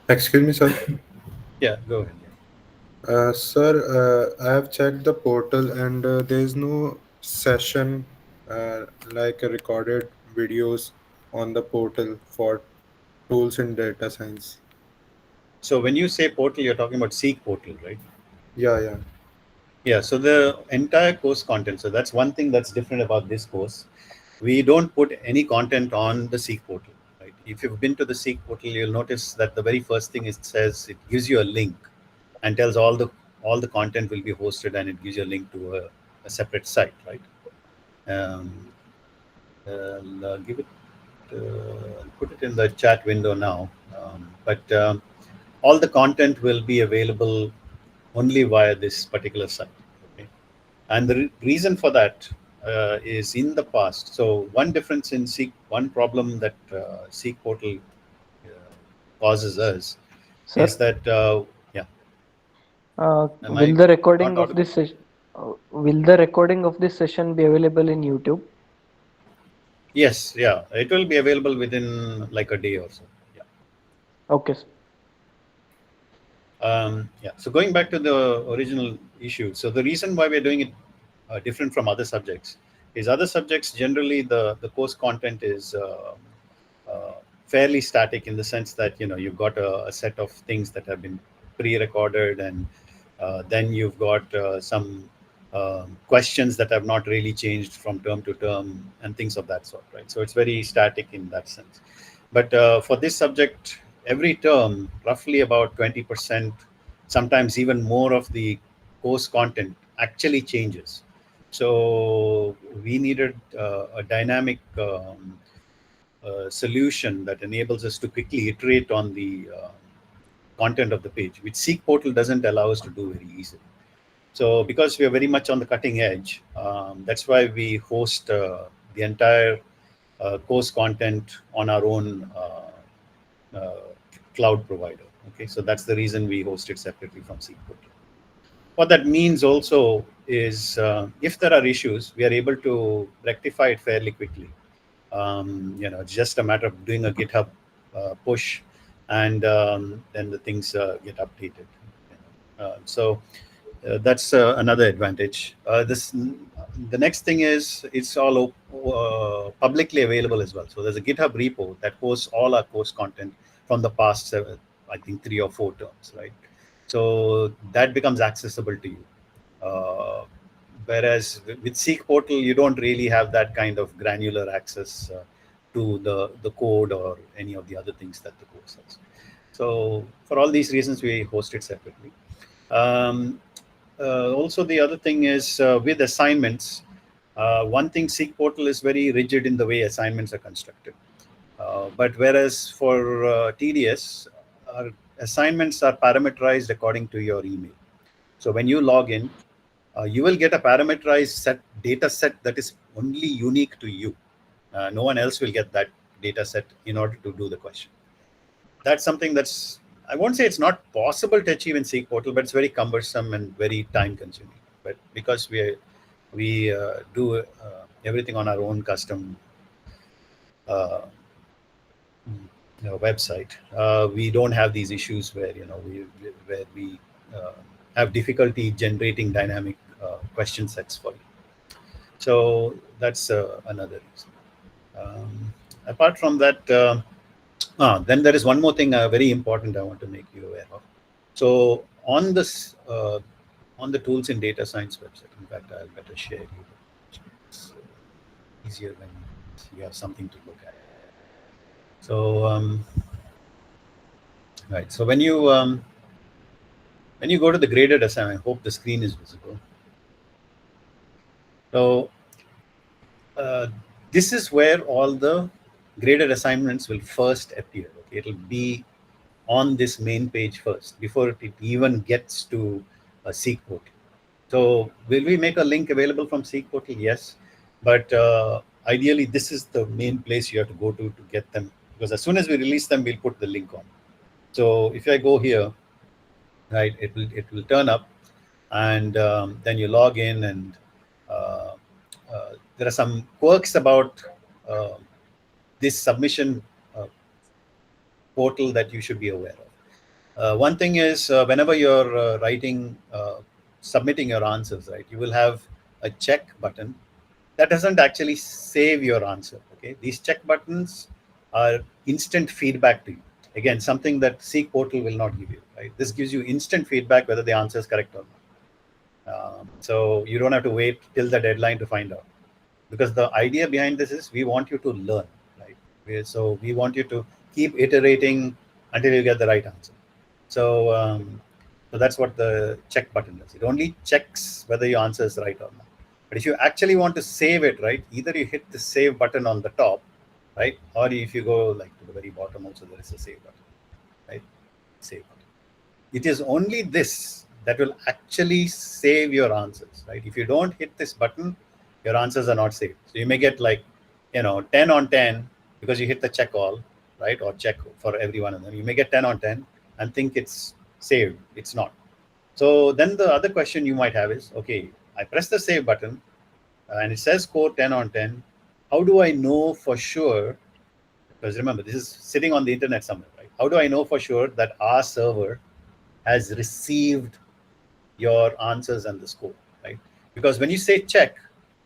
Excuse me, sir. Yeah, go ahead. Sir, I have checked the portal and there is no session like recorded videos on the portal for tools in data science. So when you say portal, you're talking about Seek portal, right? Yeah, yeah. Yeah, so the entire course content. So that's one thing that's different about this course. We don't put any content on the Seek portal, right? If you've been to the Seek portal, you'll notice that the very first thing it says, it gives you a link and tells all the content will be hosted, and it gives you a link to a separate site, right? Um, I'll give it, put it in the chat window now. But all the content will be available only via this particular site. Okay? And the reason for that is in the past. So one difference in Seek, one problem that Seek portal causes us is Sir, that, yeah, am will I the not recording of audible? this session will the recording of this session be available in YouTube? Yes, yeah, it will be available within like a day or so. Yeah. Okay, sir. Yeah. So going back to the original issue, so the reason why we're doing it different from other subjects is other subjects generally the course content is fairly static in the sense that you've got a set of things that have been pre-recorded, and then you've got some questions that have not really changed from term to term and things of that sort, right? So it's very static in that sense. But for this subject, every term, roughly about 20%, sometimes even more of the course content actually changes. So we needed a dynamic solution that enables us to quickly iterate on the content of the page, which Seek portal doesn't allow us to do very easily. So because we are very much on the cutting edge, that's why we host the entire course content on our own cloud provider. Okay, so that's the reason we host it separately from Seek portal. What that means also is if there are issues, we are able to rectify it fairly quickly. It's just a matter of doing a GitHub push, and then the things get updated. So that's another advantage. The next thing is it's all publicly available as well. So there's a GitHub repo that hosts all our course content from the past, I think 3 or 4 terms, right? So that becomes accessible to you. Uh, Whereas with Seek portal, you don't really have that kind of granular access to the code or any of the other things that the course has. So for all these reasons, we host it separately. Um, Also, the other thing is with assignments. One thing, Seek portal is very rigid in the way assignments are constructed. But whereas for TDS, our assignments are parameterized according to your email. So when you log in, you will get a parameterized data set that is only unique to you. No one else will get that data set in order to do the question. That's something that's, I won't say it's not possible to achieve in Seek portal, but it's very cumbersome and very time consuming. But because we do everything on our own custom uh, website, we don't have these issues where we uh, have difficulty generating dynamic question sets for you. So that's another reason. Apart from that, then there is one more thing very important I want to make you aware of. So on this, on the tools in data science website, in fact, I'll better share you. It's easier when you have something to look at. So right. So when you go to the graded assignment, I hope the screen is visible. So uh, this is where all the graded assignments will first appear. Okay? It'll be on this main page first before it even gets to a Seek portal. So will we make a link available from Seek portal? Yes, but ideally this is the main place you have to go to get them, because as soon as we release them, we'll put the link on. So if I go here, right, it will turn up, and then you log in, and uh, there are some quirks about uh, this submission uh, portal that you should be aware of. One thing is whenever you're submitting your answers, right, you will have a check button that doesn't actually save your answer. Okay, these check buttons are instant feedback to you. Again, something that Seek portal will not give you. Right, this gives you instant feedback whether the answer is correct or not. So you don't have to wait till the deadline to find out, because the idea behind this is we want you to learn, right? So we want you to keep iterating until you get the right answer. So so that's what the check button does. It only checks whether your answer is right or not. But if you actually want to save it, right, either you hit the save button on the top, right, or if you go like to the very bottom, also there is a save button, right? Save button. It is only this that will actually save your answers, right? If you don't hit this button, your answers are not saved. So you may get like, 10 on 10 because you hit the check all, right? Or check for every one of them. You may get 10 on 10 and think it's saved. It's not. So then the other question you might have is, okay, I press the save button and it says score 10 on 10. How do I know for sure? Because remember, this is sitting on the internet somewhere, right? How do I know for sure that our server has received your answers and the score, right? Because when you say check,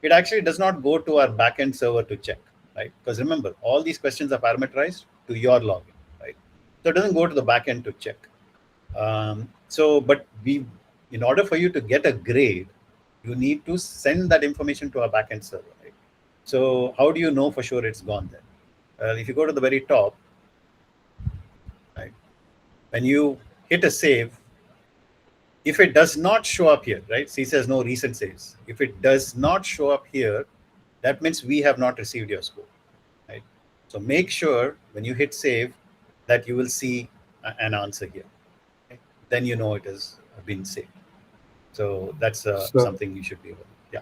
it actually does not go to our backend server to check, right? Because remember, all these questions are parameterized to your login, right? So it doesn't go to the backend to check. But in order for you to get a grade, you need to send that information to our backend server, right? So how do you know for sure it's gone there? If you go to the very top, right, when you hit a save, if it does not show up here, right? C says no recent saves. If it does not show up here, that means we have not received your score, right? So make sure when you hit save that you will see an answer here. Okay? Then you know it has been saved. So that's So, something you should be aware of. Yeah.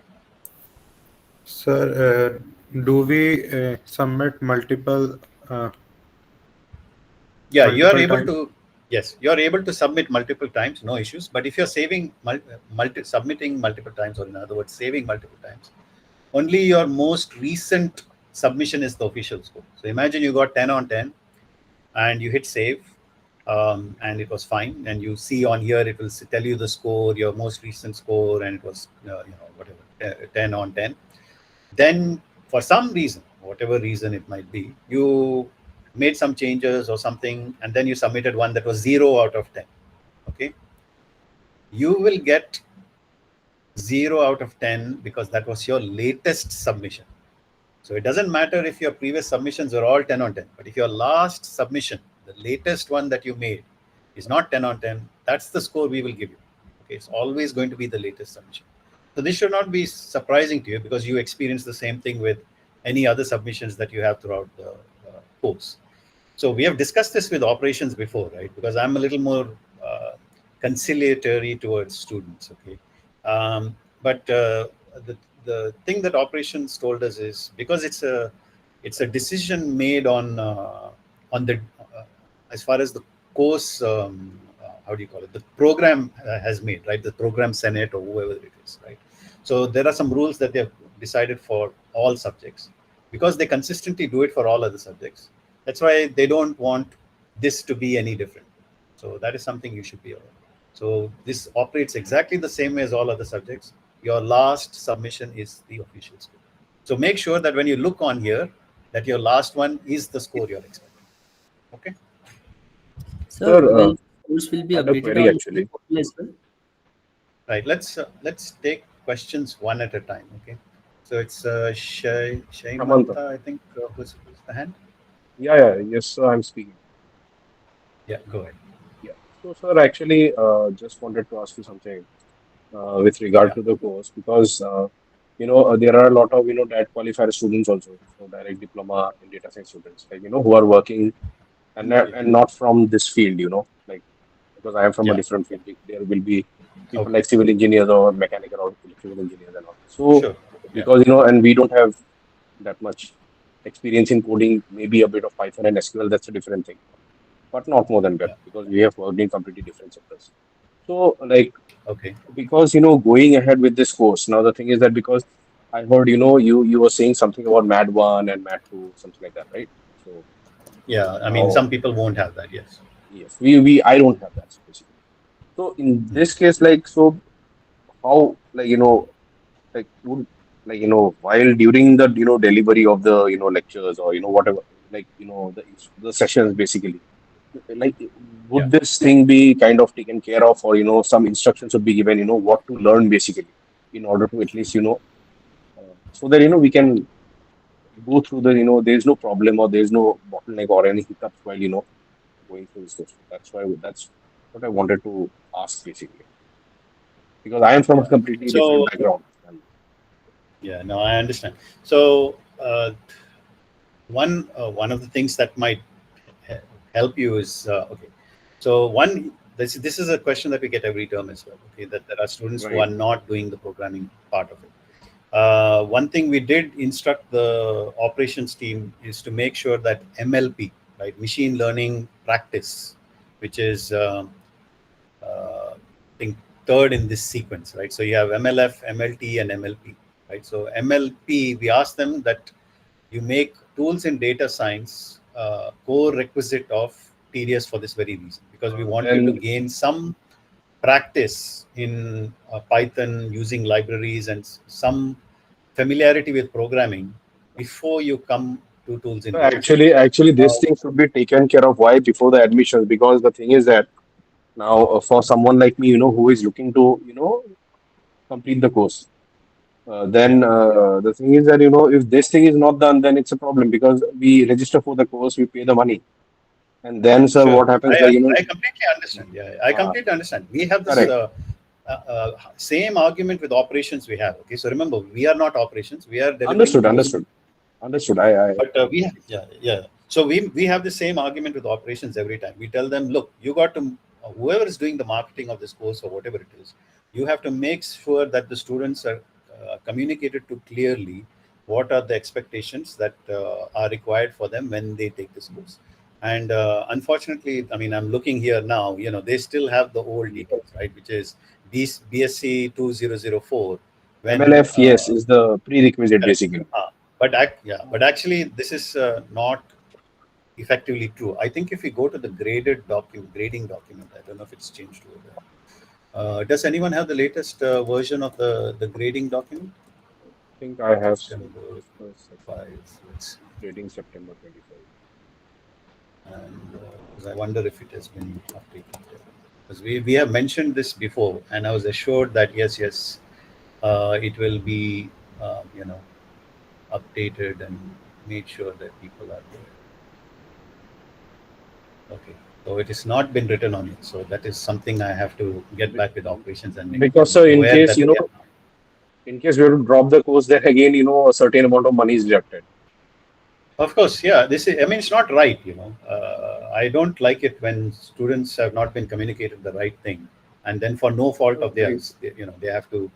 sir, do we submit Yeah, you are multiple able times? to. Yes, you are able to submit multiple times, no issues. But if you're submitting multiple times, or in other words, saving multiple times, only your most recent submission is the official score. So imagine you got 10 on 10 and you hit save, and it was fine. And you see on here, it will tell you the score, your most recent score, and it was, whatever, 10 on 10. Then for some reason, whatever reason it might be, you made some changes or something, and then you submitted one that was 0 out of 10. Okay. You will get 0 out of 10 because that was your latest submission. So it doesn't matter if your previous submissions are all 10 on 10, but if your last submission, the latest one that you made, is not 10 on 10, that's the score we will give you. Okay, it's always going to be the latest submission. So this should not be surprising to you because you experience the same thing with any other submissions that you have throughout the course. So we have discussed this with operations before, right? Because I'm a little more conciliatory towards students. Okay, but the thing that operations told us is because it's a decision made on the as far as the course, how do you call it, the program has made, right? The program senate or whoever it is, right? So there are some rules that they have decided for all subjects because they consistently do it for all other subjects. That's why they don't want this to be any different. So that is something you should be aware of. So this operates exactly the same way as all other subjects. Your last submission is the official score. So make sure that when you look on here, that your last one is the score you're expecting. Okay. Sir, Sir, will scores will be I had a updated query on the actually. portal as well? Right. Let's take questions one at a time. Okay. So it's Samantha. Shaimanta, I think, who's the hand. Yes, sir, I'm speaking. Yeah. Go ahead. Yeah. So, sir, actually, just wanted to ask you something with regard Yeah. to the course because there are a lot of that qualified students also, so direct diploma in data science students, like who are working Yeah. and not from this field, like because I am from a Yeah. different field. There will be people Okay. like civil engineers or mechanical or electrical engineers and all. So, Sure. Yeah. because and we don't have that much experience in coding, maybe a bit of Python and SQL, that's a different thing, but not more than that Yeah. because we have worked in completely different sectors. So, like, Okay. because going ahead with this course, now the thing is that because I heard you were saying something about Mad 1 and Mad 2, something like that, right? So Yeah. I mean, now, some people won't have that. Yes. Yes, we I don't have that basically. So in this case, like, so how, like, like would, like, while during the, delivery of the, lectures, or whatever, like, the sessions basically, like, Yeah. would this thing be kind of taken care of, or some instructions would be given, what to learn basically, in order to at least, so that, we can go through the, there's no problem, or there's no bottleneck or any hiccups while, going through this course. That's what I wanted to ask basically, because I am from a Yeah. completely different So background. And yeah, no, I understand. So one of the things that might he- help you is okay. So this is a question that we get every term as well. Okay, that there are students who right, are not doing the programming part of it. One thing we did instruct the operations team is to make sure that MLP, right, machine learning practice, which is I think third in this sequence, right? So you have MLF, MLT, and MLP, right? So MLP, we asked them that you make tools in data science core requisite of TDS for this very reason, because we want you to then gain some practice in Python using libraries and some familiarity with programming before you come to tools in so data actually, science. this thing should be taken care of. Why? Before the admissions, because the thing is that now, for someone like me, who is looking to, complete the course, Yeah, then the thing is that, if this thing is not done, then it's a problem, because we register for the course, we pay the money, and then, sir, sure. what happens, I, like, I completely understand. Yeah, I uh, completely understand. We have this correct. same argument with operations we have. Okay, so remember, we are not operations. We are delivering Understood, tools. understood, understood. But I we have, yeah, yeah. So we have the same argument with operations every time. We tell them, look, you got to, whoever is doing the marketing of this course or whatever it is, you have to make sure that the students are communicated to clearly what are the expectations that are required for them when they take this course. And unfortunately, I mean, I'm looking here now, they still have the old details, right? Which is BSc 2004, when MLF, yes, is the prerequisite correct. basically. But actually, this is not effectively true. I think if we go to the grading document, I don't know if it's changed over there. Does anyone have the latest version of the grading document? I think I have some. September Just a second. 5. Let's see. Grading September 25. And 'cause I wonder if it has been updated. Because we have mentioned this before, and I was assured that yes, it will be updated and made sure that people are there. Okay. So it is not been written on it. So that is something I have to get Be- back with operations and make Because, them sir, in aware case, that yeah. in case we have to drop the course, then again, a certain amount of money is deducted. Of course, yeah. This is. I mean, it's not right. I don't like it when students have not been communicated the right thing, and then for no fault of Like, theirs, they have to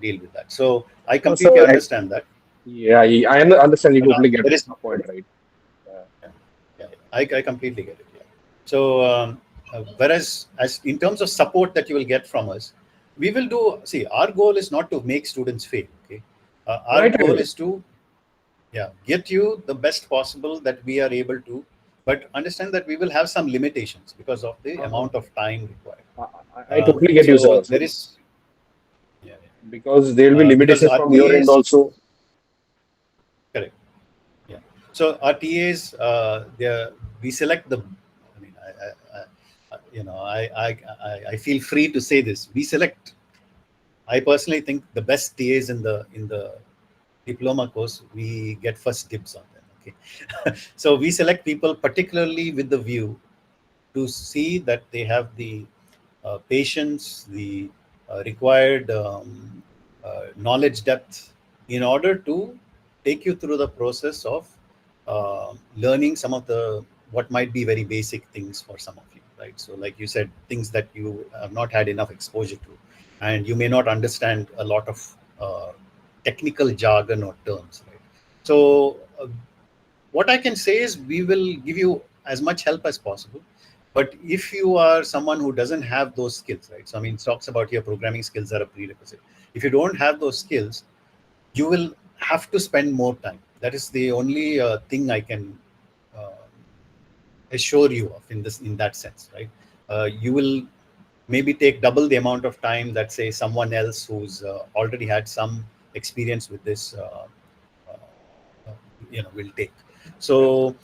deal with that. So I no, sir, completely understand that. yeah, understand. You But totally get there is the point, right? Uh, yeah, I completely get it. Yeah. So, whereas as in terms of support that you will get from us, we will do. See, our goal is not to make students fail. Okay, our right, goal right. is to get you the best possible that we are able to, but understand that we will have some limitations because of the Uh, amount of time required. I totally get you, So sir. there So, is yeah, because there will be because limitations our from your end TAs also. correct. Yeah. So our TAs, we select the. I mean, I feel free to say this. We select. I personally think the best TAs in the diploma course, we get first dibs on them. Okay, so we select people particularly with the view to see that they have the patience, the required knowledge depth in order to take you through the process of learning some of the what might be very basic things for some of you, right? So, like you said, things that you have not had enough exposure to, and you may not understand a lot of technical jargon or terms, right? So, what I can say is we will give you as much help as possible. But if you are someone who doesn't have those skills, right? So I mean, it talks about here programming skills are a prerequisite. If you don't have those skills, you will have to spend more time. That is the only thing I can uh, assure you of in that sense, right? You will maybe take double the amount of time that say someone else who's already had some experience with this will take. So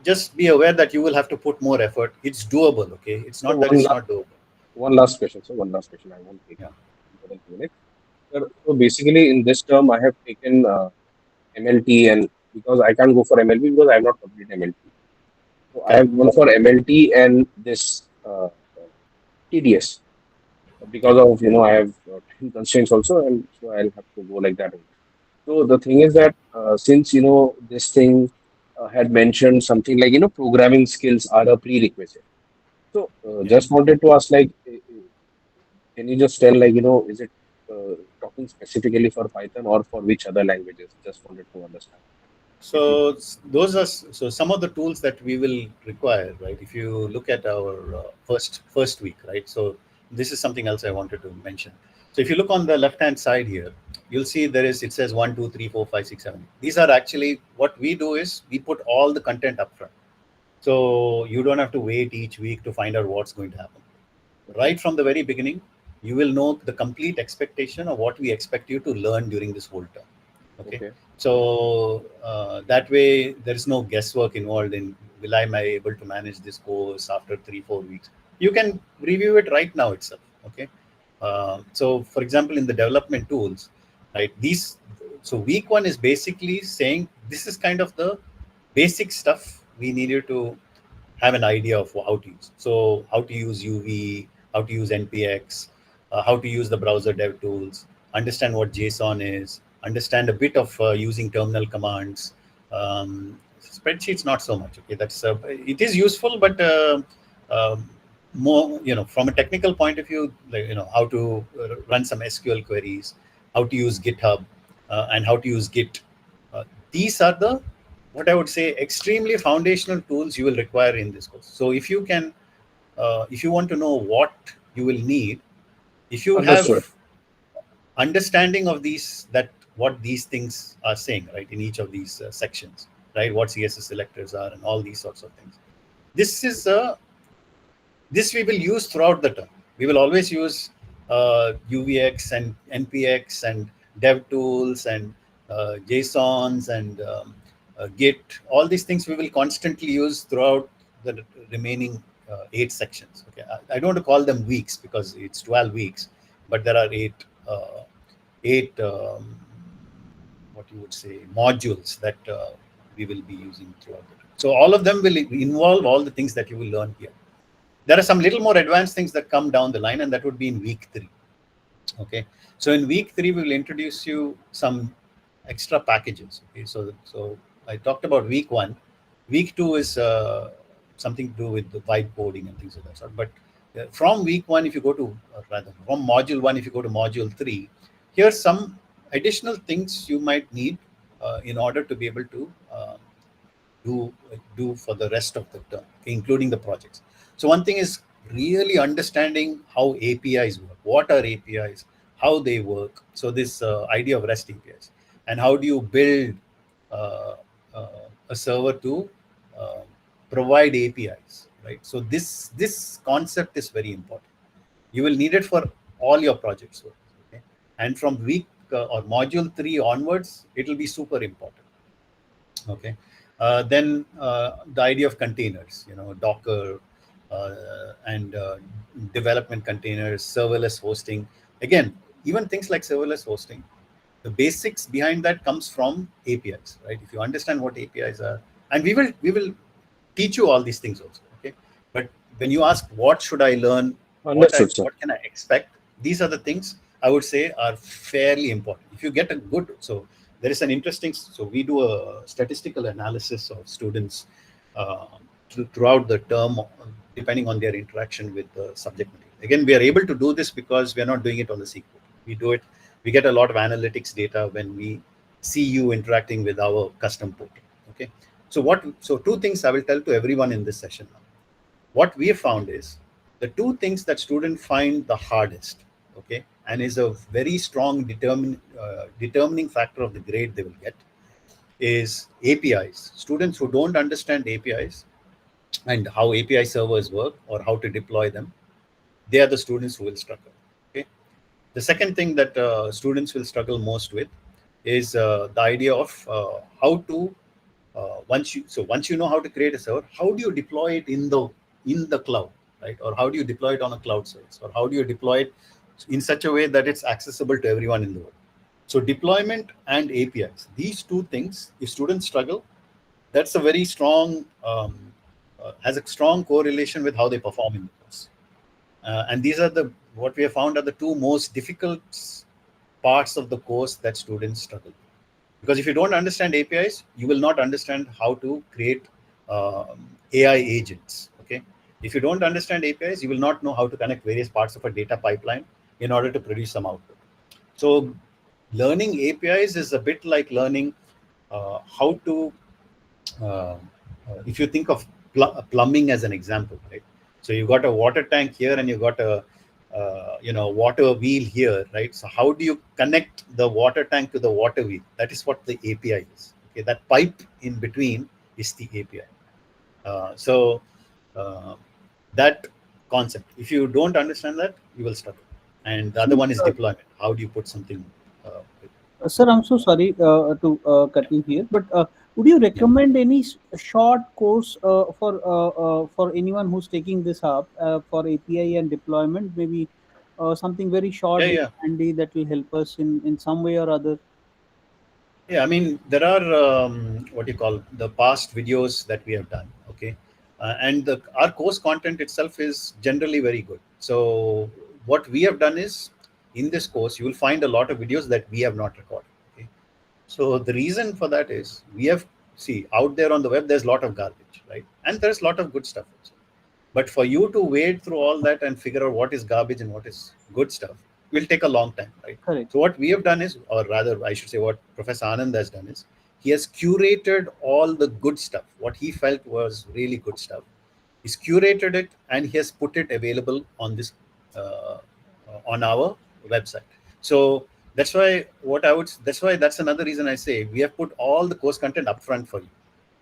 just be aware that you will have to put more effort. It's doable, okay? It's So not that it's not doable. one last question. So one last question. I won't take Yeah. more than 2 minutes. Sir, so basically, in this term, I have taken MLT, and because I can't go for MLB because I have not completed MLT. So I have Correct. gone for MLT and this TDS because Okay. of I have time constraints also, and so I'll have to go like that only. So the thing is that since this thing had mentioned something like programming skills are a prerequisite. So Yeah. just wanted to ask like, can you just tell like is it talking specifically for Python or for which other languages? Just wanted to understand. If you So those are some of the tools that we will require, right? If you look at our first week, right? So this is something else I wanted to mention. So if you look on the left hand side here, you'll see it says 1, 2, 3, 4, 5, 6, 7. These are actually what we do is we put all the content up front. So you don't have to wait each week to find out what's going to happen. okay, Right from the very beginning, you will know the complete expectation of what we expect you to learn during this whole term. Okay, okay, so that way there is no guesswork involved in will I am I able to manage this course after 3-4 weeks. You can review it right now itself. Okay, so for example, in the development tools, right, these so week one is basically saying this is kind of the basic stuff we needed to have an idea of how to use. So how to use UV, how to use NPX, how to use the browser dev tools, understand what JSON is, understand a bit of using terminal commands. Spreadsheets not so much. Okay, that's it is useful, but more from a technical point of view, like, how to run some SQL queries, how to use GitHub, and how to use Git. These are the what I would say extremely foundational tools you will require in this course. So if you want to know what you will need, if you understood. have understanding of that what these things are saying, right, in each of these sections, right, what CSS selectors are and all these sorts of things. This is this we will use throughout the term. We will always use UVX and NPX and dev tools and JSONs and Git. All these things we will constantly use throughout the remaining 8 sections. Okay, I don't want to call them weeks because it's 12 weeks, but there are eight what you would say modules that we will be using throughout the term. So all of them will involve all the things that you will learn here. There are some little more advanced things that come down the line, and that would be in week 3. Okay, so in week 3 we will introduce you some extra packages. Okay, so I talked about week 1. Week 2 is something to do with the vibe coding and things of that sort. But from week 1, if you go to rather from module 1, if you go to module 3, here's some additional things you might need in order to be able to do for the rest of the term, including the projects. So one thing is really understanding how APIs work. What are APIs? How they work? So this idea of REST APIs, and how do you build uh, a server to uh, provide APIs, right? So this concept is very important. You will need it for all your projects. Okay? And from week or module 3 onwards, it will be super important. Okay, then the idea of containers, Docker and development containers, serverless hosting. Again, even things like serverless hosting, the basics behind that comes from APIs, right? If you understand what APIs are, and we will teach you all these things also. Okay, but when you ask what should I learn, Understood, sir. what can I expect, these are the things I would say are fairly important. If you get a good, so there is an interesting, so we do a statistical analysis of students uh, throughout the term, depending on their interaction with the subject material. Again, we are able to do this because we are not doing it on the SQL. We do it, we get a lot of analytics data when we see you interacting with our custom portal. Okay, so two things I will tell to everyone in this session now. What we have found is the two things that students find the hardest, okay, and is a very strong determining factor of the grade they will get, is APIs. Students who don't understand APIs and how API servers work or how to deploy them, they are the students who will struggle. Okay. The second thing that students will struggle most with is the idea of how to once you know how to create a server, how do you deploy it in the cloud, right? Or how do you deploy it on a cloud service, or how do you deploy it in such a way that it's accessible to everyone in the world? So deployment and APIs, these two things, if students struggle, that's a very strong has a strong correlation with how they perform in the course. And these are the what we have found are the two most difficult parts of the course that students struggle. Because if you don't understand APIs, you will not understand how to create AI agents. Okay. If you don't understand APIs, you will not know how to connect various parts of a data pipeline in order to produce some output. So learning APIs is a bit like learning how to if you think of plumbing as an example, right? So you got a water tank here, and you got a water wheel here, right? So how do you connect the water tank to the water wheel? That is what the API is. Okay, that pipe in between is the API. So uh, that concept, if you don't understand that, you will struggle. And the other So, one is deployment. How do you put something? Uh, sir, I'm so sorry to cut you here, but would you yeah, recommend any short course for anyone who's taking this up for API and deployment? Maybe something very short, yeah, very yeah. handy that will help us in some way or other. Yeah, I mean, there are what you call the past videos that we have done. Okay, and our course content itself is generally very good. So what we have done is, in this course, you will find a lot of videos that we have not recorded. Okay, so the reason for that is we have out there on the web there's a lot of garbage, right? And there's a lot of good stuff also. But for you to wade through all that and figure out what is garbage and what is good stuff will take a long time, right? Correct. So what we have done is, or rather, I should say, what Professor Anand has done is, he has curated all the good stuff, what he felt was really good stuff. He's curated it and he has put it available on this on our website. So that's why that's another reason I say we have put all the course content upfront for you,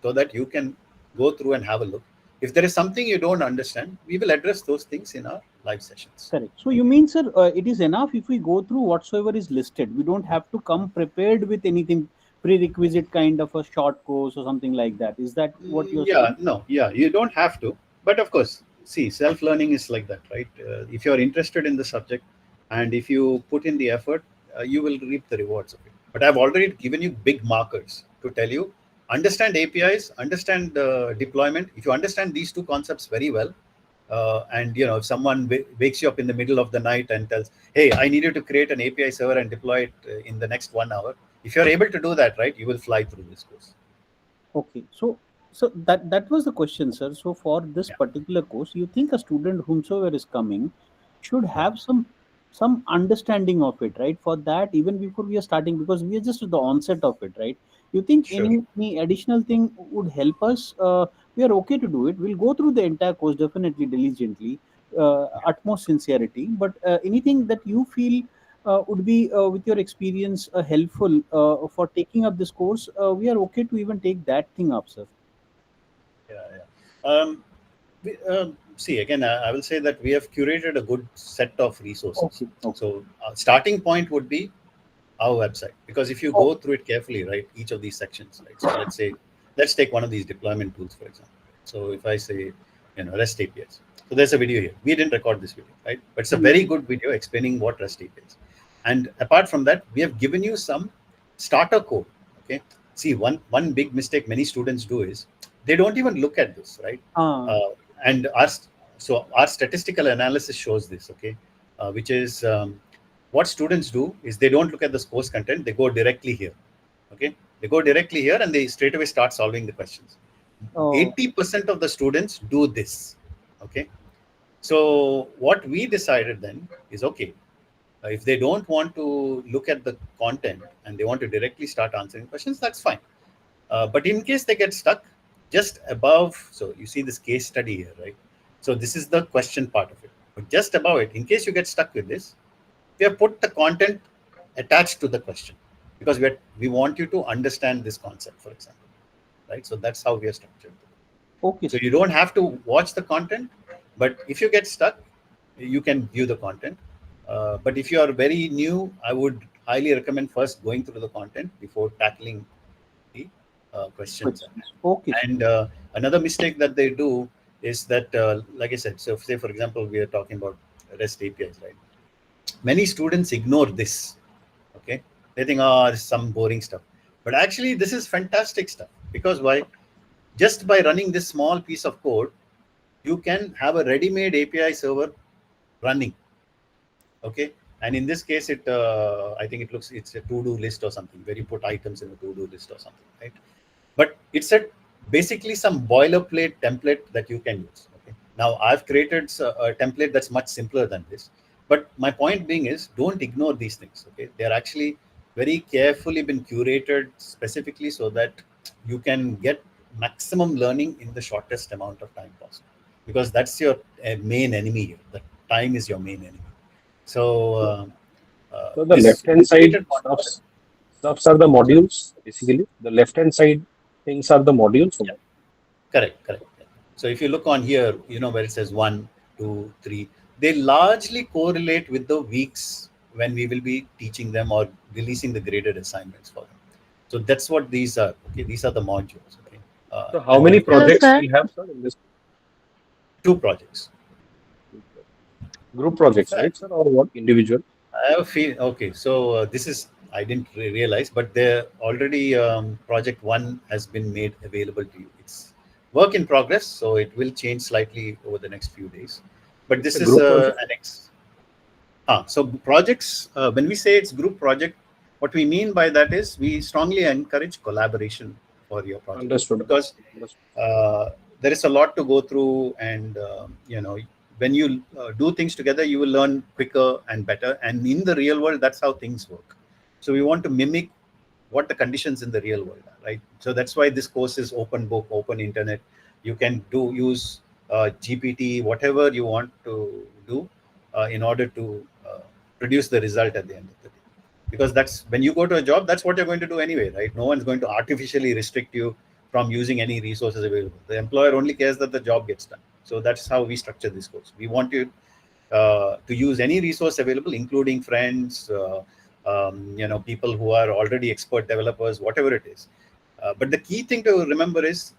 so that you can go through and have a look. If there is something you don't understand, we will address those things in our live sessions. Correct. So you mean, sir, it is enough if we go through whatsoever is listed. We don't have to come prepared with anything prerequisite kind of a short course or something like that. Is that what you're Yeah, saying? no, yeah, you don't have to. But of course, self-learning is like that, right? If you're interested in the subject and if you put in the effort, you will reap the rewards of it. But I've already given you big markers to tell you, understand APIs, understand deployment. If you understand these two concepts very well, and if someone wakes you up in the middle of the night and tells, hey, I need you to create an API server and deploy it in the next 1 hour, if you're able to do that, right, you will fly through this course. Okay, so that was the question, sir. So for this Yeah, particular course, you think a student whomsoever is coming should yeah, have some understanding of it, right? For that, even before we are starting, because we are just at the onset of it, right? You think sure. any additional thing would help us? We are okay to do it. We'll go through the entire course definitely diligently, utmost sincerity. But anything that you feel would be, with your experience, helpful for taking up this course, we are okay to even take that thing up, sir. Yeah, yeah. See, again, I will say that we have curated a good set of resources. Okay, okay. So, starting point would be our website, because if you Oh, go through it carefully, right, each of these sections, right. So, let's take one of these deployment tools, for example. So, if I say, REST APIs. So, there's a video here. We didn't record this video, right? But it's a hmm. very good video explaining what REST API is. And apart from that, we have given you some starter code. Okay. See, one big mistake many students do is they don't even look at this, right? Ah, Uh, and our statistical analysis shows this, okay, which is what students do is they don't look at the course content, they go directly here. Okay, they go directly here and they straight away start solving the questions. oh, 80% of the students do this. Okay, so what we decided then is, okay, if they don't want to look at the content and they want to directly start answering questions, that's fine. But in case they get stuck, just above, so you see this case study here, right? So this is the question part of it. But just above it, in case you get stuck with this, we have put the content attached to the question, because we want you to understand this concept, for example, right? So that's how we are structured. Okay, So sir. you don't have to watch the content, but if you get stuck, you can view the content. But if you are very new, I would highly recommend first going through the content before tackling the questions. Questions. Okay, sir. And another mistake that they do is that, like I said, so say for example, we are talking about REST APIs, right? Many students ignore this. Okay, they think, oh, it's some boring stuff. But actually, this is fantastic stuff, because why? Just by running this small piece of code, you can have a ready-made API server running. Okay, and in this case, I think it's a to-do list or something, where you put items in a to-do list or something, right? But it's basically some boilerplate template that you can use. Okay, now I've created a template that's much simpler than this, but my point being is, don't ignore these things. Okay, they're actually very carefully been curated specifically so that you can get maximum learning in the shortest amount of time possible, because that's your main enemy here. The time is your main enemy. So So the this left-hand side curated content. stuffs are the Sorry? modules, basically. The left-hand side things are the modules. Yeah. Correct. So if you look on here, where it says 1, 2, 3, they largely correlate with the weeks when we will be teaching them or releasing the graded assignments for them. So that's what these are. Okay, these are the modules. Okay, So how and when many you go Hello, projects sir. we have, sir, in this 2 projects. group projects, So right, sir, or what? Individual? I have a feel. Okay, so this is, I didn't realize, but there already project 1 has been made available to you. It's work in progress, so it will change slightly over the next few days. But It's this a is group project. so projects. When we say it's group project, what we mean by that is we strongly encourage collaboration for your project, Understood. because Understood. there is a lot to go through, and when you do things together, you will learn quicker and better. And in the real world, that's how things work. So we want to mimic what the conditions in the real world are, right? So that's why this course is open book, open internet. You can use GPT, whatever you want to do, in order to produce the result at the end of the day. Because that's when you go to a job, that's what you're going to do anyway, right? No one's going to artificially restrict you from using any resources available. The employer only cares that the job gets done. So that's how we structure this course. We want you to use any resource available, including friends, people who are already expert developers, whatever it is. But the key thing to remember is,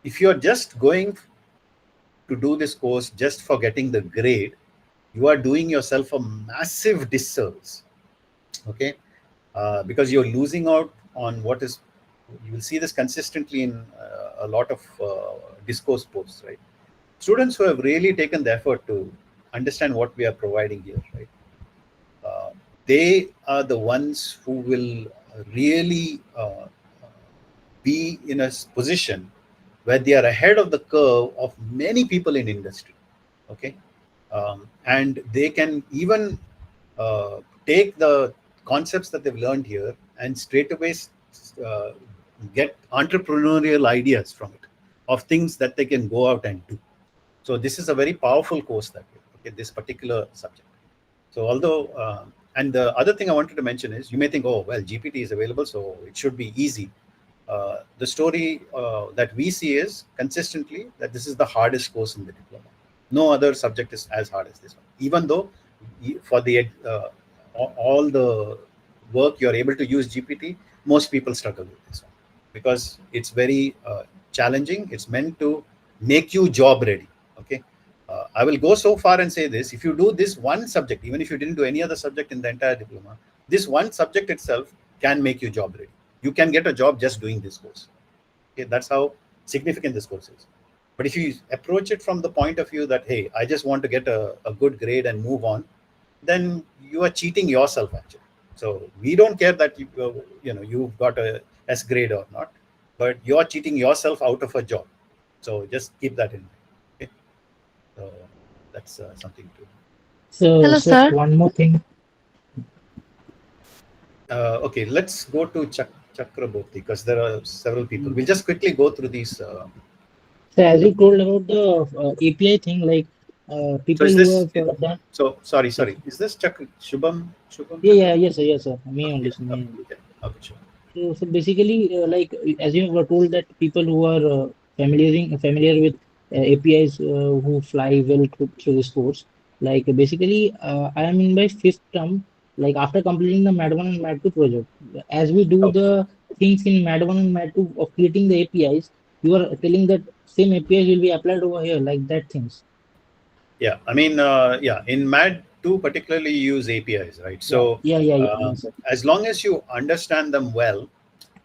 if you're just going to do this course just for getting the grade, you are doing yourself a massive disservice. Okay, because you're losing out on what is. You will see this consistently in a lot of discourse posts, right? Students who have really taken the effort to understand what we are providing here, right? They are the ones who will really be in a position where they are ahead of the curve of many people in industry. Okay, and they can even take the concepts that they've learned here and straight away uh, get entrepreneurial ideas from it, of things that they can go out and do. So this is a very powerful course that way. Okay, this particular subject. So although, and the other thing I wanted to mention is, you may think, oh well, GPT is available, so it should be easy. The story that we see is consistently that this is the hardest course in the diploma. No other subject is as hard as this one. Even though for the all the work you're able to use GPT, most people struggle with this one, because it's very challenging. It's meant to make you job ready. Okay, I will go so far and say this: if you do this one subject, even if you didn't do any other subject in the entire diploma, this one subject itself can make you job ready. You can get a job just doing this course. Okay, that's how significant this course is. But if you approach it from the point of view that, hey, I just want to get a good grade and move on, then you are cheating yourself actually. So we don't care that you've got a S grade or not, but you're cheating yourself out of a job. So just keep that in mind. Okay, so that's something to. So, Hello, sir, sir. One more thing. Okay, let's go to Chakraborty, because there are several people. We'll just quickly go through these. So, as you told about the API thing, like So people is who this? have done. So sorry. Yes. Is this Shubham? Shubham Yeah, Chakraborty? yes, sir. Me only, me only. Okay, okay, sure. So basically, like as you were told that people who are familiar with APIs who fly well through this course. Like basically, I am in my fifth term. Like after completing the Mad 1 and Mad 2 project, as we do Okay. the things in Mad 1 and Mad 2 of creating the APIs, you are telling that same APIs will be applied over here, like that things. Yeah, I mean, yeah, in MAD 2 particularly you use APIs, right? Yeah, So yes, sir. as long as you understand them well,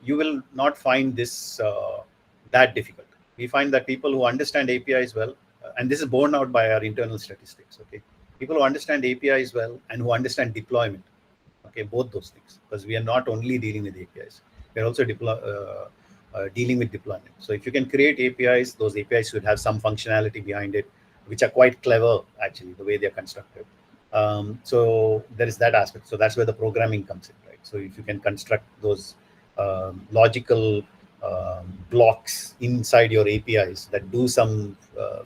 you will not find this that difficult. We find that people who understand APIs well, and this is borne out by our internal statistics, okay? People who understand APIs well and who understand deployment, okay, both those things, because we are not only dealing with APIs, we are also dealing with deployment. So if you can create APIs, those APIs should have some functionality behind it, which are quite clever actually, the way they're constructed. So there is that aspect. So that's where the programming comes in, right? So if you can construct those logical blocks inside your APIs that do some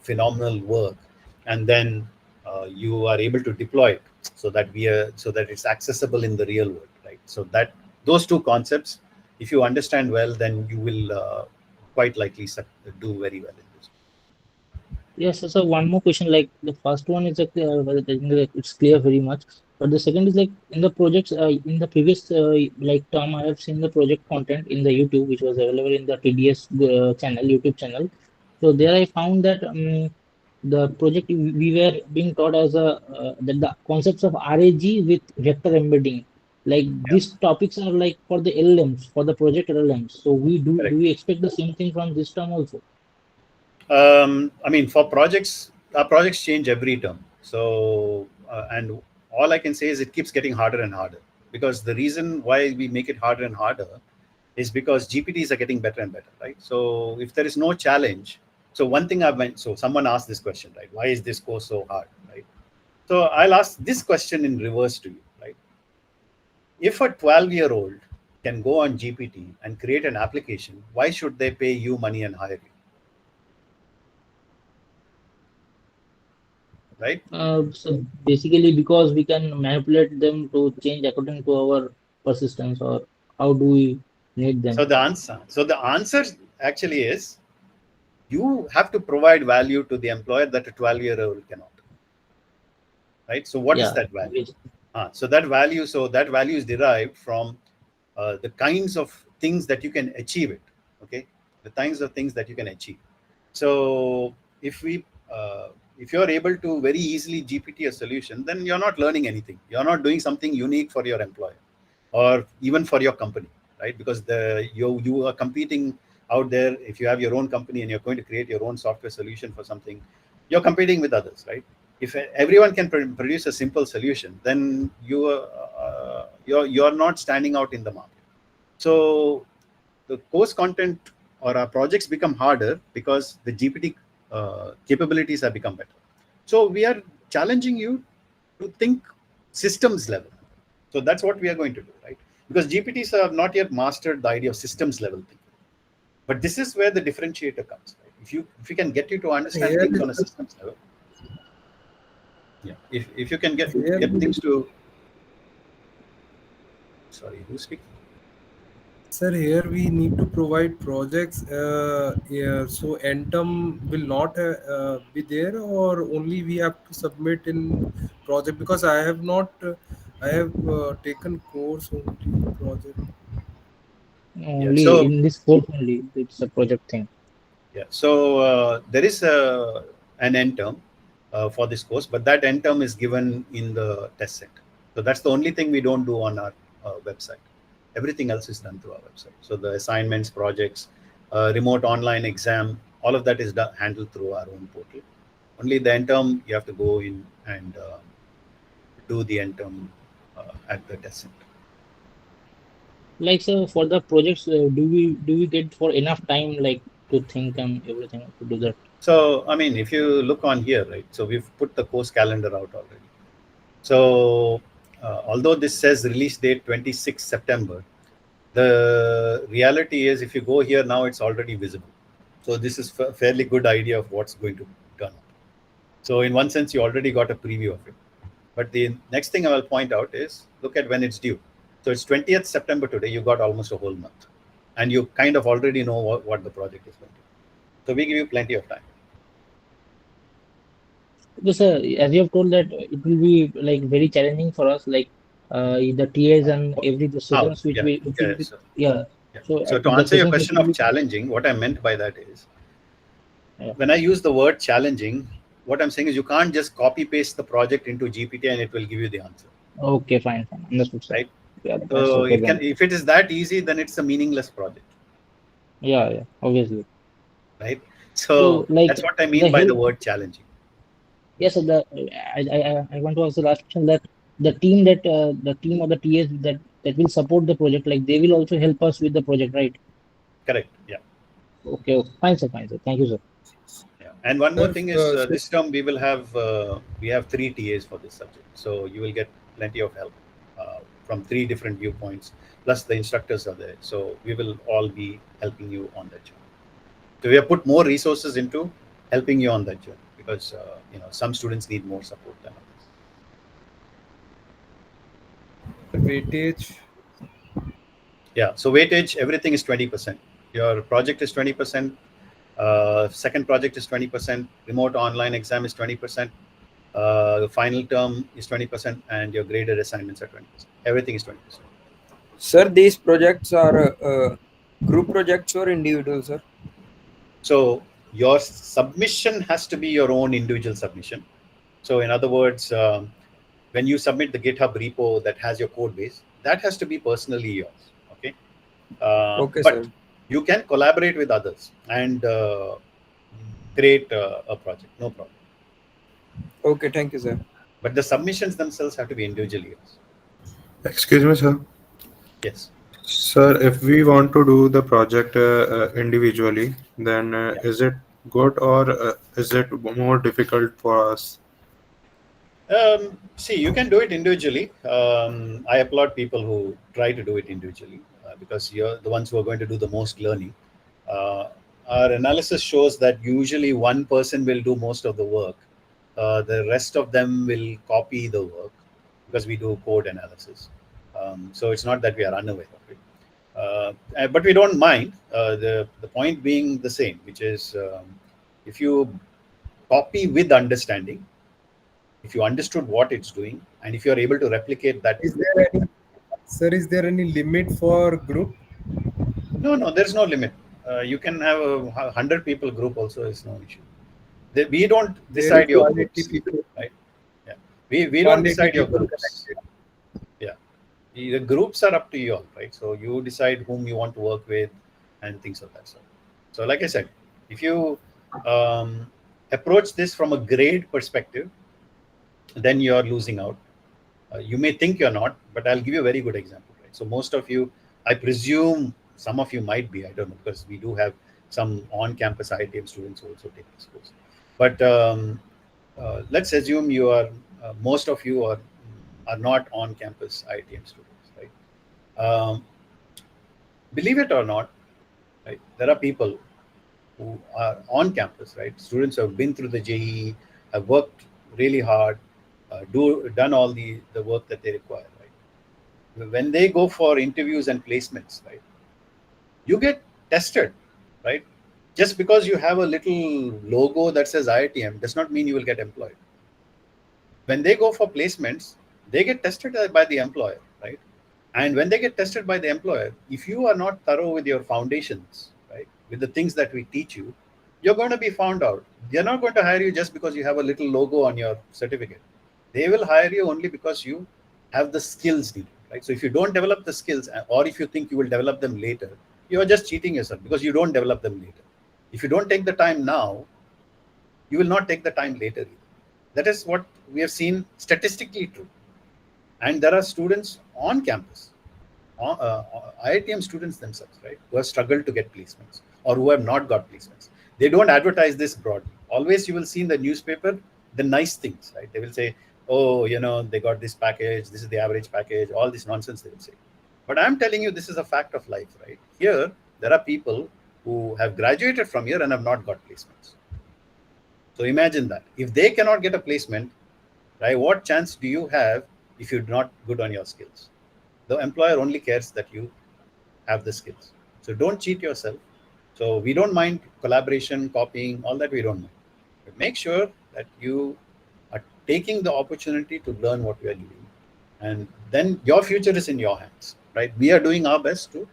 phenomenal work, and then you are able to deploy it so that it's accessible in the real world, right? So that those two concepts, if you understand well, then you will quite likely do very well in this. Yes, so one more question. Like the first one is I think that it's clear very much, but the second is like in the projects in the previous like term, I have seen the project content in the YouTube, which was available in the TDS channel, YouTube channel. So there I found that the project we were being taught as a that the concepts of RAG with vector embedding. Like Yeah, these topics are like for the LLMs, for the project LLMs. So we do correct. we expect the same thing from this term also? I mean, for projects, our projects change every term. So, and all I can say is it keeps getting harder and harder, because the reason why we make it harder and harder is because GPTs are getting better and better, right? So, if there is no challenge, so one thing I've meant, so someone asked this question, right? Why is this course so hard, right? So, I'll ask this question in reverse to you, right? If a 12-year-old can go on GPT and create an application, why should they pay you money and hire you, right? So basically, because we can manipulate them to change according to our persistence, or how do we need them? So the answer actually is you have to provide value to the employer that a 12-year-old cannot, right? So what is Yeah, that value? So that value is derived from the kinds of things that you can achieve it, okay? The kinds of things that you can achieve. So if we if you're able to very easily GPT a solution, then you're not learning anything. You're not doing something unique for your employer or even for your company, right? Because you are competing out there. If you have your own company and you're going to create your own software solution for something, you're competing with others, right? If everyone can produce a simple solution, then you're not standing out in the market. So the course content or our projects become harder because the GPT capabilities have become better. So we are challenging you to think systems level. So that's what we are going to do, right? Because GPTs have not yet mastered the idea of systems level thinking. But this is where the differentiator comes, right? If you can get you to understand Here, things on a systems level, yeah. If you can here get we things to, sorry, who's speaking? Sir, here we need to provide projects. Yeah, so Entom will not be there, or only we have to submit in project, because I have not. I have taken course only in project. Yeah. only So in this course only it's a project thing. yeah. So there is an end term for this course, but that end term is given in the test set. So that's the only thing we don't do on our website. Everything else is done through our website. So the assignments, projects, remote online exam, all of that is handled through our own portal. Only the end term you have to go in and do the end term at the test center. Like so for the projects, do we get for enough time like to think and everything to do that? So I mean, if you look on here, right? So we've put the course calendar out already. So although this says release date 26 September, the reality is if you go here now, it's already visible. So this is a fairly good idea of what's going to turn up. So in one sense, you already got a preview of it. But the next thing I will point out is look at when it's due. So it's 20th September today. You got almost a whole month, and you kind of already know what the project is going to be. So we give you plenty of time. Because as you have told that it will be like very challenging for us, like the TAs and every the Oh, sessions which yeah, we which will yeah, be, so, yeah. yeah. So So to the answer your sessions which question will of be, challenging, what I meant by that is, yeah. when I use the word challenging, what I'm saying is you can't just copy paste the project into GPT and it will give you the answer, Okay, fine, understood, sir. right? Yeah, that's So okay it can, then. if it is that easy, then it's a meaningless project, Yeah, obviously. right? So So like that's what I the mean by the help, word challenging. yes, so I want to ask the last question that the team or the TAs that will support the project, like they will also help us with the project, right? Correct. Yeah. Okay, fine, sir. Thank you, sir. Yeah. And one more Sir, thing is, sir, this term we have 3 TAs for this subject, so you will get plenty of help from 3 different viewpoints. Plus, the instructors are there, so we will all be helping you on that journey. So we have put more resources into helping you on that journey because some students need more support than others. weightage. Yeah. So weightage, everything is 20%. Your project is 20%. Second project is 20%. Remote online exam is 20%. The final term is 20%, and your graded assignments are 20%. Everything is 20%. Sir, these projects are group projects or individual, sir? So your submission has to be your own individual submission. So in other words, when you submit the GitHub repo that has your code base, that has to be personally yours. Okay, Okay, but sir. you can collaborate with others and create a project. No problem. Okay, thank you, sir. But the submissions themselves have to be individually yours. Excuse me, sir. Yes. Sir, if we want to do the project individually, then Yeah. is it good or is it more difficult for us? See, you can do it individually. I applaud people who try to do it individually because you're the ones who are going to do the most learning. Uh, our analysis shows that usually one person will do most of the work. The rest of them will copy the work because we do code analysis. So it's not that we are unaware of it. But we don't mind. The point being the same, which is if you copy with understanding, if you understood what it's doing, and if you are able to replicate that. Is there any, sir, is there any limit for group? No, there's no limit. You can have 100 people group also, is no issue. We don't There decide is your 180 groups, people, right? Yeah, we don't 180 decide your people groups. connected. Yeah, the groups are up to you all, right? So you decide whom you want to work with and things of that sort. So like I said, if you um, approach this from a grade perspective, then you're losing out. You may think you're not, but I'll give you a very good example, right? So most of you, I presume some of you might be, I don't know, because we do have some on-campus IITM students who also take this course. But let's assume you are, most of you are not on-campus IITM students, right? Believe it or not, right? There are people who are on campus, right? Students who have been through the JEE, have worked really hard, done all the work that they require, right? When they go for interviews and placements, right, you get tested, right? Just because you have a little logo that says IITM does not mean you will get employed. When they go for placements, they get tested by the employer, right? And when they get tested by the employer, if you are not thorough with your foundations, right, with the things that we teach you, you're going to be found out. They're not going to hire you just because you have a little logo on your certificate. They will hire you only because you have the skills needed, right? So if you don't develop the skills, or if you think you will develop them later, you are just cheating yourself because you don't develop them later. If you don't take the time now, you will not take the time later either. That is what we have seen statistically true. And there are students on campus, IITM students themselves, right, who have struggled to get placements or who have not got placements. They don't advertise this broadly. Always you will see in the newspaper the nice things, right? They will say, oh, they got this package, this is the average package, all this nonsense they will say. But I'm telling you, this is a fact of life, right? Here, there are people who have graduated from here and have not got placements. So imagine that. If they cannot get a placement, right, what chance do you have if you're not good on your skills? The employer only cares that you have the skills. So don't cheat yourself. So we don't mind collaboration, copying, all that we don't mind. But make sure that you are taking the opportunity to learn what we are giving. And then your future is in your hands, right? We are doing our best to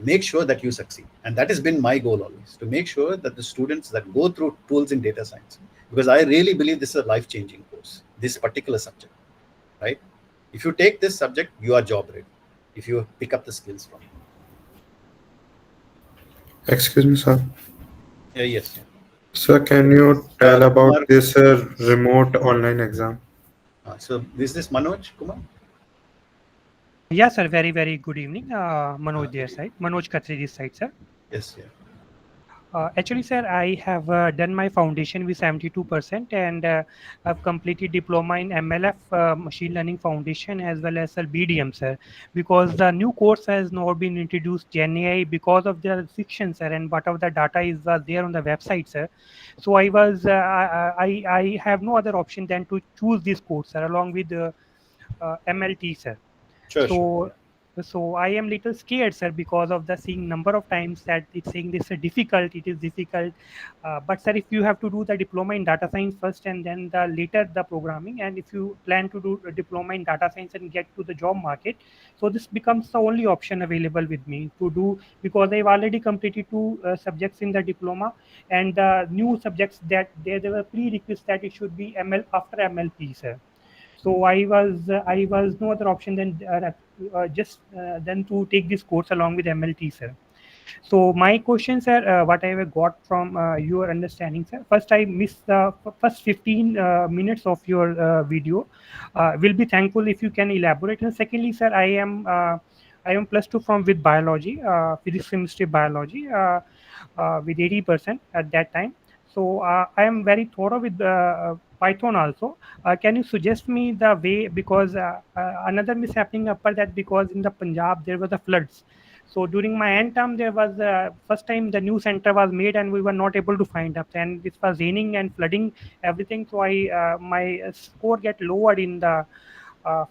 make sure that you succeed. And that has been my goal always, to make sure that the students that go through tools in data science, because I really believe this is a life-changing course, this particular subject, right? If you take this subject, you are job ready if you pick up the skills from it. Excuse me, sir. Yes. Sir, can you tell Kumar, about this remote online exam? so is this Manoj Kumar? Yes, sir. Very, very good evening. Manoj their Okay. side. Manoj Khatri this side, sir. Yes, yeah. Actually, sir, I have done my foundation with 72%, and I've completed diploma in MLF, Machine Learning Foundation, as well as BDM, sir. Because the new course has now been introduced, GenAI, because of the restrictions, sir, and whatever the data is there on the website, sir. So I have no other option than to choose this course, sir, along with MLT, sir. Sure. So I am little scared, sir, because of the seeing number of times that it's saying this is difficult. It is difficult, but sir, if you have to do the diploma in data science first and then the later the programming, and if you plan to do a diploma in data science and get to the job market, so this becomes the only option available with me to do, because I've already completed two subjects in the diploma, and the new subjects that there were prerequisites that it should be ML after MLP, sir. So I was no other option than just than to take this course along with MLT, sir. So my question, sir, what I have got from your understanding, sir. First, I missed the first 15 minutes of your video. Will be thankful if you can elaborate. And secondly, sir, I am plus two from with biology, physics, chemistry, biology, with 80% at that time. So I am very thorough with Python also. Can you suggest me the way, because another mishappening upper that, because in the Punjab there were the floods. So during my end term, there was first time the new center was made, and we were not able to find up. And it was raining and flooding everything. So my score get lowered in the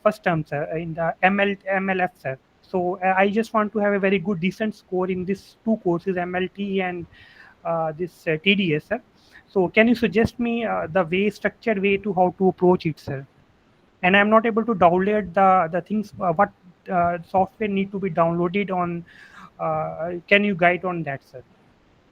first term, sir, in the MLF, sir. So I just want to have a very good, decent score in these two courses, MLT and this TDS, sir. So can you suggest me the way, structured way to how to approach it, sir? And I'm not able to download the things. What software need to be downloaded on? Can you guide on that, sir?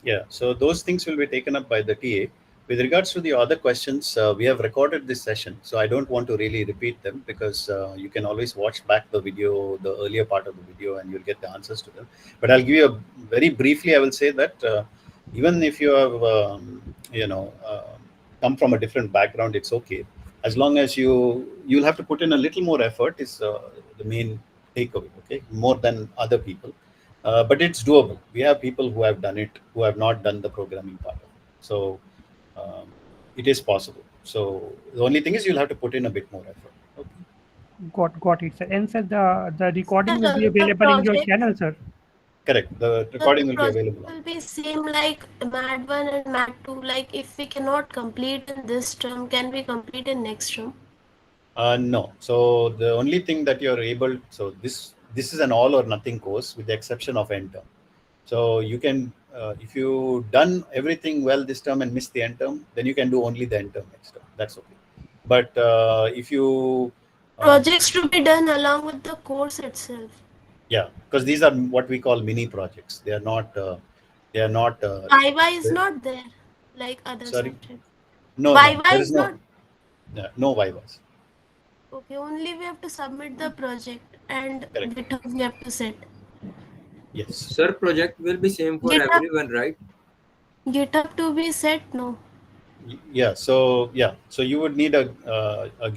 Yeah, so those things will be taken up by the TA. With regards to the other questions, we have recorded this session, so I don't want to really repeat them, because you can always watch back the video, the earlier part of the video, and you'll get the answers to them. But I'll give you very briefly, I will say that even if you have, come from a different background, it's okay. As long as you'll have to put in a little more effort is the main takeaway, okay? More than other people. But it's doable. We have people who have done it, who have not done the programming part of it. So um, it is possible. So the only thing is you'll have to put in a bit more effort. Okay. Got it, sir. And sir, the recording will be The available in your project, channel, sir. Correct. The the recording will be project available. will be same like MAT 1 and MAT 2. Like if we cannot complete in this term, can we complete in next term? No. So the only thing that you're able, so this is an all or nothing course with the exception of end term. So you can, if you done everything well this term and miss the end term, then you can do only the end term next term. That's okay. But if you Projects to be done along with the course itself. yeah, because these are what we call mini projects. They are not. Viva is not there like other Sorry. subjects. No, Viva there is is not. no vivas. Okay, only we have to submit the project and Correct. GitHub we have to set. Yes. Sir, project will be same for GitHub, everyone, right? GitHub to be set, no. Yeah. So you would need a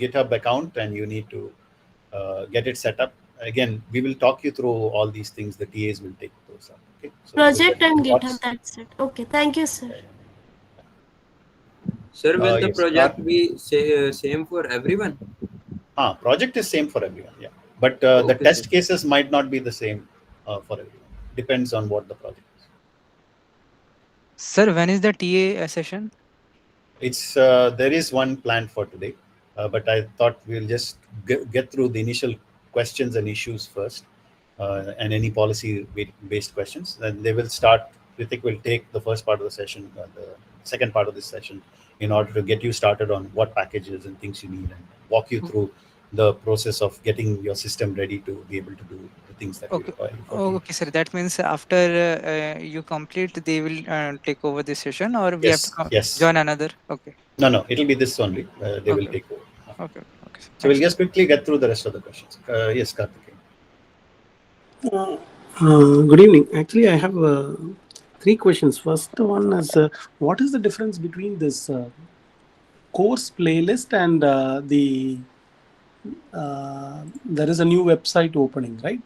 GitHub account, and you need to get it set up. Again, we will talk you through all these things. The TAs will take those up. Okay. So Project and what's- GitHub, that's it. Okay, thank you, sir. Sir, will the yes, project be same for everyone? Project is same for everyone. Yeah, but the Okay, test sir. cases might not be the same for everyone. Depends on what the project is. Sir, when is the TA session? It's there is one planned for today, but I thought we'll just get through the initial questions and issues first, and any policy based questions. Then they will start Ritik will take the first part of the session, the second part of this session, in order to get you started on what packages and things you need and walk you through the process of getting your system ready to be able to do the things that you Okay. require. Oh, okay, sir. That means after you complete, they will take over this session, or we have to Yes, yes. join another. Okay. No, it'll be this only. They will Okay. take over. Okay. Okay. Sir. So we'll Thanks. just quickly get through the rest of the questions. Yes, Karthik. Good evening. Actually, I have three questions. First one is, what is the difference between this course playlist and there is a new website opening, right?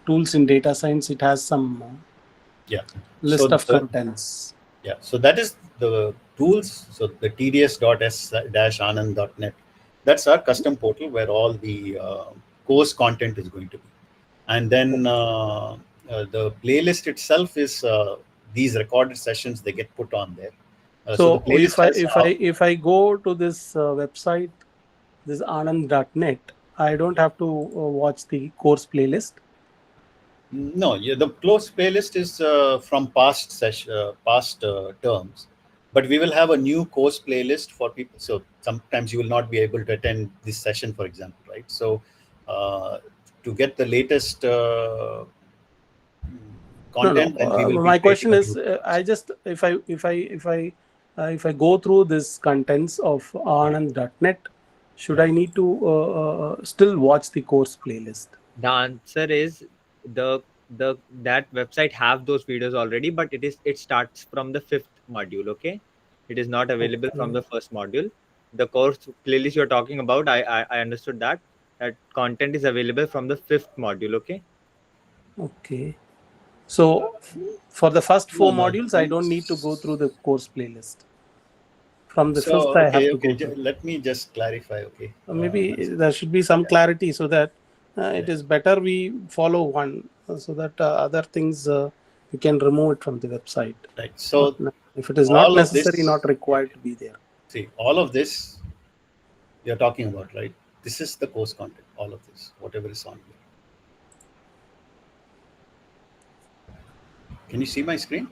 Tools in data science. It has some list of contents. Yeah, so that is the tools. So the TDS.S-Anand.net. That's our custom portal where all the course content is going to be. And then the playlist itself is these recorded sessions, they get put on there. So the playlist if I go to this website, this anand.net, I don't have to watch the course playlist. No, the close playlist is from past terms, but we will have a new course playlist for people. So sometimes you will not be able to attend this session, for example, right? So to get the latest content, my question is, I just if I go through this contents of anand.net, should I need to still watch the course playlist? The answer is that website have those videos already, but it starts from the 5th module. Okay, it is not available from the first module. The course playlist you're talking about, I understood that content is available from the 5th module. Okay, so for the first 4 modules, I don't need to go through the course playlist. From the 5th, I have to go through. Let me just clarify. Okay, maybe there should be some clarity so that it is better we follow one, so that other things you can remove it from the website. Right. So if it is not necessary, not required to be there. See, all of this you're talking about, right? This is the course content. All of this, whatever is on here. Can you see my screen?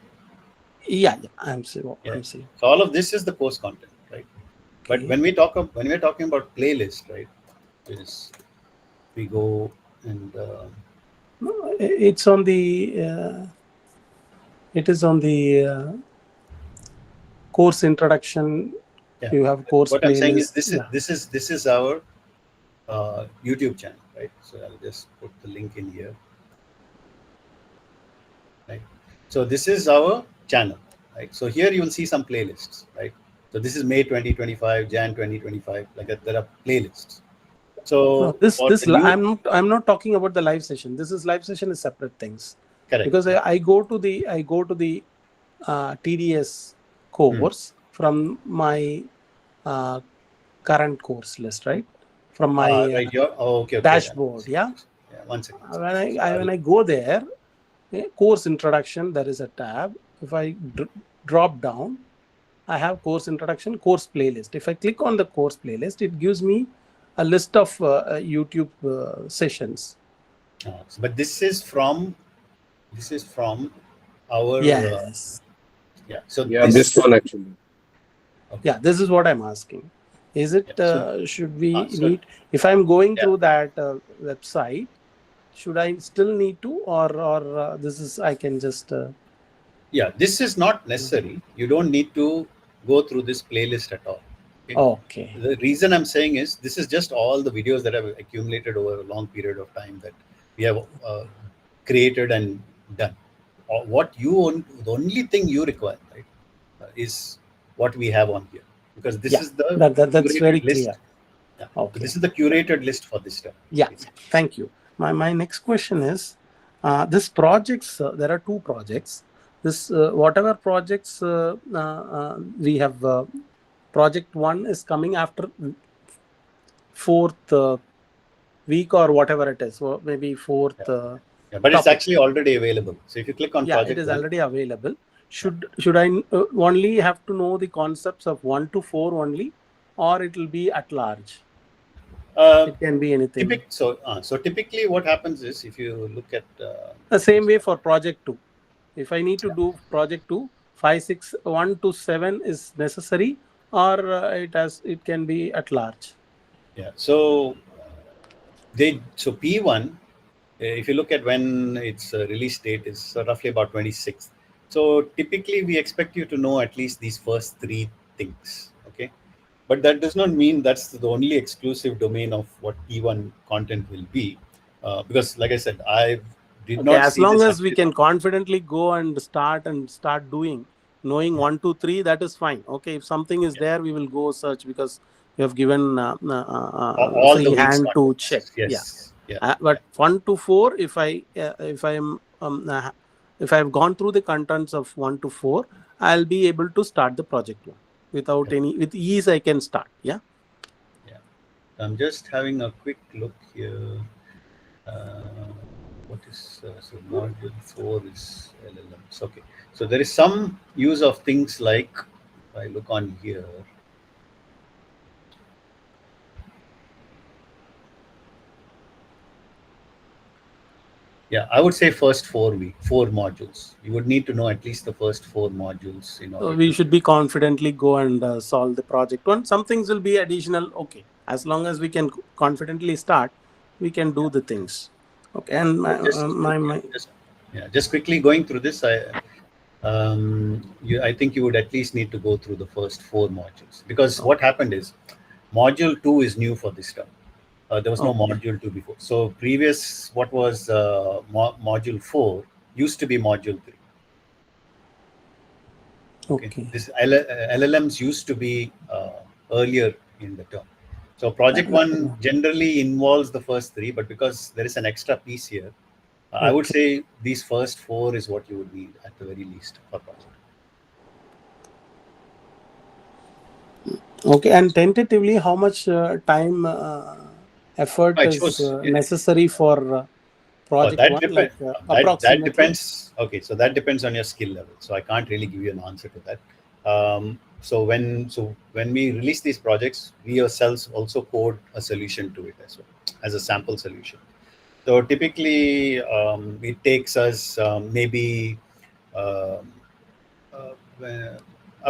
Yeah, I'm seeing. So all of this is the course content, right? But when we're talking about playlist, right, is we go and it's on the it is on the course introduction. Yeah. You have course what playlist. I'm saying is this is our YouTube channel, right? So I'll just put the link in here, right? So this is our channel, right? So here you will see some playlists, right? So this is May 2025, Jan 2025, like that. There are playlists. So I'm not talking about the live session. This is live session is separate things. Correct. Because I go to the TDS course from my current course list, right? From my dashboard. Yeah. One second. When I go there, course introduction, there is a tab. If I drop down, I have course introduction, course playlist. If I click on the course playlist, it gives me a list of YouTube sessions. But this is from our So this one actually. Okay. Yeah, this is what I'm asking. Is it should we need, if I'm going through that website, should I still need to, or this is I can just this is not necessary. You don't need to go through this playlist at all. Okay. The reason I'm saying is this is just all the videos that have accumulated over a long period of time that we have created and done. The only thing you require, right, is what we have on here, because this is the that's very list. clear. Yeah. Okay. So this is the curated list for this stuff. Yeah. Thank you. My next question is, this projects. There are 2 projects. This whatever projects we have. Project 1 is coming after 4th week or whatever it is. So maybe 4th. But it's actually already available. So if you click on project, it is already available. Should I only have to know the concepts of 1 to 4 only, or it will be at large? It can be anything. So typically what happens is, if you look at the same way for project 2. If I need to do project 2, 5, 6, 1 to 7 is necessary, or it can be at large. Yeah. So P1, if you look at when its release date is roughly about 26th. So typically we expect you to know at least these first three things. Okay. But that does not mean that's the only exclusive domain of what P1 content will be. Because like I said, I did Okay, not as see long this as we until. can confidently go and start doing, knowing 1, 2, 3, that is fine. Okay, if something is there, we will go search because we have given All the free week's hand to check. contents. Yes. Yeah. But 1 to 4, if I've gone through the contents of 1 to 4, I'll be able to start the project 1 with ease. I can start. Yeah. I'm just having a quick look here. What is so module 4 is LLMs. Okay, so there is some use of things like, if I look on here, yeah, I would say first 4 modules. You would need to know at least the first 4 modules in So order we to. should be confidently go and solve the project 1. Some things will be additional. Okay, as long as we can confidently start, we can do the things. Okay, and Just quickly going through this, I think you would at least need to go through the first 4 modules, because what happened is module 2 is new for this term. There was no module 2 before. So previous, what was module 4 used to be module 3. Okay. This LLMs used to be earlier in the term. So project 1 generally involves the first 3, but because there is an extra piece here, I would say these first 4 is what you would need at the very least for project. Okay, and tentatively, how much time effort is necessary for project 1? Like approximately. That depends. Okay, so that depends on your skill level. So I can't really give you an answer to that. So when we release these projects, we ourselves also code a solution to it as well, as a sample solution. So typically, it takes us maybe. I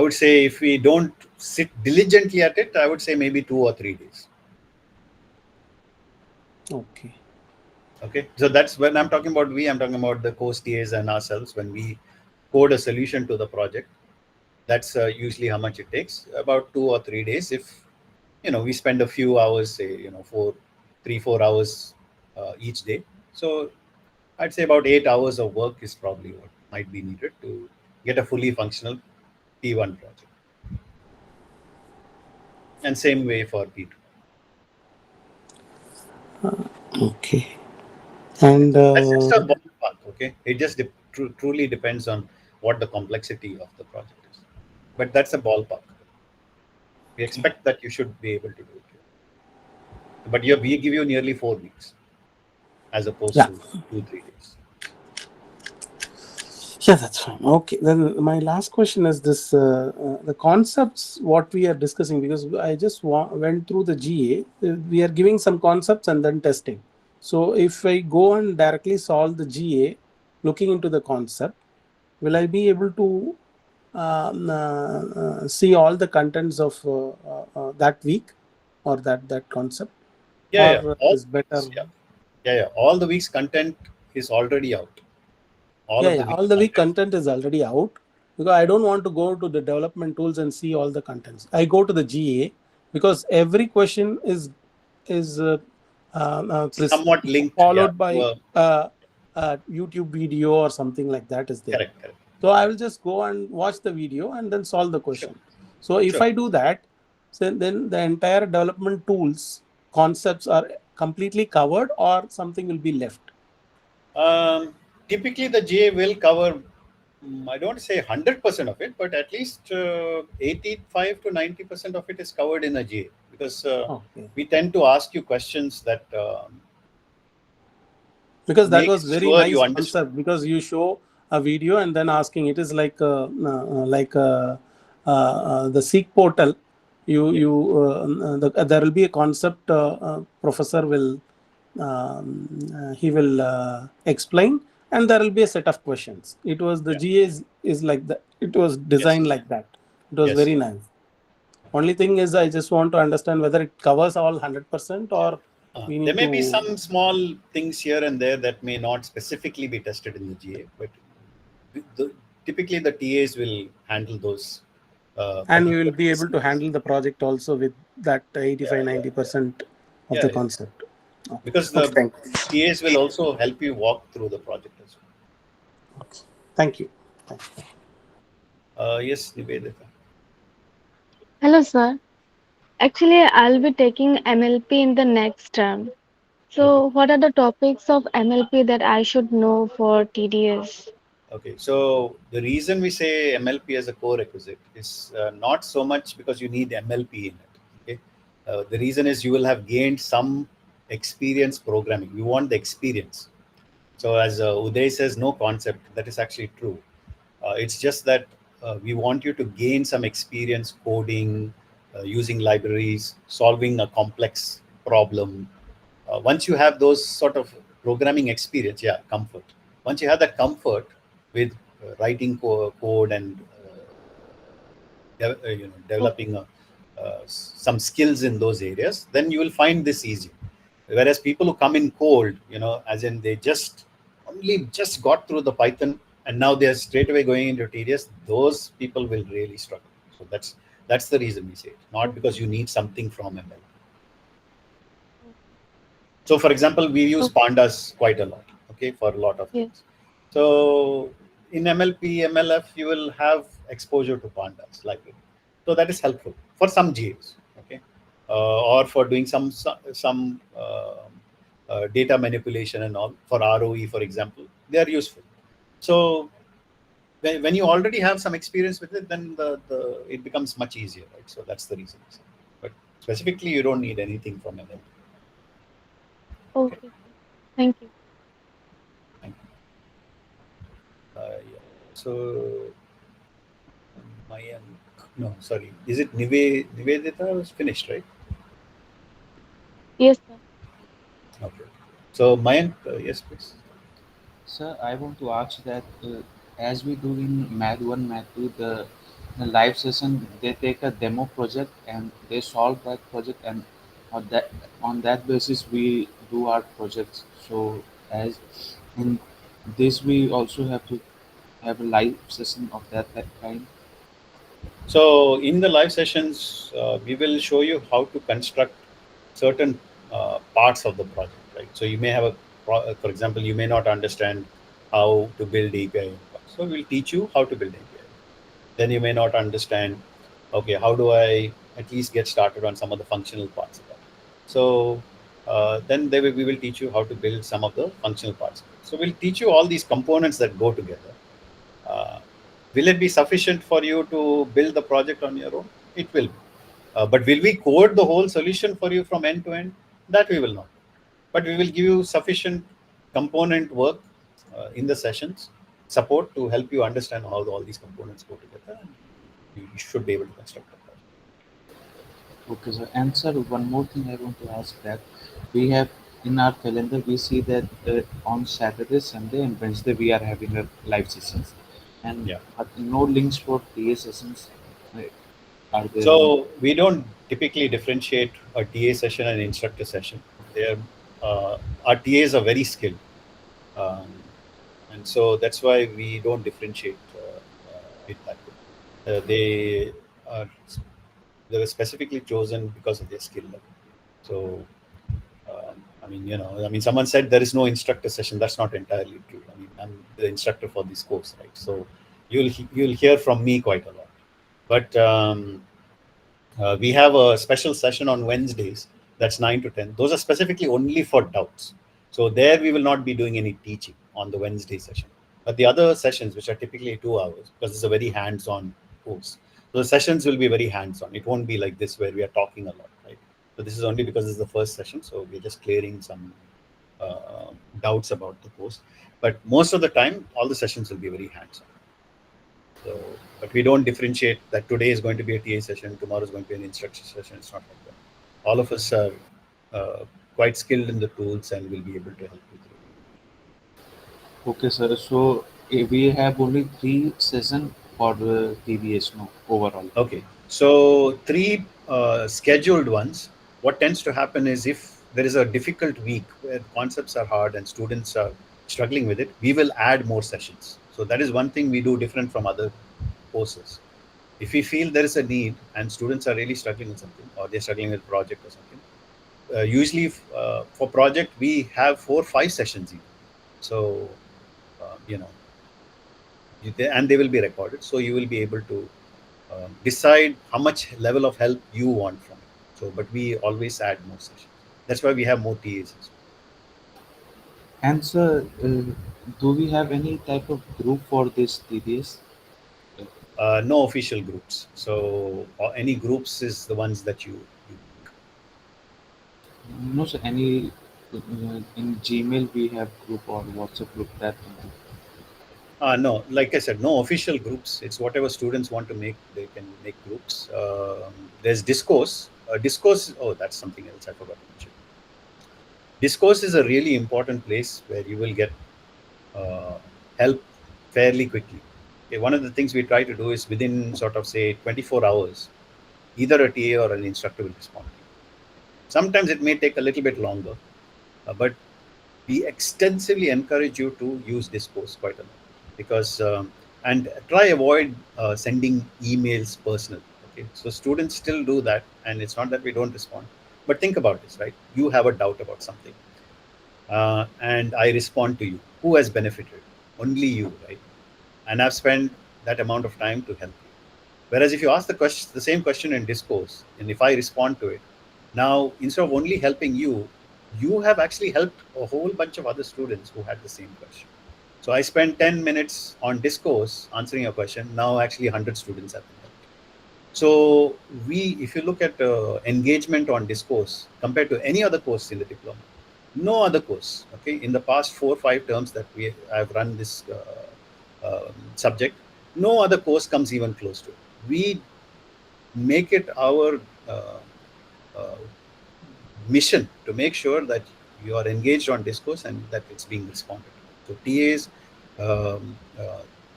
would say if we don't sit diligently at it, I would say maybe 2 or 3 days. Okay, so that's when I'm talking about I'm talking about the course TAs and ourselves. When we code a solution to the project, that's usually how much it takes, about 2 or 3 days. If we spend a few hours, say 3-4 hours each day, so I'd say about 8 hours of work is probably what might be needed to get a fully functional P1 project. And same way for P2. Okay. And that's just a ballpark. Okay, it just truly depends on what the complexity of the project is, but that's a ballpark. We expect that you should be able to do it, but we give you nearly 4 weeks as opposed to 2-3 days. Yeah, that's fine. Okay, then my last question is this: the concepts what we are discussing, because I just went through the GA. We are giving some concepts and then testing. So if I go and directly solve the GA, looking into the concept, will I be able to see all the contents of that week or that concept? Yeah. Or is better? Yeah. All the week's content is already out. All the week content is already out, because I don't want to go to the development tools and see all the contents. I go to the GA because every question is somewhat linked, followed by a YouTube video or something like that is there. Correct. So I will just go and watch the video and then solve the question. So if I do that, then the entire development tools concepts are completely covered, or something will be left. Typically, the GA will cover, I don't say 100% of it, but at least 85 to 90% of it is covered in a GA, because we tend to ask you questions that. Because that was very nice concept, because you show a video and then asking, it is like the Seek portal. There will be a concept, professor will he will explain, and there will be a set of questions. It was the GA is like that. It was designed like that. It was very nice. Only thing is, I just want to understand whether it covers all 100% or we need there may to. be some small things here and there that may not specifically be tested in the GA, but typically the TAs will handle those. And you will be able to handle the project also with that 85-90% of the concept. Because the TAs will also help you walk through the project as well. Okay. Thank you. Yes, Nivedita. Hello, sir. Actually, I'll be taking MLP in the next term. So, what are the topics of MLP that I should know for TDS? Okay, so the reason we say MLP as a core requisite is not so much because you need MLP in it. Okay, the reason is you will have gained some experience programming. You want the experience. So as Uday says, no concept. That is actually true. It's just that we want you to gain some experience coding, using libraries, solving a complex problem. Once you have those sort of programming experience, comfort. Once you have that comfort with writing code and developing some skills in those areas, then you will find this easy. Whereas people who come in cold, as in they only just got through the Python and now they are straight away going into TDS, those people will really struggle. So that's the reason we say it, not because you need something from ML. So for example, we use pandas quite a lot, okay, for a lot of things. So in MLP, MLF, you will have exposure to pandas library. So that is helpful for some GAs, okay, or for doing some data manipulation and all. For ROE, for example, they are useful. So when you already have some experience with it, then it becomes much easier, right? So that's the reason. But specifically, you don't need anything from MLP. Okay. Thank you. So, no, sorry. Is it Nivedita was finished, right? Yes, sir. Okay. So, Mayank, yes, please. Sir, I want to ask that as we do in Math 1, Math 2, the live session, they take a demo project and they solve that project, and on that basis we do our projects. So as in this, we also have to have a live session of that kind. So in the live sessions, we will show you how to construct certain parts of the project, right? So you may have for example, you may not understand how to build API. So we'll teach you how to build API. Then you may not understand, okay, how do I at least get started on some of the functional parts of that? So then we will teach you how to build some of the functional parts. So we'll teach you all these components that go together. Will it be sufficient for you to build the project on your own? It will be. But will we code the whole solution for you from end to end? That we will not. But we will give you sufficient component work in the sessions, support to help you understand how all these components go together. And you should be able to construct that project. Okay, sir. And sir, one more thing I want to ask, that we have in our calendar, we see that on Saturday, Sunday, and Wednesday we are having a live sessions, and no links for TA sessions are there. So we don't typically differentiate a TA session and instructor session. Our TAs are very skilled, and so that's why we don't differentiate it that way. They were specifically chosen because of their skill level. So someone said there is no instructor session. That's not entirely true. I'm the instructor for this course, right? So you'll hear from me quite a lot. But we have a special session on Wednesdays. That's 9 to 10. Those are specifically only for doubts. So there we will not be doing any teaching on the Wednesday session. But the other sessions, which are typically 2 hours, because it's a very hands-on course. So the sessions will be very hands-on. It won't be like this where we are talking a lot, right? So this is only because this is the first session. So we're just clearing some doubts about the course. But most of the time, all the sessions will be very hands-on. So, but we don't differentiate that today is going to be a TA session, tomorrow is going to be an instruction session. It's not like that. All of us are quite skilled in the tools and will be able to help you Okay, sir. So we have only 3 sessions for the TDS no overall. Okay, so 3 scheduled ones. What tends to happen is if there is a difficult week where concepts are hard and students are struggling with it, we will add more sessions. So that is one thing we do different from other courses. If we feel there is a need and students are really struggling with something or they're struggling with project or something, usually for project we have 4 5 sessions even. So you know, and they will be recorded, so you will be able to decide how much level of help you want from it. So, but we always add more sessions. That's why we have more TAs as well. And sir, do we have any type of group for this TDS? No official groups. So, any groups is the ones that you. No, sir. Any in Gmail we have group or WhatsApp group that. No, like I said, no official groups. It's whatever students want to make, they can make groups. There's Discourse. Discourse, oh, that's something else I forgot to mention. Discourse is a really important place where you will get help fairly quickly. Okay, one of the things we try to do is within sort of say 24 hours, either a TA or an instructor will respond to you. Sometimes it may take a little bit longer, but we extensively encourage you to use Discourse quite a lot because and try avoid sending emails personal. Okay, so students still do that, and it's not that we don't respond. But think about this, right? You have a doubt about something, and I respond to you. Who has benefited? Only you, right? And I've spent that amount of time to help you. Whereas if you ask the same question in Discourse, and if I respond to it, now instead of only helping you, you have actually helped a whole bunch of other students who had the same question. So I spent 10 minutes on Discourse answering your question. Now actually 100 students have been helped. So if you look at engagement on Discourse compared to any other course in the diploma, no other course, okay, in the past 4 or 5 terms that I've run this subject, no other course comes even close to it. We make it our uh, mission to make sure that you are engaged on Discourse and that it's being responded to. So TAs,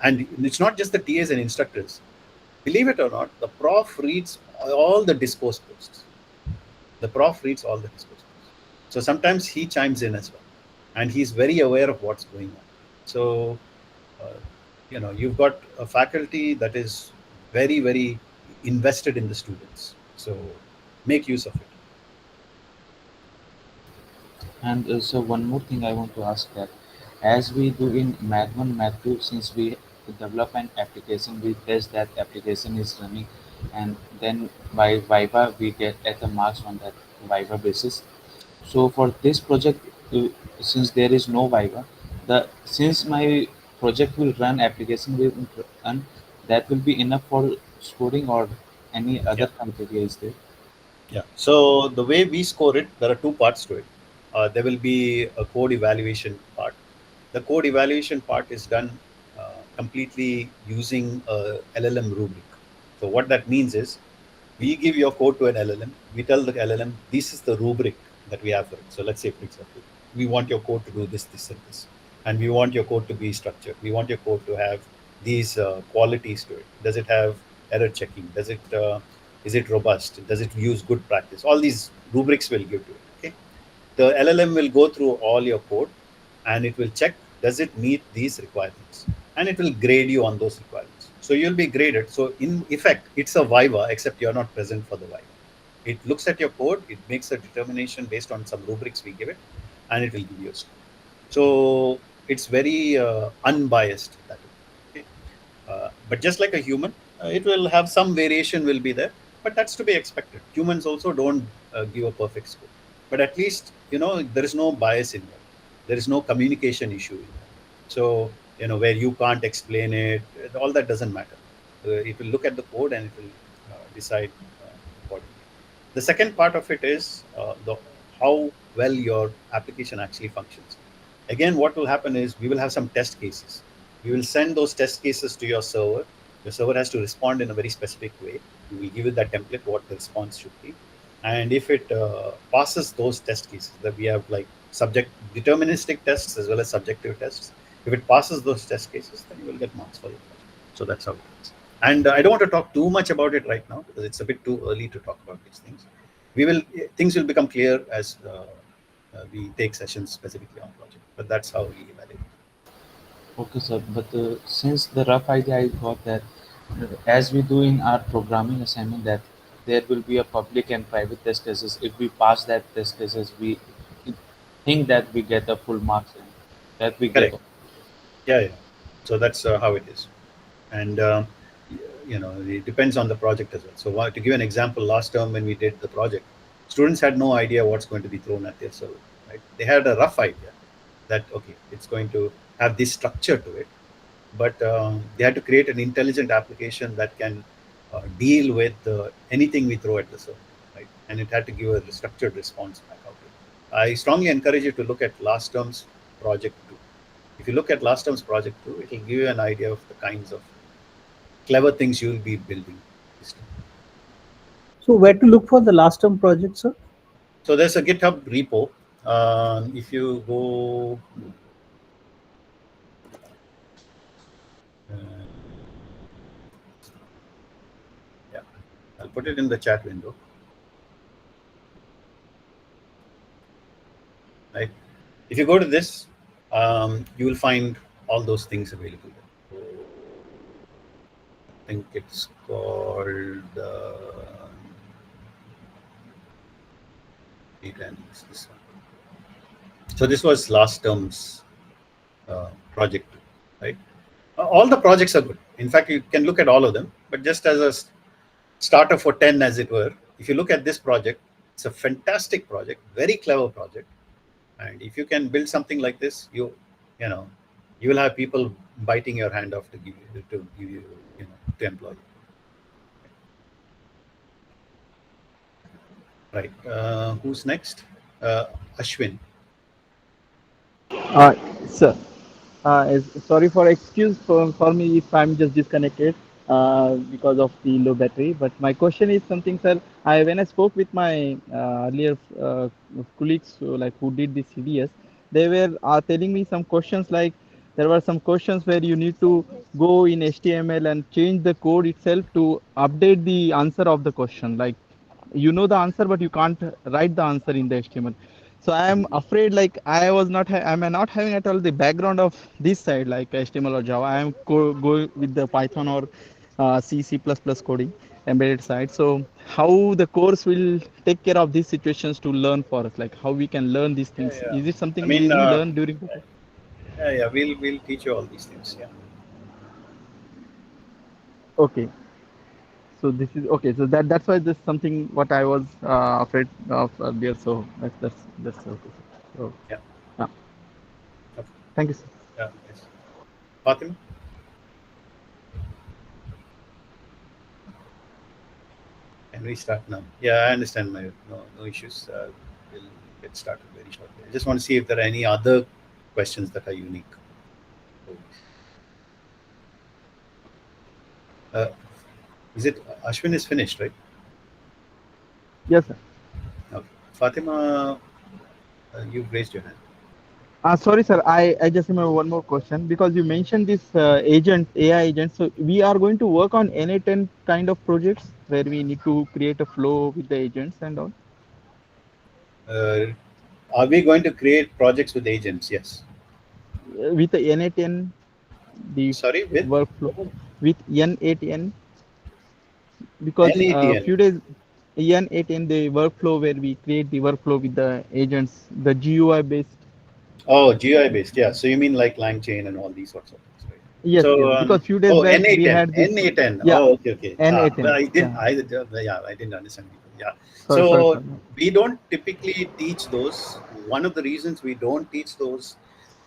and it's not just the TAs and instructors. Believe it or not, the prof reads all the Discourse posts. The prof reads all the Discourse posts. So sometimes he chimes in as well, and he's very aware of what's going on. So you've got a faculty that is very, very invested in the students. So make use of it. And so one more thing I want to ask that, as we do in Math 1, Math 2, since we develop an application, we test that application is running, and then by Viva we get at the marks on that Viva basis. So for this project, since there is no Viva, since my project will run, application will run, that will be enough for scoring, or any other criteria is there? Yeah. So the way we score it, there are 2 parts to it. There will be a code evaluation part. The code evaluation part is done completely using a LLM rubric. So what that means is, we give your code to an LLM. We tell the LLM, this is the rubric that we have for it. So let's say, for example, we want your code to do this, this, and this, and we want your code to be structured. We want your code to have these qualities to it. Does it have error checking? Is it robust? Does it use good practice? All these rubrics will give to it. Okay, the LLM will go through all your code, and it will check, does it meet these requirements, and it will grade you on those requirements. So you'll be graded. So in effect, it's a Viva, except you're not present for the Viva. It looks at your code, it makes a determination based on some rubrics we give it, and it will give you a score. So it's very unbiased that way. Okay? But just like a human, it will have some variation will be there, but that's to be expected. Humans also don't give a perfect score, but at least there is no bias in there. There is no communication issue in there. So where you can't explain it, all that doesn't matter. It will look at the code and it will decide accordingly. The second part of it is how well your application actually functions. Again, what will happen is we will have some test cases. We will send those test cases to your server. Your server has to respond in a very specific way. We will give it that template, what the response should be. And if it passes those test cases, that we have like subject deterministic tests as well as subjective tests. If it passes those test cases, then you will get marks for your project. So that's how it is. And I don't want to talk too much about it right now because it's a bit too early to talk about these things. Things will become clear as we take sessions specifically on project. But that's how we evaluate. Okay, sir. But since the rough idea I got that as we do in our programming assignment, that there will be a public and private test cases. If we pass that test cases, we think that we get a full marks and that we get. Correct. Yeah. So that's how it is. And it depends on the project as well. So to give an example, last term when we did the project, students had no idea what's going to be thrown at their server. Right? They had a rough idea that okay, it's going to have this structure to it, but they had to create an intelligent application that can deal with anything we throw at the server, right? And it had to give a structured response back out. I strongly encourage you to look at last term's project 2. If you look at last term's project 2, it will give you an idea of the kinds of clever things you will be building. So where to look for the last term project, sir? So there's a GitHub repo. If you go, yeah, I'll put it in the chat window. Right. If you go to this, you will find all those things available. I think it's called this one. So this was last term's project, right? All the projects are good. In fact, you can look at all of them, but just as a starter for 10, as it were, if you look at this project, it's a fantastic project, very clever project. And if you can build something like this, you will have people biting your hand off to give you to employ you. Right. Who's next? Ashwin. Sir, sorry for excuse for me if I'm just disconnected because of the low battery. But my question is something, sir. When I spoke with my earlier colleagues who did the CDS, they were telling me some questions like there were some questions where you need to go in HTML and change the code itself to update the answer of the question. Like you know the answer, but you can't write the answer in the HTML. So I am afraid like I am not having at all the background of this side like HTML or Java. I am going with the Python or C++ coding embedded side. So how the course will take care of these situations to learn for us, like how we can learn these things. Yeah. Is it something I mean, we learn during the course? Yeah, we'll teach you all these things. Yeah. Okay. So this is okay. So that's why this is something what I was afraid of earlier. So that's okay. So yeah. Okay. Thank you, sir. Yeah. Yes. Fatima? Can we start now? Yeah, I understand. No issues. We'll get started very shortly. I just want to see if there are any other questions that are unique. Is it Ashwin is finished, right? Yes, sir. Okay. Fatima, you've raised your hand. Sorry, sir. I just remember one more question because you mentioned this AI agent. So we are going to work on N8N kind of projects where we need to create a flow with the agents and all. Are we going to create projects with agents? Yes. With the N8N, the with workflow with N8N, because a N8N. few days N8N the workflow where we create the workflow with the agents, the GUI based. Oh, GUI based, yeah. So you mean like LangChain and all these sorts of things, right? Yes, so, yes. Because few days back we N8N, had this. N8N. Yeah. Oh, okay. N8N. Well, I didn't understand. Yeah. So we don't typically teach those. One of the reasons we don't teach those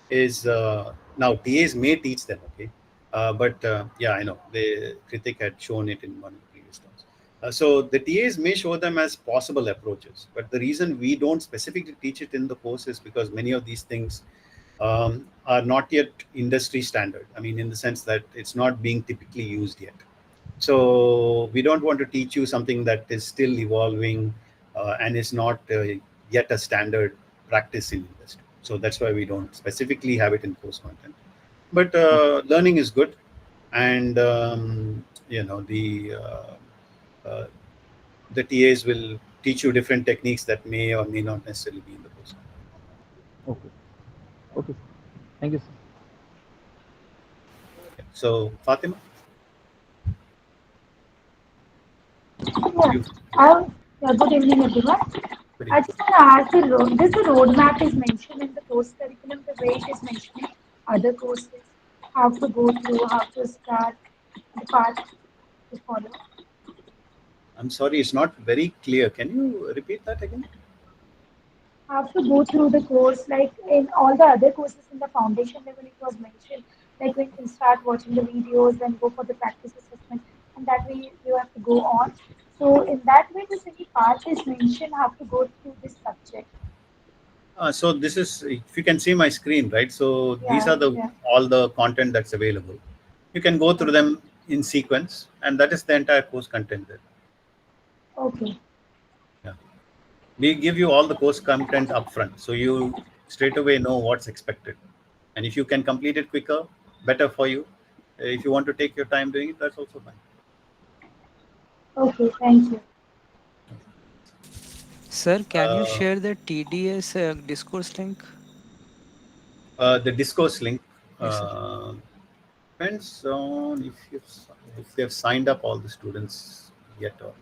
is now TAs may teach them, okay, but yeah, I know Kritik had shown it in one of the previous terms. So the TAs may show them as possible approaches, but the reason we don't specifically teach it in the course is because many of these things are not yet industry standard. I mean, in the sense that it's not being typically used yet. So we don't want to teach you something that is still evolving and is not yet a standard practice in industry. So that's why we don't specifically have it in course content. but learning is good, and the TAs will teach you different techniques that may or may not necessarily be in the course. Okay. Okay. Thank you, sir. So, Fatima? Yeah, good evening, everyone. I just want to ask the road. This the roadmap is mentioned in the course curriculum, the way it is mentioning other courses, how to go through, how to start, the path to follow. I'm sorry, it's not very clear. Can you repeat that again? How to go through the course, like in all the other courses in the foundation level, it was mentioned, like when you start watching the videos, then go for the practice assessment, and that way you have to go on. So in that way, this any path is mentioned, how to go through this subject. So this is, if you can see my screen, right? So these Yeah, are yeah. all the content that's available. You can go through them in sequence, and that is the entire course content there. Okay. Yeah. We give you all the course content upfront, so you straight away know what's expected. And if you can complete it quicker, better for you. If you want to take your time doing it, that's also fine. Okay, thank you. Sir, can you share the TDS discourse link? The discourse link Yes, sir. depends on if they've signed up all the students yet or not.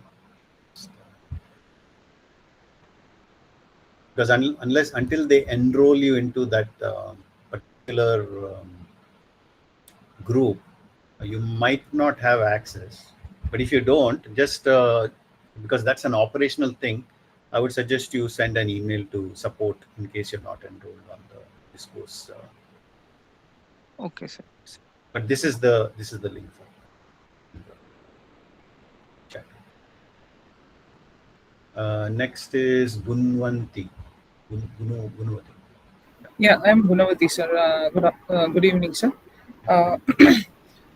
Because until they enroll you into that particular group, you might not have access. But if you don't, just because that's an operational thing, I would suggest you send an email to support in case you're not enrolled on the discourse. Okay, sir. But this is the link for chat. Next is Gunwanti. Gunwati. Yeah, I'm Gunavati, sir. Good evening, sir.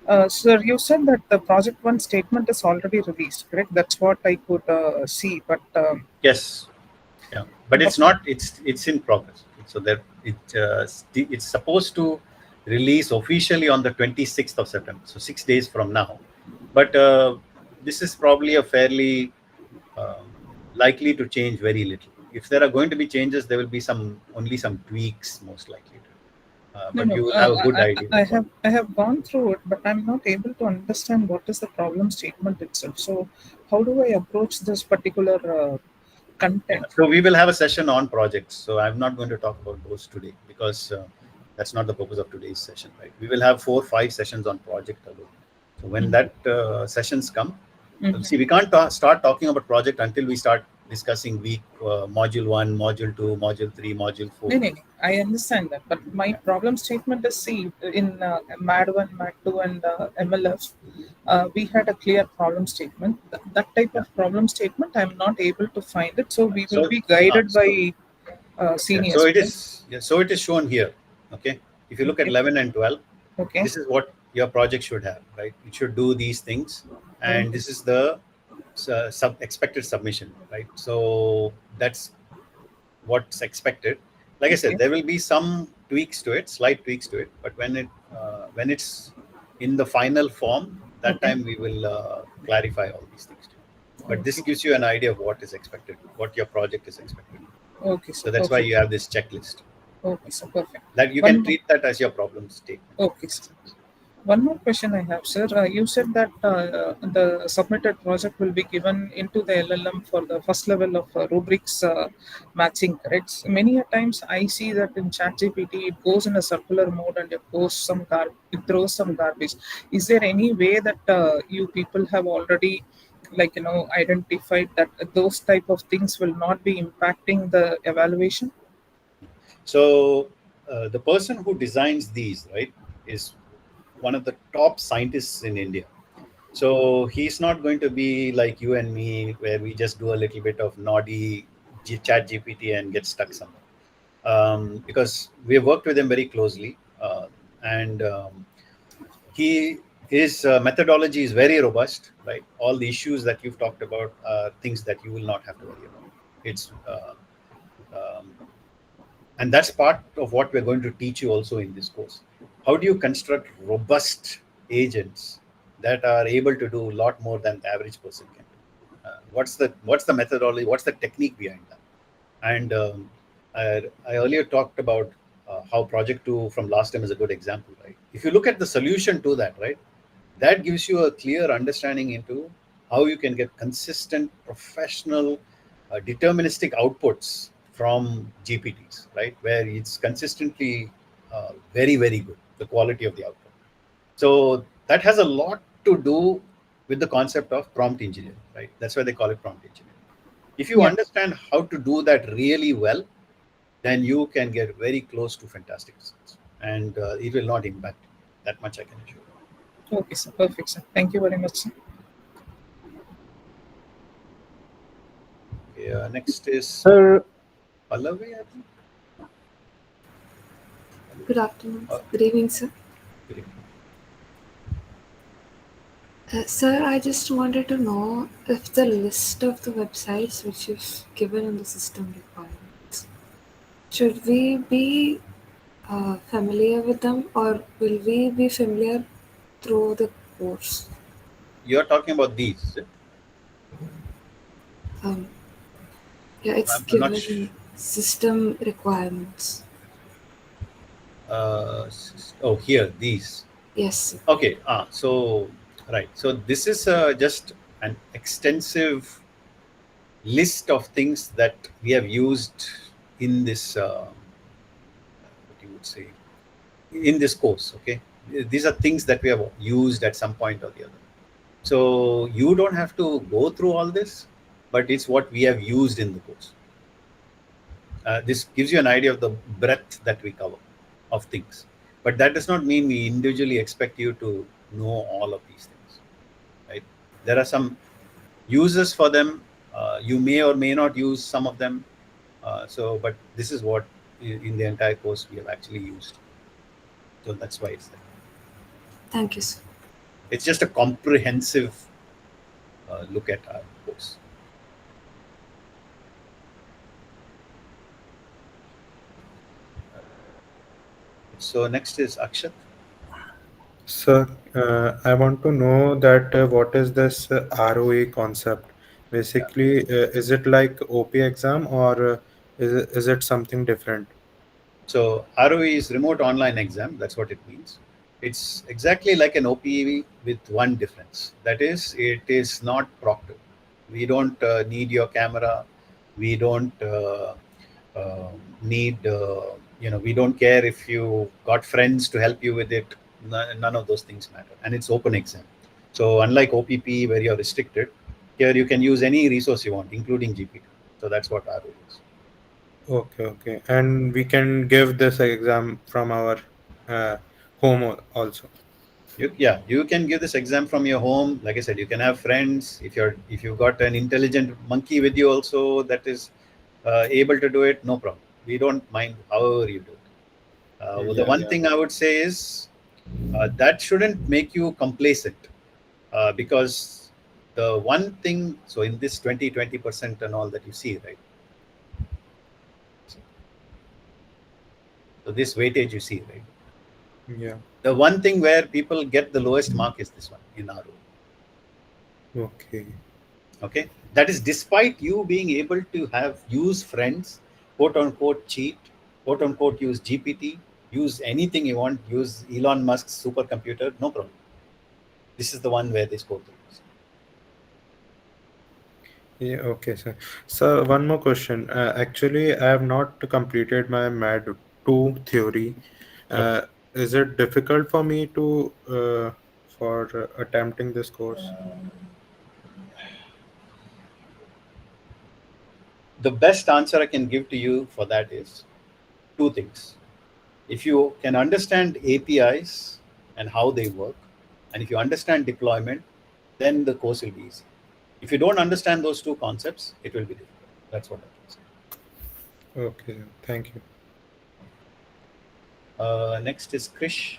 Uh, sir, you said that the project one statement is already released, correct? That's what I could see, but Yes, yeah, but it's not. It's in progress. So that it's supposed to release officially on the 26th of September. So 6 days from now. But this is probably a fairly likely to change very little. If there are going to be changes, there will be only some tweaks, most likely. But you will have a good idea. I have gone through it, but I'm not able to understand what is the problem statement itself. So, how do I approach this particular content? So we will have a session on projects. So I'm not going to talk about those today because that's not the purpose of today's session, right? We will have 4 or 5 sessions on project alone. So when that sessions come, see, we can't start talking about project until we start discussing week module 1, module 2, module 3, module 4. No, I understand that, but my problem statement is, see, in MAD 1, MAD 2, and MLF, we had a clear problem statement. That type of problem statement, I'm not able to find it, so we will be guided by seniors. So it is. Yeah, so it is shown here. Okay, if you look at 11 and 12, okay, this is what your project should have, right? It should do these things, and this is the expected submission, right? So that's what's expected. Like I said, there will be some tweaks to it, slight tweaks to it, but when it's in the final form, that time we will clarify all these things to you. But this gives you an idea of what is expected, what your project is expected. Okay, so that's why you have this checklist. Okay, so perfect. That you can treat that as your problem statement. Okay, sir. One more question I have, sir. You said that the submitted project will be given into the LLM for the first level of rubrics matching, correct? Many a times I see that in ChatGPT it goes in a circular mode and it throws some garbage. Is there any way that you people have already, identified that those type of things will not be impacting the evaluation? So the person who designs these, right, is one of the top scientists in India. So he's not going to be like you and me, where we just do a little bit of naughty chat GPT and get stuck somewhere. Because we have worked with him very closely, and his methodology is very robust. Right, all the issues that you've talked about are things that you will not have to worry about. It's and that's part of what we're going to teach you also in this course. how do you construct robust agents that are able to do a lot more than the average person can do? What's the methodology? What's the technique behind that? And I earlier talked about how Project 2 from last time is a good example, right? If you look at the solution to that, right, that gives you a clear understanding into how you can get consistent, professional, deterministic outputs from GPTs, right, where it's consistently very, very good, the quality of the output. So that has a lot to do with the concept of prompt engineering, right? That's why they call it prompt engineering. If you Yeah. understand how to do that really well, then you can get very close to fantastic results, and it will not impact you. That much I can assure you. Okay, sir. Perfect, sir. Thank you very much, sir. Okay, next is Sir, Pallavi, I think. Good afternoon. Good evening, sir. Good evening. Sir, I just wanted to know if the list of the websites which is given in the system requirements, should we be familiar with them or will we be familiar through the course? You're talking about these, is it? Um, yeah, it's I'm not given system requirements. oh, here, these. Yes, sir. Okay, so, right. So this is just an extensive list of things that we have used in this, what you would say, in this course, okay? These are things that we have used at some point or the other. So you don't have to go through all this, but it's what we have used in the course. This gives you an idea of the breadth that we cover of things. But that does not mean we individually expect you to know all of these things, right? There are some uses for them. You may or may not use some of them. But this is what in the entire course we have actually used. So that's why it's there. Thank you, sir. It's just a comprehensive look at our course. So next is Akshat. Sir, I want to know that what is this ROE concept? Basically, is it like OP exam or is it something different? So ROE is remote online exam. That's what it means. It's exactly like an OPEV with one difference. That is, it is not proctored. We don't need your camera. We don't need, we don't care if you got friends to help you with it. None of those things matter. And it's open exam. So unlike OPP where you're restricted, here you can use any resource you want, including GPT. So that's what ROE is. Okay, okay. And we can give this exam from our uh, home also. You can give this exam from your home. Like I said, you can have friends. If you've got an intelligent monkey with you also that is able to do it, no problem. We don't mind however you do it. Well, the one thing I would say is that shouldn't make you complacent, because the one thing, so in this 20% and all that you see, right? So this weightage you see, right? Yeah. The one thing where people get the lowest mark is this one in RO. Okay. Okay, that is despite you being able to have use friends, quote unquote cheat, quote unquote use GPT, use anything you want, use Elon Musk's supercomputer, no problem. This is the one where they score the most. Yeah, okay, sir. So one more question. Actually, I have not completed my MAD 2 theory. Okay. Is it difficult for me to for attempting this course? The best answer I can give to you for that is two things. If you can understand APIs and how they work, and if you understand deployment, then the course will be easy. If you don't understand those two concepts, it will be difficult. That's what I can say. Okay, thank you. Next is Krish.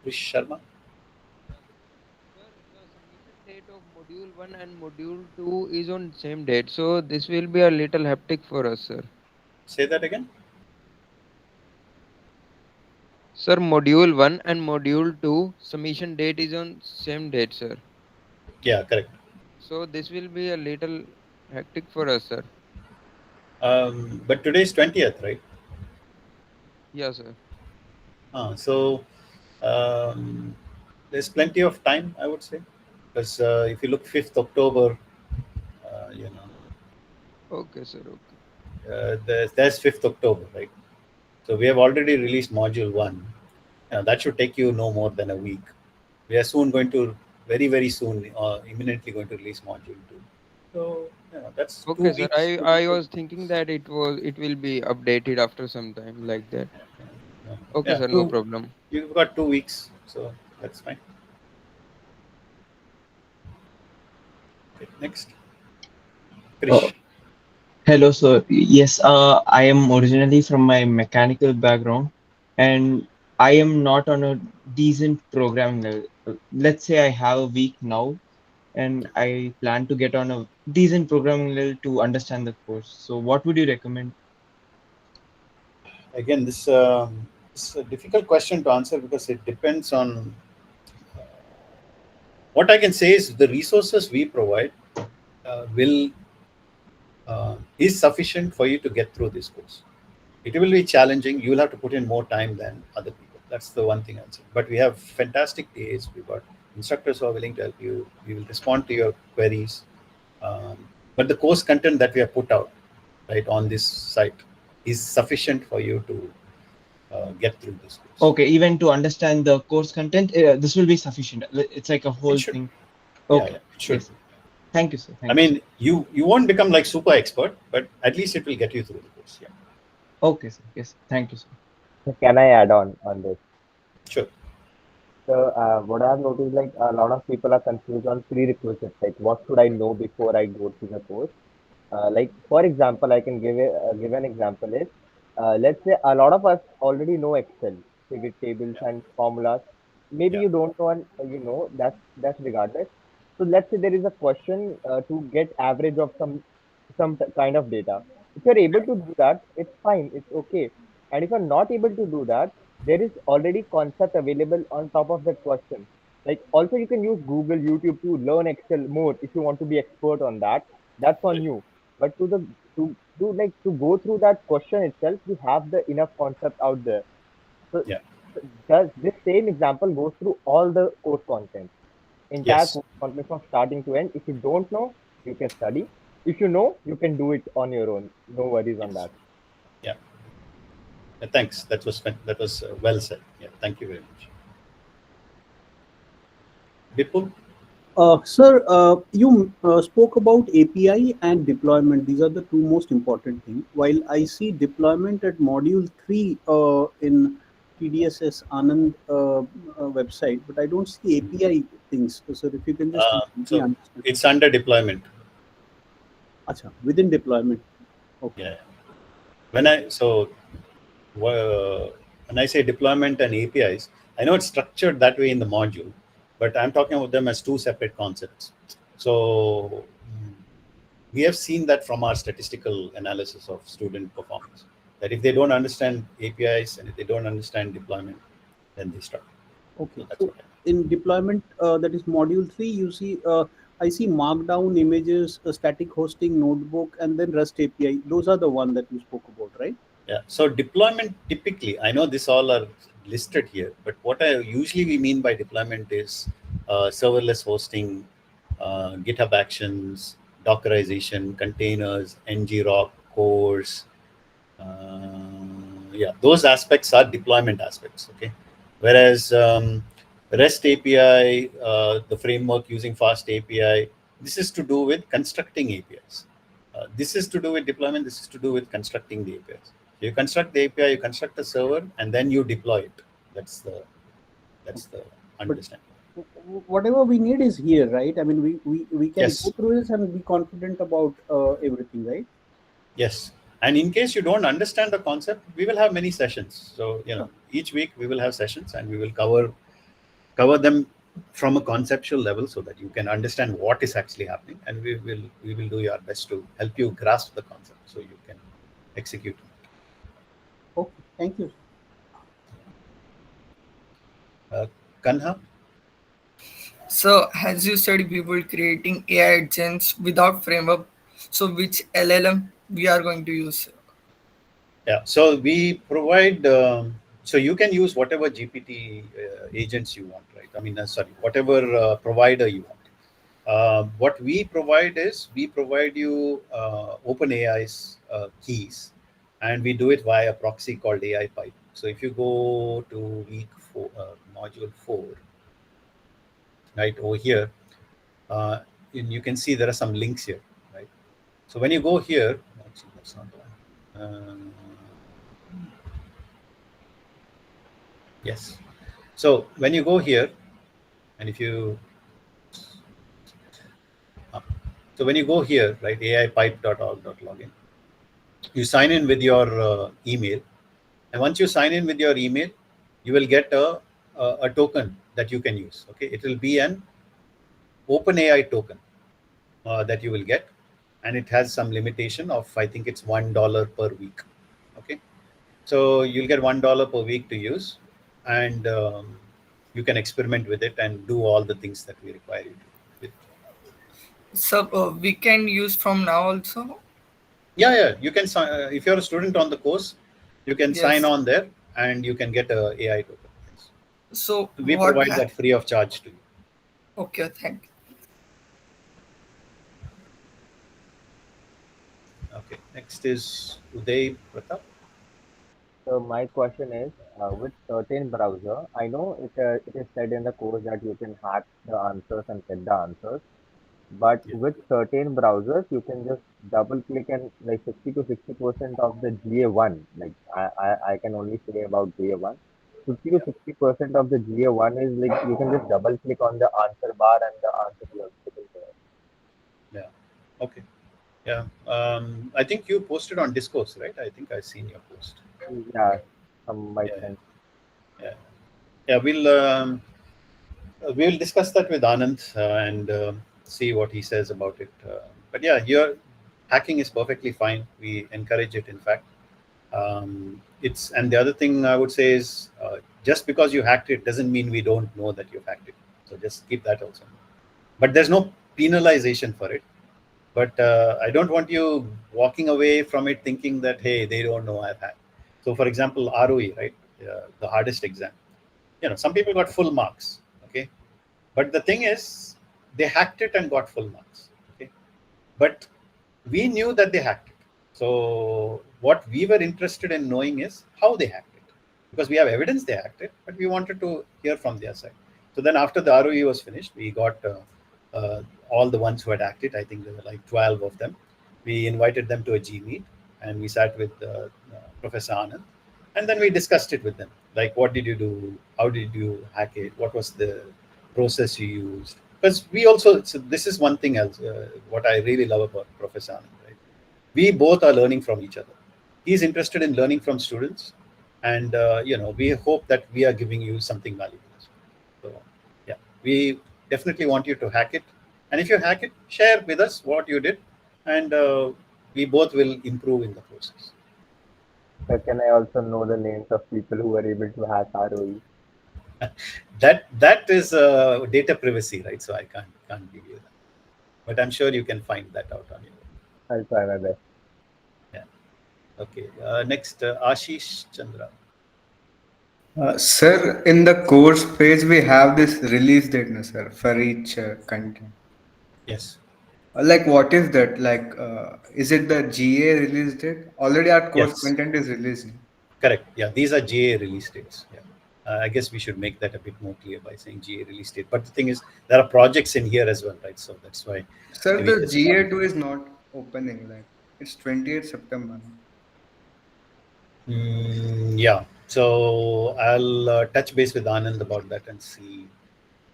Krish Sharma. date of module 1 and module 2 is on same date, so this will be a little hectic for us, sir. Say that again. Sir, module 1 and module 2 submission date is on same date, sir. Yeah, correct. So this will be a little hectic for us, sir. But today is 20th, right? Yeah, sir. So there's plenty of time, I would say, because if you look 5th October, you know, Okay, sir. Okay. there's 5th October, right? So we have already released module 1. That should take you no more than a week. We are soon going to, very soon, imminently going to release module 2. So that's 2 Okay, sir. weeks. I was thinking that it will be updated after some time like that. Okay, Yeah, sir. No problem. You've got 2 weeks, so that's fine. Okay, next. Krish. Hello, sir. Yes, I am originally from my mechanical background, and I am not on a decent programming level. Let's say I have a week now, and I plan to get on a decent programming level to understand the course. So, what would you recommend? Again, this is a difficult question to answer because it depends on. What I can say is the resources we provide will is sufficient for you to get through this course. It will be challenging. You will have to put in more time than other people. That's the one thing I'll say. But we have fantastic days. We've got instructors who are willing to help you. We will respond to your queries. But the course content that we have put out, right, on this site is sufficient for you to get through this course. Okay, even to understand the course content, this will be sufficient. It's like a whole thing. Okay. Yeah, it should. Yes. Thank you, sir. I mean, you won't become like super expert, but at least it will get you through the course. Yeah. Okay, sir. Yes. Thank you, sir. Can I add on this? Sure. So what I've noticed, like a lot of people are confused on prerequisites. Like, what should I know before I go to the course? Like, for example, I can give an example is, let's say a lot of us already know Excel, pivot tables and formulas. Maybe you don't know, and you know that's regardless. So let's say there is a question to get average of kind of data. If you're able to do that, it's fine, it's okay. And if you're not able to do that, there is already concept available on top of that question. Like also you can use Google, YouTube to learn Excel more if you want to be expert on that. That's on you. But to go through that question itself, you have the enough concept out there. So does this same example goes through all the course content, entire Yes. course content from starting to end. If you don't know, you can study. If you know, you can do it on your own. No worries on that. Yeah. Thanks. That was well said. Yeah. Thank you very much. Vipul? Sir, you spoke about API and deployment. These are the two most important things. While I see deployment at module 3 in TDSS Anand website, but I don't see API things. So, sir, if you can just help me So understand. it's under deployment. Acha, within deployment. Okay. Yeah. When I say deployment and APIs, I know it's structured that way in the module, but I'm talking about them as two separate concepts. So we have seen that from our statistical analysis of student performance, that if they don't understand APIs and if they don't understand deployment, then they struggle. Okay. So in deployment, that is module 3, you see, I see markdown images, static hosting, notebook, and then REST API. Those are the one that you spoke about, right? Yeah. So deployment typically, I know this all are listed here, but what I usually we mean by deployment is serverless hosting, GitHub Actions, Dockerization, containers, ngrok, cores. Yeah, those aspects are deployment aspects. Okay. Whereas REST API, the framework using fast API, this is to do with constructing APIs. This is to do with deployment. This is to do with constructing the APIs. You construct the API, you construct the server, and then you deploy it. That's the understanding. Whatever we need is here, right? I mean, we can Yes. go through this and be confident about everything, right? Yes. And in case you don't understand the concept, we will have many sessions. So, each week we will have sessions and we will cover them from a conceptual level so that you can understand what is actually happening, and we will do our best to help you grasp the concept so you can execute. Okay, thank you. Kanha? So, as you said, we will creating AI agents without framework. So, which LLM we are going to use? Yeah, so we provide, so you can use whatever GPT agents you want, right? I mean, sorry, whatever provider you want. What we provide is we provide you OpenAI's keys, and we do it via a proxy called AI Pipe. So if you go to week 4, module 4, right over here, and you can see there are some links here, right? So when you go here, actually that's not the one. Yes. So when you go here, and if you, so when you go here, right, aipipe.org.login, you sign in with your email, and once you sign in with your email, you will get a token that you can use. Okay, it will be an OpenAI token that you will get, and it has some limitation of, I think it's $1 per week. Okay, so you'll get $1 per week to use, and you can experiment with it and do all the things that we require you to with. So, we can use from now also? Yeah, you can sign, if you're a student on the course, you can sign Yes. on there and you can get a AI token. Yes. So, We what? provide that free of charge to you. Okay, thank you. Okay, next is Uday Pratap. So my question is, with certain browser, I know it is said in the course that you can hack the answers and get the answers, but with certain browsers, you can just double click and like 50 to 60% of the GA1, like I can only say about GA1, 50 to 60% of the GA1 is like you can just double click on the answer bar and the answer will be there. Yeah. Okay. Yeah. I think you posted on Discourse, right? I think I've seen your post. Yeah, some might Yeah. send. Yeah. Yeah. We'll discuss that with Anand and see what he says about it. But yeah, your hacking is perfectly fine. We encourage it, in fact. It's, and the other thing I would say is just because you hacked it doesn't mean we don't know that you hacked it. So just keep that also. But there's no penalization for it. But I don't want you walking away from it thinking that, hey, they don't know I've hacked. So for example, ROE, right? The hardest exam. Some people got full marks. Okay. But the thing is, they hacked it and got full marks. Okay. But we knew that they hacked it. So what we were interested in knowing is how they hacked it, because we have evidence they hacked it, but we wanted to hear from their side. So then after the ROE was finished, we got all the ones who had hacked it. I think there were like 12 of them. We invited them to a G meet, and we sat with Professor Anand, and then we discussed it with them. Like, what did you do? How did you hack it? What was the process you used? Because we also, so this is one thing else, what I really love about Professor Anand, right? We both are learning from each other. He's interested in learning from students, and we hope that we are giving you something valuable. So yeah, we definitely want you to hack it, and if you hack it, share with us what you did, and we both will improve in the process. So can I also know the names of people who were able to hack ROE? That is data privacy, right? So I can't give you that, but I'm sure you can find that out on your own. I'll try my best. Yeah. Okay. Next, Ashish Chandra. Sir, in the course page, we have this release date, no, sir, for each content. Yes. Like, what is that? Like, is it the GA release date? Already our course Yes. content is released. Correct. Yeah, these are GA release dates. Yeah. I guess we should make that a bit more clear by saying GA release date. But the thing is, there are projects in here as well, right? So that's why Sir, we the just. GA2 is not opening. Like, it's 28th September. Yeah. So I'll touch base with Anand about that and see.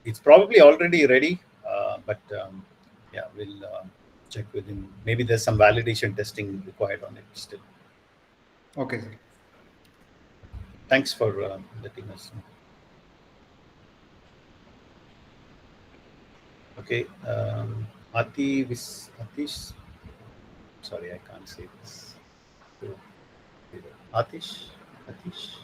It's probably already ready, but yeah, we'll check with him. Maybe there's some validation testing required on it still. Okay, sir. Thanks for letting us know. Okay. Atish. Sorry, I can't say this. Atish. Atish.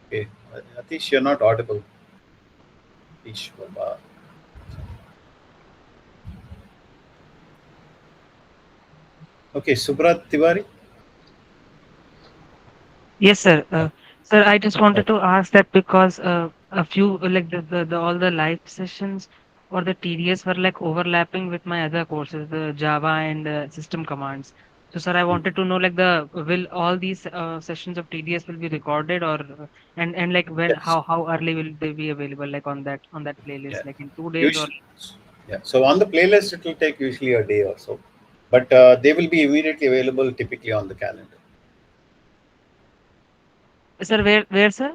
Okay. Atish, you're not audible. Atish Baba. Okay, Subrat Tiwari. Yes, sir. Sir, I just wanted Okay. to ask that because a few like the all the live sessions or the TDS were like overlapping with my other courses, the Java and system commands. So, sir, I wanted to know like the will all these sessions of TDS will be recorded or and like when Yes. how early will they be available like on that Yeah. playlist like in 2 days or Usually, yeah. So on the playlist, it will take usually a day or so, but they will be immediately available typically on the calendar. sir where sir?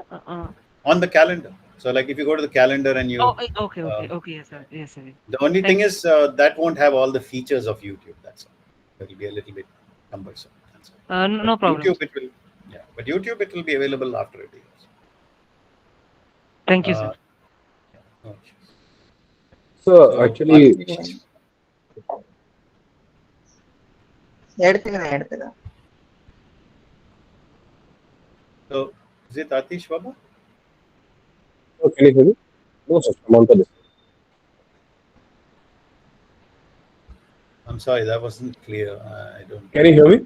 On the calendar. So like if you go to the calendar and you, Okay, yes, sir. the only thing Thank is that won't have all the features of YouTube. That's all. It will be a little bit cumbersome. That's all. But no problem. YouTube, it will. Yeah. But YouTube, it will be available after a day. Thank you, sir. Okay. So So actually, எடுத்துக்கிறேன் so is it Atish Baba? so can you hear me? No, sir. I'm on to this. I'm sorry, that wasn't clear. I don't. Can you hear me?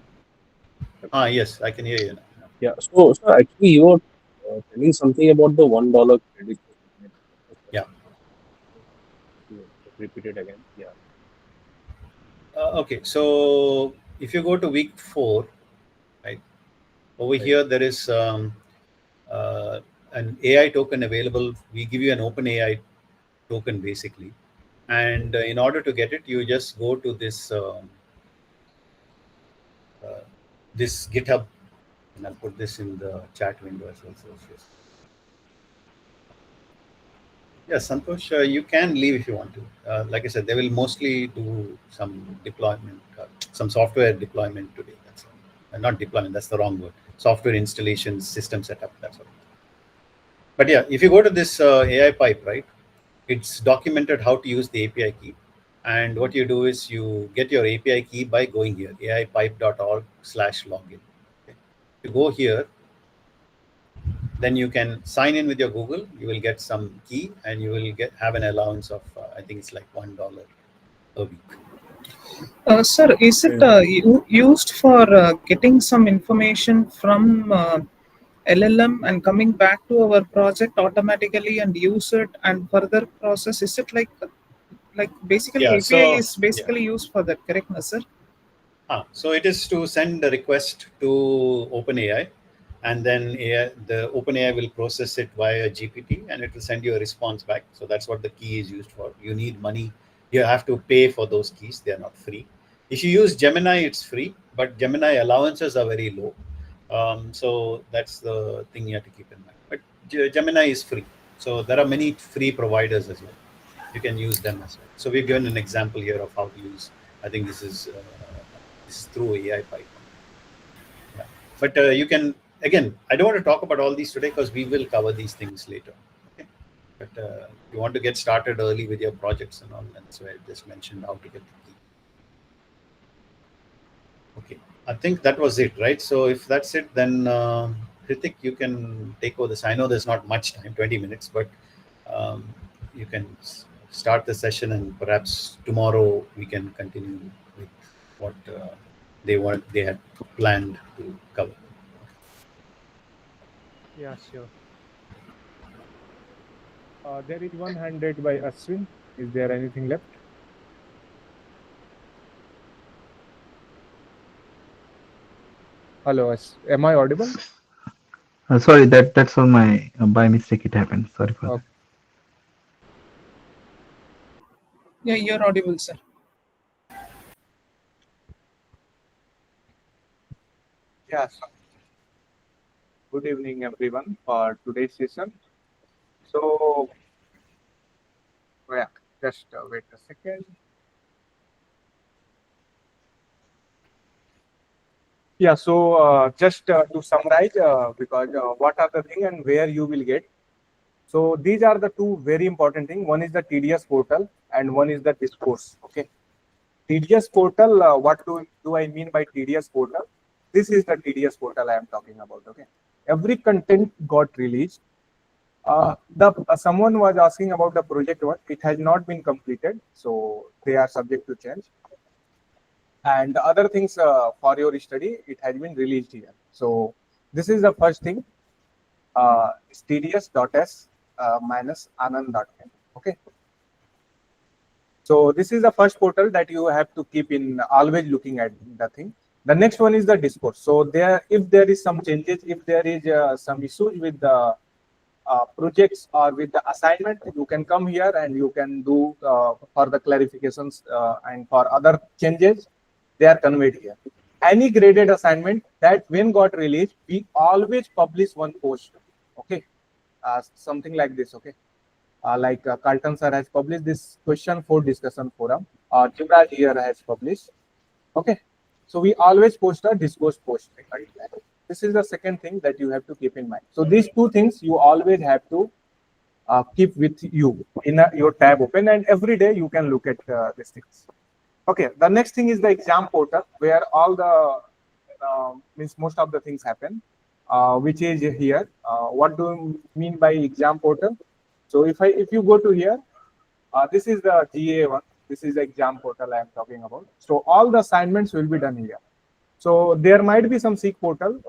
Yes, I can hear you now. Yeah. So actually, you were telling something about the $1 credit. Yeah. Repeat it again. Yeah. Okay, so if you go to week 4, right, over here there is uh, an AI token available. We give you an open AI token basically, and in order to get it, you just go to this GitHub, and I'll put this in the chat window as well. So yes. Yeah, Santosh, you can leave if you want to. Like I said, they will mostly do some deployment, some software deployment today. That's all. Not deployment, that's the wrong word. Software installation, system setup, that's all. But yeah, if you go to this AI pipe, right, it's documented how to use the API key. And what you do is you get your API key by going here, aipipe.org/login. Okay. You go here, then you can sign in with your Google. You will get some key, and you will have an allowance of I think it's like $1 a week. Sir, is it used for getting some information from LLM and coming back to our project automatically and use it and further process? Is it like basically Yeah. API So is basically used for that, correct, no, sir? So it is to send a request to OpenAI, and then the OpenAI will process it via GPT, and it will send you a response back. So that's what the key is used for. You need money. You have to pay for those keys. They are not free. If you use Gemini, it's free, but Gemini allowances are very low. So that's the thing you have to keep in mind. But Gemini is free. So there are many free providers as well. You can use them as well. So we've given an example here of how to use. I think this is through AI pipe. Yeah. But you can, again, I don't want to talk about all these today because we will cover these things later. Okay. But if you want to get started early with your projects and all, that's why I just mentioned how to get the key. Okay. I think that was it, right? So if that's it, then Hrithik, you can take over this. I know there's not much time, 20 minutes, but you can start the session, and perhaps tomorrow we can continue with what they had planned to cover. Yeah, sure. There is one hand raised by Ashwin. Is there anything left? Hello, am I audible? Sorry, that's all my by mistake it happened. Sorry for that. Okay. Yeah, you're audible, sir. Yes. Good evening, everyone, for today's session. So, yeah, just wait a second. Yeah, so just to summarize, because what are the thing and where you will get. So these are the two very important thing. One is the TDS portal and one is the discourse. Okay. TDS portal, what do I mean by TDS portal? This is the TDS portal I am talking about. Okay. Every content got released. The someone was asking about the project work. It has not been completed, so they are subject to change. And the other things for your study, it has been released here. So this is the first thing. It's tds.s minus anand.com. Okay. So this is the first portal that you have to keep in always looking at the thing. The next one is the discourse. So there, if there is some changes, if there is some issues with the projects or with the assignment, you can come here and you can do for the clarifications and for other changes, they are conveyed here. Any graded assignment that when got released, we always publish one post. Okay, something like this. Okay. Like Carlton sir has published this question for discussion forum. Jivraj here has published. Okay, so we always post a discourse post. This is the second thing that you have to keep in mind. So these two things you always have to keep with you in your tab open, and every day you can look at these things. Okay, the next thing is the exam portal where all the means most of the things happen, which is here. What do you mean by exam portal? So if you go to here, this is the GA one. This is the exam portal I am talking about. So all the assignments will be done here. So there might be some Seek portal,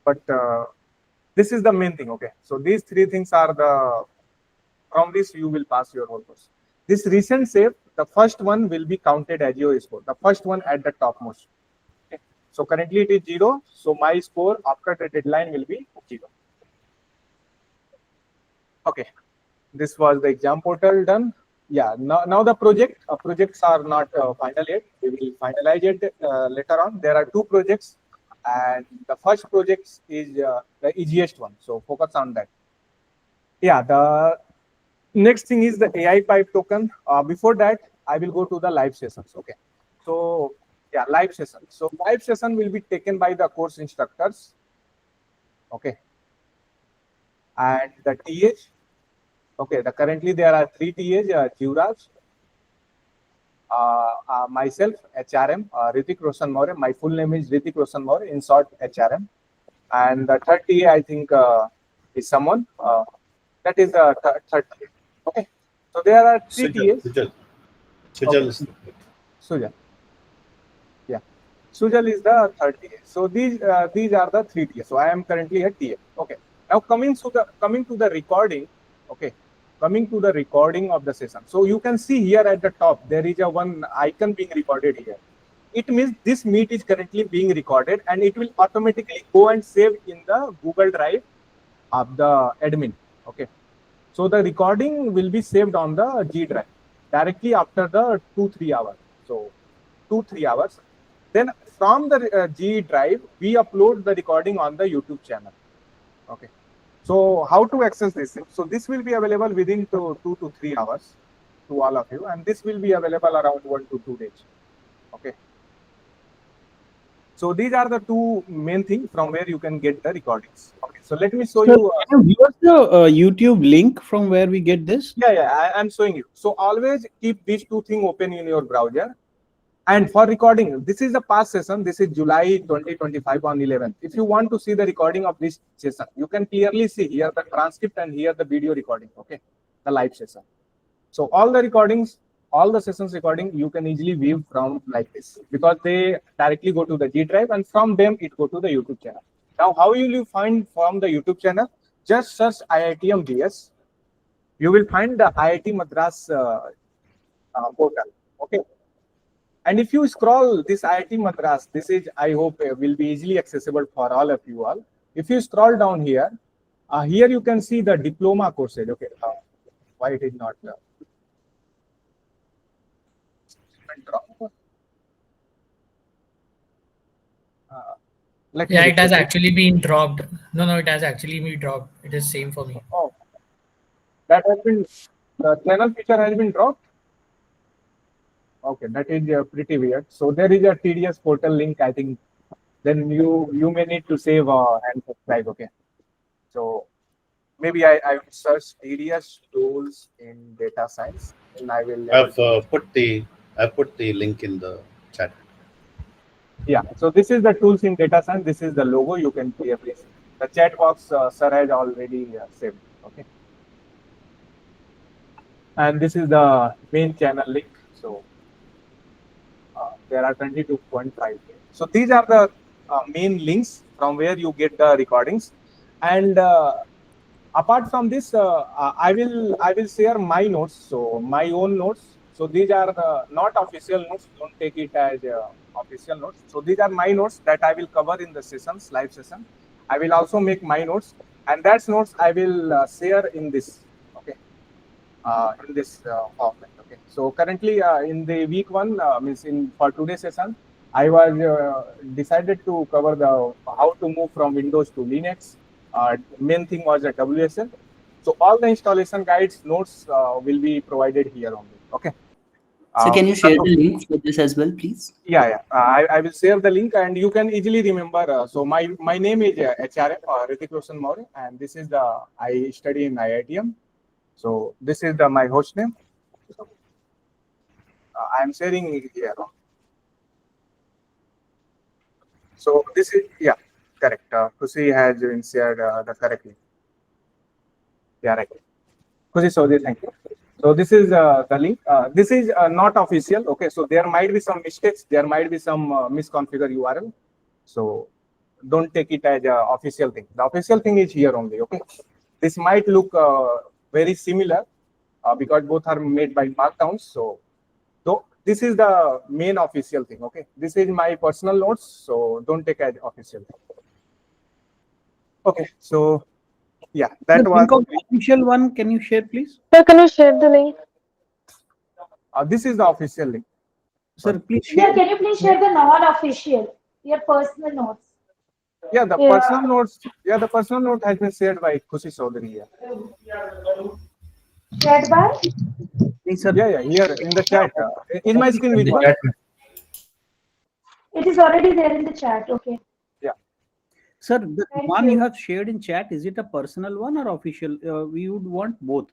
but this is the main thing. Okay. So these three things are the, from this you will pass your whole course. This recent save, the first one will be counted as your score. The first one at the topmost. Okay. So currently it is 0. So my score after the deadline will be 0. Okay. This was the exam portal done. Yeah, now the projects are not final yet. We will finalize it later on. There are two projects, and the first project is the easiest one. So focus on that. Yeah, the next thing is the AI pipe token. Before that, I will go to the live sessions. Okay. So yeah, live session. So live session will be taken by the course instructors. Okay. And the TH. Okay, currently there are 3 TAs, Jivraj, myself, HRM, Ritik Roshan Maurya. My full name is Ritik Roshan Maurya, in short, HRM. And the third TA, I think, is someone, that is the third TA. Okay, so there are 3 TAs. Sujal. Sujal. Yeah, Sujal is the third TA. So these are the 3 TAs. So I am currently a TA. Okay, now coming to the recording. Okay. Coming to the recording of the session. So you can see here at the top, there is a one icon being recorded here. It means this meet is currently being recorded and it will automatically go and save in the Google Drive of the admin. Okay. So the recording will be saved on the G Drive directly after the 2-3 hours. So 2-3 hours. Then from the G Drive, we upload the recording on the YouTube channel. Okay. So how to access this? So this will be available within 2 to 3 hours to all of you, and this will be available around 1 to 2 days. Okay. So these are the two main things from where you can get the recordings. Okay. So let me show you. Can you give us the YouTube link from where we get this? Yeah, I'm showing you. So always keep these two things open in your browser. And for recording, this is the past session. This is July 2025 on 11th. If you want to see the recording of this session, you can clearly see here the transcript and here the video recording. Okay, the live session. So all the recordings, all the sessions recording, you can easily view from like this because they directly go to the G Drive and from them it go to the YouTube channel. Now, how will you find from the YouTube channel? Just search IIT MDS. You will find the IIT Madras portal. Okay. And if you scroll this IIT Madras, this is, I hope, will be easily accessible for all of you all. If you scroll down here, here you can see the diploma courses. Okay, why it is not? Yeah, it has actually been dropped. No, it has actually been dropped. It is same for me. Oh, that has been, the channel feature has been dropped. Okay, that is pretty weird. So there is a TDS portal link, I think, then you may need to save and subscribe. Okay, so maybe I will search TDS tools in data science, and I will able I've to. put the link in the chat. Yeah, so this is the tools in data science. This is the logo. You can clearly see. The chat box, sir has already saved. Okay, and this is the main channel link. So there are 22.5. So these are the main links from where you get the recordings, and apart from this, I will share my notes. So my own notes. So these are not official notes. Don't take it as official notes. So these are my notes that I will cover in the sessions, live session. I will also make my notes, and that's notes I will share in this. Okay, in this format. Okay, so currently in the week one, means in for today's session, I was decided to cover the how to move from Windows to Linux. Main thing was a WSL. So all the installation guides notes will be provided here only. Okay. So can you share the link for this as well, please? Yeah. I will share the link, and you can easily remember. So my name is HRM Ritik Roshan Maurya, and this is the I study in IITM. So this is the my host name. I am sharing it here. So this is correct. Kusi has been shared the correctly. Yeah, right. Kusi Saudi, thank you. So this is the link. This is not official. Okay, so there might be some mistakes. There might be some misconfigured URL. So don't take it as a official thing. The official thing is here only. Okay, this might look very similar because both are made by markdowns. So this is the main official thing. Okay, this is my personal notes. So don't take as official. Okay, so yeah, that The was link of the official one. Can you share, please? Sir, can you share the link? this is the official link. Sir, please Yeah, share. can you please share the non-official, your personal notes? Yeah, the personal notes. Yeah, the personal note has been shared by Kusi Chaudhary here. Shared by? Yeah, here in the chat. In my screen visible? It is already there in the chat. Okay. Yeah. Sir, the Thank one you. you have shared in chat, is it a personal one or official? We would want both.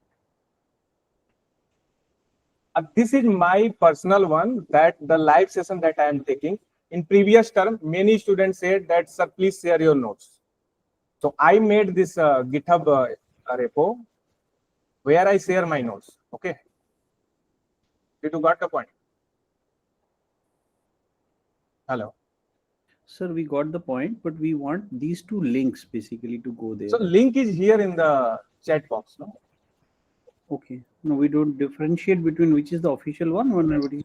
This is my personal one, that the live session that I am taking. In previous term, many students said that, sir, please share your notes. So I made this GitHub repo where I share my notes. Okay. Did you got the point? Hello. Sir, we got the point, but we want these two links basically to go there. So link is here in the chat box, no? Okay. No, we don't differentiate between which is the official one.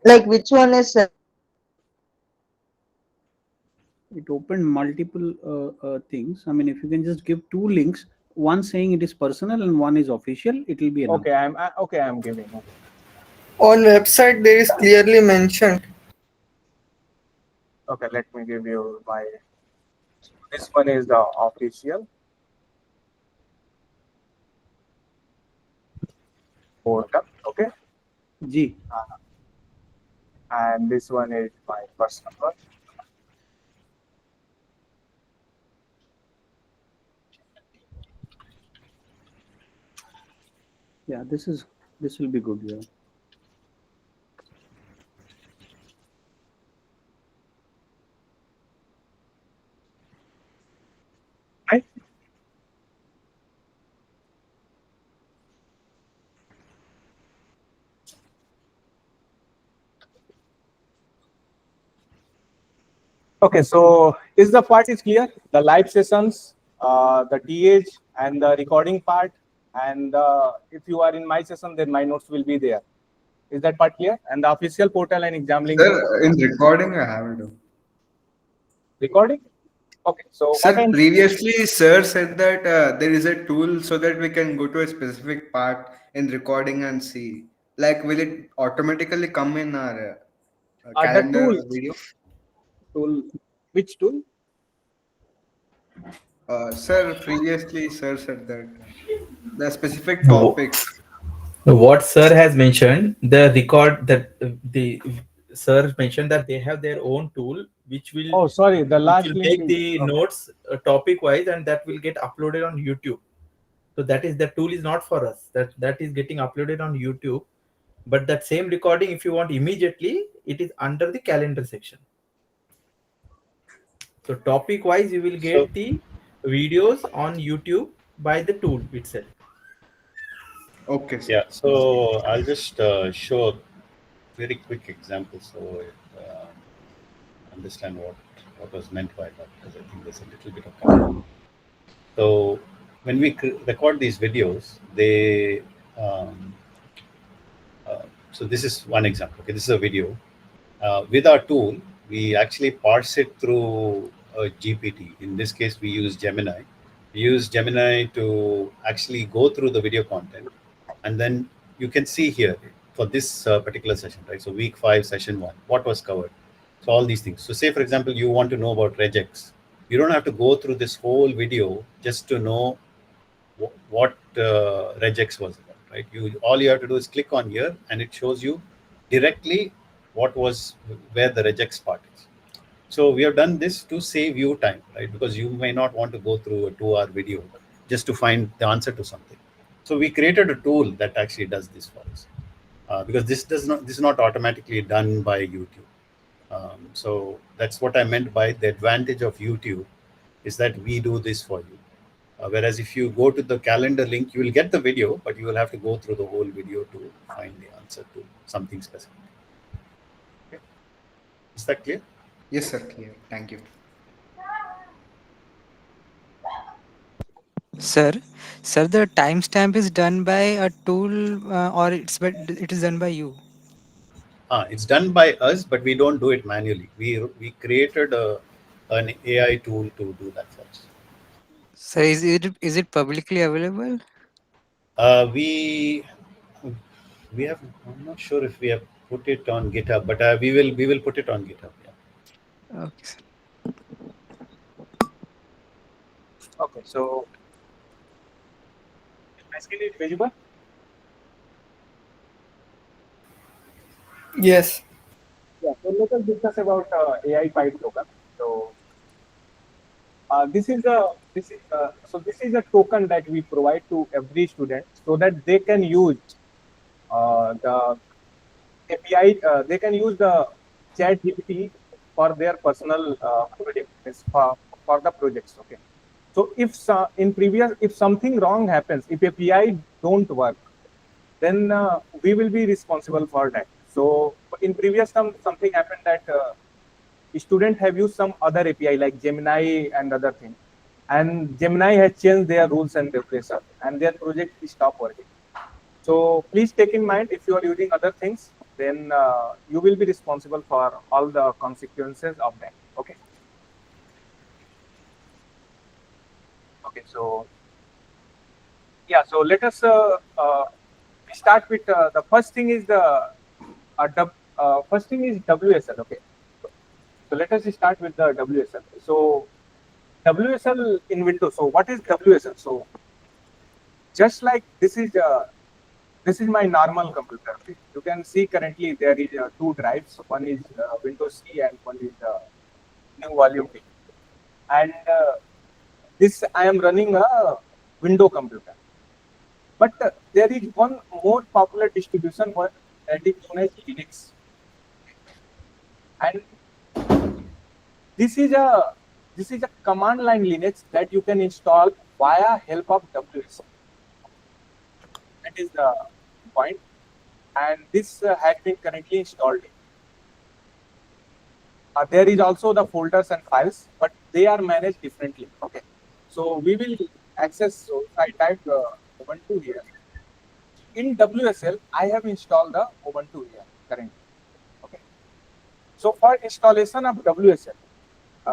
Like which one is it opened multiple things. I mean, if you can just give two links, one saying it is personal and one is official, it will be enough. Okay, I'm giving. On website there is clearly mentioned. Okay, let me give you my. This one is the official portal. Okay. G. And this one is my personal one. Yeah, this will be good. Yeah. Right. Okay, so is the part is clear? The live sessions, the TH, and the recording part, and if you are in my session, then my notes will be there. Is that part clear? And the official portal and exam link. Sir, in recording, I haven't done. Recording? Okay, so Sir, previously, sir said that there is a tool so that we can go to a specific part in recording and see. Like, will it automatically come in our calendar the video? Tool. Which tool? Sir, previously, sir said that the specific topics. What sir has mentioned, the record that the sir mentioned that they have their own tool which will Oh, sorry, the last link make is the okay. notes topic wise, and that will get uploaded on YouTube. So that is, the tool is not for us. That is getting uploaded on YouTube. But that same recording, if you want immediately, it is under the calendar section. So topic wise, you will So get the videos on YouTube by the tool itself. Okay, sir. yeah, so I'll just show a very quick example so understand what was meant by that, because I think there's a little bit of confusion. So when we record these videos, they so this is one example. Okay, this is a video. With our tool, we actually parse it through a GPT. In this case, we use Gemini. We use Gemini to actually go through the video content, and then you can see here for this particular session, right? So week 5, session 1, what was covered. So all these things. So say, for example, you want to know about regex. You don't have to go through this whole video just to know what regex was about, right? All you have to do is click on here, and it shows you directly where the regex part is. So we have done this to save you time, right? Because you may not want to go through a 2-hour video just to find the answer to something. So we created a tool that actually does this for us, because this is not automatically done by YouTube. So that's what I meant by the advantage of YouTube, is that we do this for you. Whereas if you go to the calendar link, you will get the video, but you will have to go through the whole video to find the answer to something specific. Okay. Is that clear? Yes, sir. Clear. Thank you. Sir, the timestamp is done by a tool or it is done by you? It's done by us, but we don't do it manually. We created an AI tool to do that for us. Sir, is it publicly available? We have. I'm not sure if we have put it on GitHub, but we will put it on GitHub. Yeah. Okay, sir. Okay, so basically it's visible. Yes. Yeah, so let us discuss about AI pipe token. So this is a token that we provide to every student so that they can use the API. They can use the Chat GPT for their personal projects, for the projects. Okay. So if something wrong happens, if API don't work, then we will be responsible for that. So in previous something happened that students have used some other API like Gemini and other things, and Gemini has changed their rules and regulations, and their project is stop working. So please take in mind, if you are using other things, then you will be responsible for all the consequences of that. Okay. Okay. So yeah. So let us start with the first thing is WSL. Okay. So let us start with the WSL. So WSL in Windows. So what is WSL? So just like this is my normal computer. Okay. You can see currently there is 2 drives. One is Windows C and one is new volume D. And this I am running a Windows computer. But there is one more popular distribution one that is known as Linux. And this is a command line Linux that you can install via help of WSL. That is the point. And this has been currently installed. There is also the folders and files, but they are managed differently. Okay. So we will access. So if I type Ubuntu here. In WSL, I have installed the Ubuntu here currently. Okay. So for installation of WSL,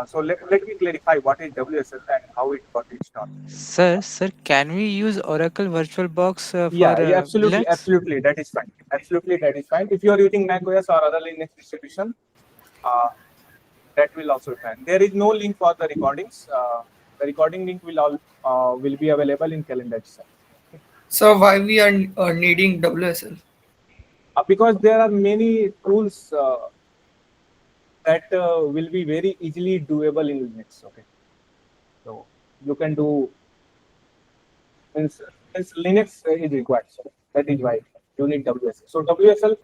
so let me clarify what is WSL and how it got installed. Sir, can we use Oracle VirtualBox for Yeah, absolutely, Linux? absolutely, that is fine. Absolutely, that is fine. If you are using macOS or other Linux distribution, that will also be fine. There is no link for the recordings. The recording link will be available in calendar itself. So why we are needing WSL? Because there are many tools that will be very easily doable in Linux. Okay, so you can do means Linux is required. So that is why you need WSL. So WSL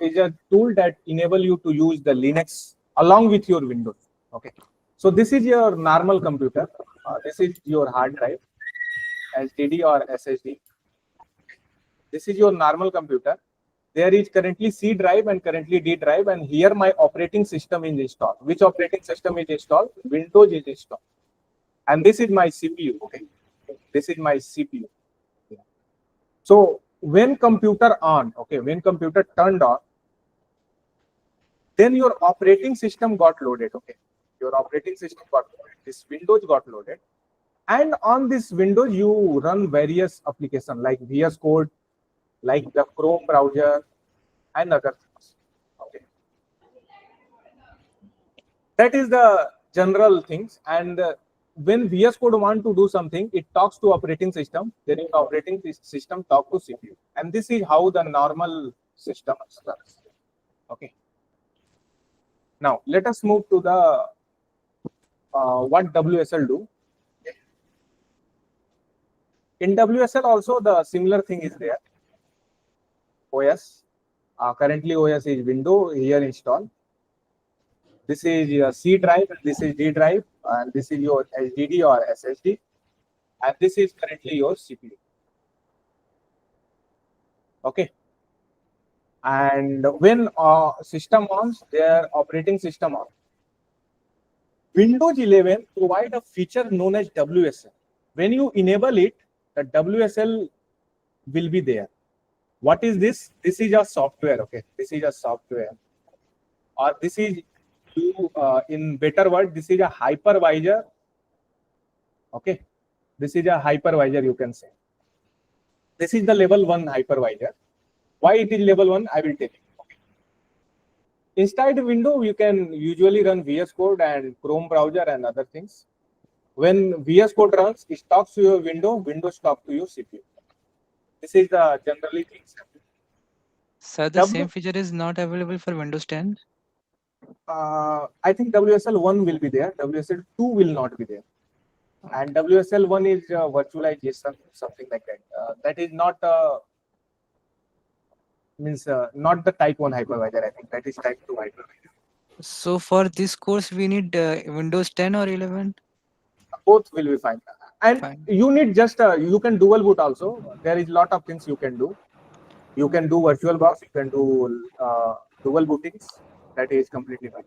is a tool that enable you to use the Linux along with your Windows. Okay, so this is your normal computer. This is your hard drive, SSD or SSD. This is your normal computer. There is currently C drive and currently D drive, and here my operating system is installed. Which operating system is installed? Windows is installed. And this is my CPU. Okay, this is my CPU. So when computer on, okay, when computer turned on, then your operating system got loaded. Okay, your operating system got loaded. This Windows got loaded, and on this Windows you run various applications like VS Code, like the Chrome browser, and other things. Okay, that is the general things. And when VS Code want to do something, it talks to operating system. Then your operating system talk to CPU, and this is how the normal system runs. Okay. Now let us move to the what WSL do. In WSL also the similar thing is there. OS. Currently OS is Window here installed. This is your C drive, this is D drive, and this is your HDD or SSD, and this is currently your CPU. Okay. And when system on, their operating system on. Windows 11 provide a feature known as WSL. When you enable it, the WSL will be there. What is this? This is a software. Okay, this is a software, or this is in better word, this is a hypervisor. Okay, this is a hypervisor, you can say. This is the level 1 hypervisor. Why it is level 1? I will tell you. Okay. Inside the window, you can usually run VS Code and Chrome browser and other things. When VS Code runs, it talks to your window, Windows talks to your CPU. This is the generally things. So the same feature is not available for Windows 10? I think WSL 1 will be there. WSL 2 will not be there. And WSL 1 is virtualization, something like that. That is not means not the type 1 hypervisor. I think that is type 2 hypervisor. So for this course, we need Windows 10 or 11? Both will be fine. And you need just you can dual boot also. There is lot of things you can do. You can do VirtualBox. You can do dual bootings. That is completely fine.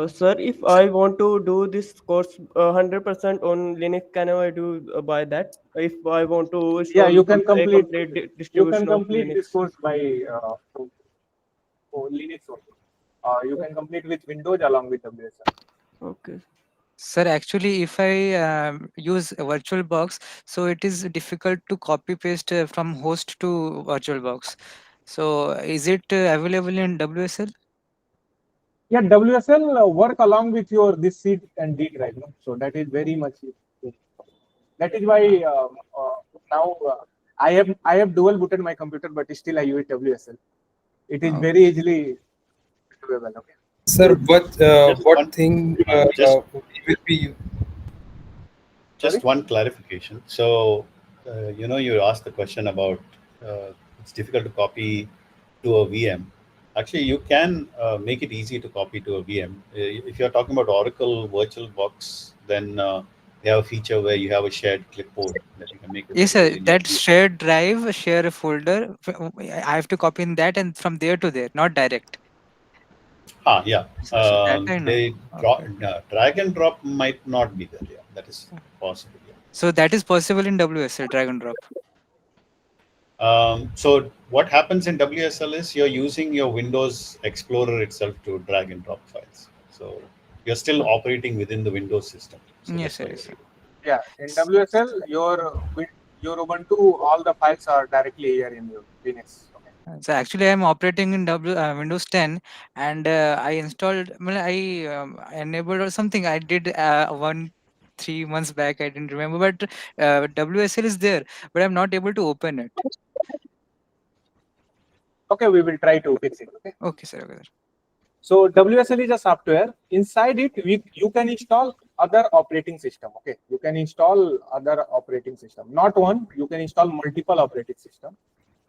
Sir, if I want to do this course 100% on Linux, can I do by that? If I want to install you can a complete distribution of this Linux. course by Linux also. You can complete with Windows along with WSL. Okay. Sir, actually, if I use a VirtualBox, so it is difficult to copy paste from host to VirtualBox. So is it available in WSL? Yeah, WSL work along with your this C and D drive. No? So that is very much. That is why now I have dual booted my computer, but still I use WSL. It is very easily doable. Okay. Sir, what thing will be Just one clarification. So, you asked the question about it's difficult to copy to a VM. Actually, you can make it easy to copy to a VM. If you're talking about Oracle VirtualBox, then they have a feature where you have a shared clipboard that you can make Yes, sir. available in your That VM. shared drive, share a folder. I have to copy in that and from there to there, not direct. Yeah. So that I know. Drag and drop might not be there. Yeah, that is possible. Yeah. So that is possible in WSL, drag and drop. So what happens in WSL is you're using your Windows Explorer itself to drag and drop files. So you're still operating within the Windows system. So Yes, that's sir. why Yes, sir. Yeah, in WSL, your Ubuntu, all the files are directly here in your Linux. Okay. So actually, I'm operating in Windows 10, and I installed. Well, I enabled or something. I did 3 months back. I didn't remember, but WSL is there, but I'm not able to open it. Okay, we will try to fix it. Okay. Okay, sir. Okay, sir. So WSL is a software. Inside it, you can install other operating system. Okay, you can install other operating system. Not one, you can install multiple operating system.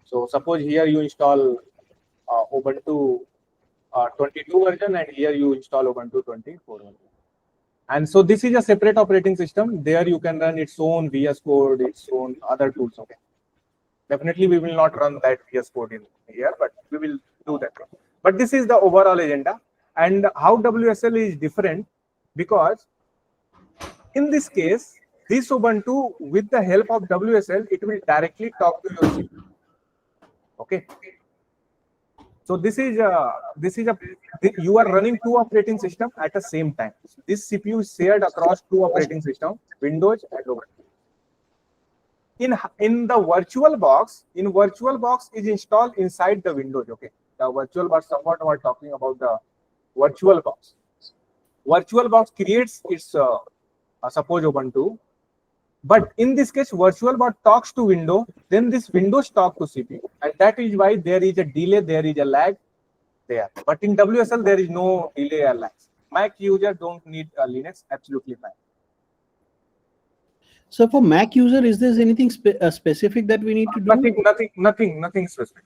So suppose here you install Ubuntu 22 version, and here you install Ubuntu 24 version. And so this is a separate operating system. There you can run its own VS Code, its own other tools. Okay. Definitely, we will not run that VS Code in here, but we will do that. But this is the overall agenda. And how WSL is different, because in this case, this Ubuntu, with the help of WSL, it will directly talk to your CPU. Okay. So this is you are running two operating systems at the same time. This CPU is shared across two operating systems, Windows and Ubuntu. In the virtual box, is installed inside the Windows. Okay, the virtual box, somewhat we're talking about the virtual box. Virtual box creates its suppose Ubuntu, but in this case, virtual box talks to Windows, then this Windows talk to CPU, and that is why there is a delay, there is a lag there. But in WSL, there is no delay or lag. Mac user don't need Linux, absolutely fine. So for Mac user, is there anything specific that we need to do? Nothing specific.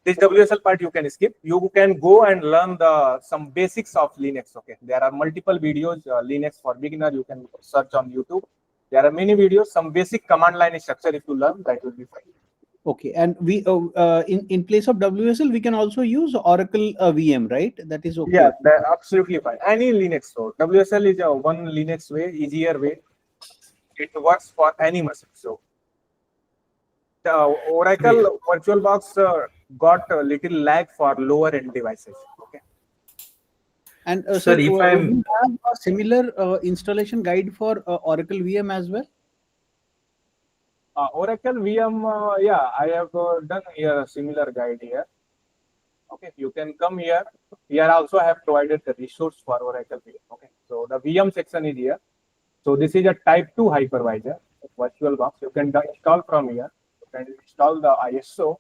This WSL part you can skip. You can go and learn some basics of Linux. Okay, there are multiple videos. Linux for beginner, you can search on YouTube. There are many videos. Some basic command line structure, if you learn, that will be fine. Okay, and we in place of WSL, we can also use Oracle VM, right? That is okay. Yeah, absolutely fine. Any Linux. So WSL is a one Linux way, easier way. It works for any machine. So the Oracle VirtualBox got a little lag for lower end devices. Okay. And Sir, if we I'm have a similar installation guide for Oracle VM as well. Oracle VM, yeah, I have done here a similar guide here. Okay, you can come here. Here also I have provided the resource for Oracle VM. Okay, so the VM section is here. So this is a type 2 hypervisor, VirtualBox. You can install from here. You can install the ISO.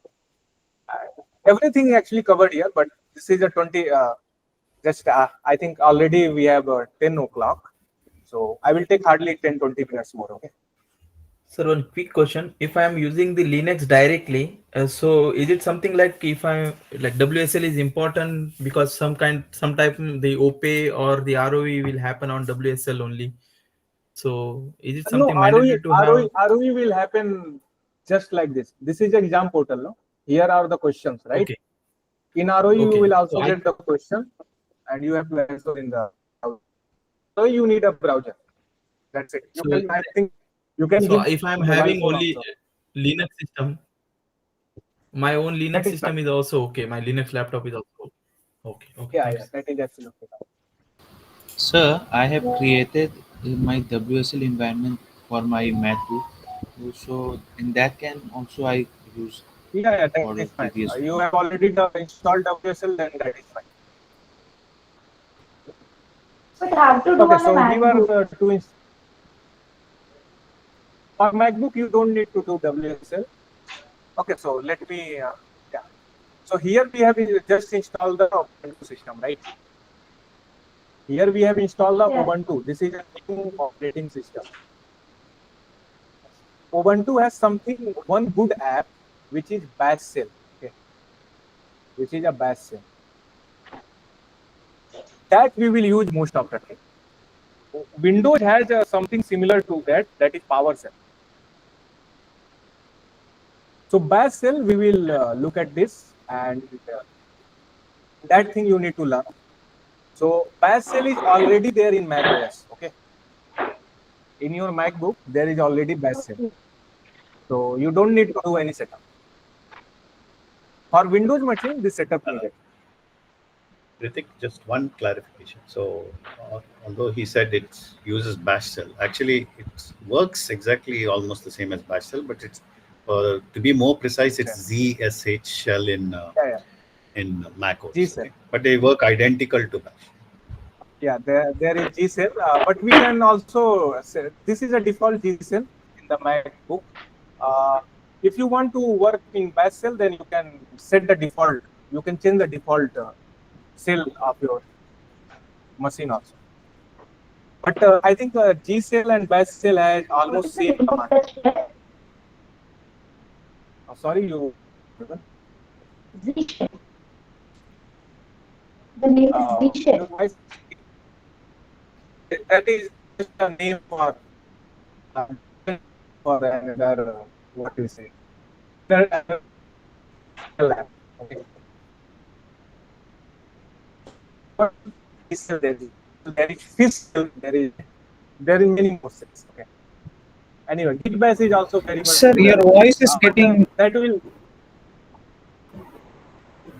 Everything actually covered here, but this is a 20. I think already we have 10 o'clock. So I will take hardly 10-20 minutes more. Okay. Sir, one quick question. If I am using the Linux directly, so is it something like if I like WSL is important because sometime the OPE or the ROE will happen on WSL only? So is it something mandatory to have? ROE will happen just like this. This is exam portal. No? Here are the questions, right? Okay. In ROE, you Okay. will also So get the question, and you have to answer in the browser. So you need a browser. That's it. You So, can, I think, you can so give if I'm mobile having phone only also. Linux system, my own Linux That is system fine. is also okay. My Linux laptop is also okay. Okay. Yeah, Thanks. yeah, that is absolutely fine. Sir, I have created my WSL environment for my MacBook. So in that can also I use Yeah, that for is fine. TDS. You have already installed WSL, then that is fine. But have to do Okay, on a so here are MacBook. the two. For MacBook, you don't need to do WSL. Okay, so let me. Yeah. So here we have just installed the Ubuntu system, right? Here we have installed the Ubuntu. This is a new operating system. Ubuntu has one good app, which is Bash Shell. Okay, which is a Bash Shell. That we will use most of the time. Windows has something similar to that. That is PowerShell. So Bash Shell, we will look at this, and that thing you need to learn. So Bash Shell is already there in Mac OS. Okay, in your MacBook there is already Bash Shell. So you don't need to do any setup. For Windows machine, this setup needed. Ritik, just one clarification. So, although he said it uses bash shell, actually it works exactly almost the same as bash shell, but it's to be more precise, it's ZSH shell in Mac OS. Okay? But they work identical to bash. Yeah, there is G shell, but we can also say this is a default G shell in the MacBook. If you want to work in bash shell, then you can set the default. You can change the default cell of your machine also. But I think G cell and bash cell has What is almost the same name of command. that shell? Sorry, you. Z shell. The name is Z Your shell. voice. That is just a name for for another what we say. Another lab. Okay. What is cell there is? There is fish cell. There is many more cells. Okay. Anyway, git bash is also very much Sir, your similar. voice is But getting. that will.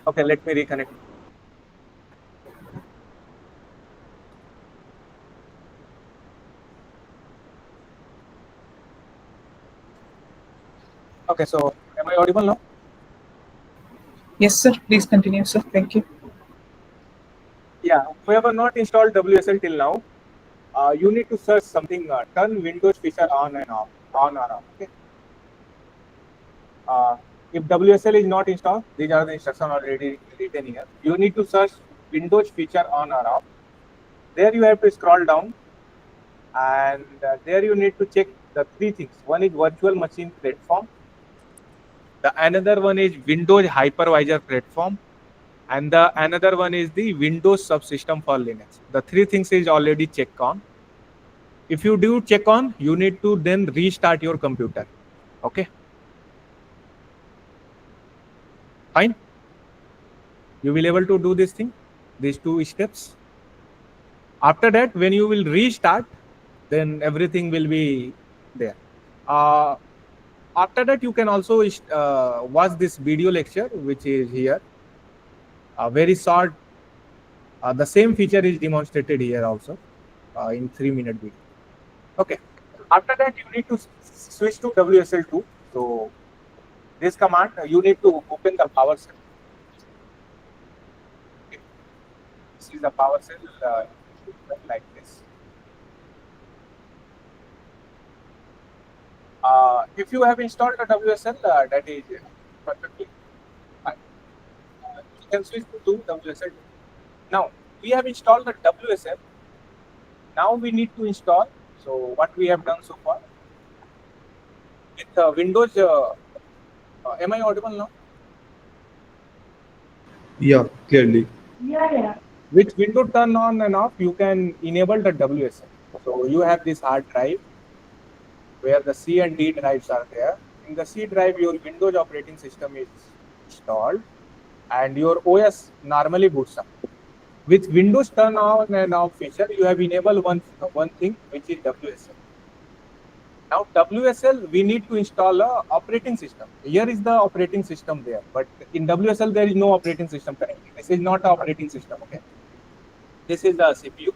Okay, let me reconnect. Okay, so am I audible now? Yes, sir. Please continue, sir. Thank you. Yeah, whoever not installed WSL till now, you need to search something. Turn Windows feature on and off, on or off. Okay. If WSL is not installed, these are the instructions already written here. You need to search Windows feature on or off. There you have to scroll down, and there you need to check the three things. One is virtual machine platform. The another one is Windows hypervisor platform, and the another one is the Windows subsystem for Linux. The three things is already checked on. If you do check on, you need to then restart your computer. Okay, fine. You will able to do this thing, these two steps. After that, when you will restart, then everything will be there. Uh, After that, you can also watch this video lecture, which is here. Very short. The same feature is demonstrated here also in 3-minute video. Okay. After that, you need to switch to WSL2. So this command, you need to open the power cell. Okay. This is the power cell like this. If you have installed a WSL, that is perfectly fine. You can switch to WSL. Now we have installed the WSL. Now we need to install. So what we have done so far with Windows. Am I audible now? Yeah, clearly. Yeah, yeah. With window turn on and off, you can enable the WSL. So you have this hard drive where the C and D drives are there. In the C drive, your Windows operating system is installed and your OS normally boots up. With Windows turn on and off feature, you have enabled one thing, which is WSL. Now WSL, we need to install a operating system. Here is the operating system there, but in WSL there is no operating system currently. This is not an operating system. Okay, this is the CPU,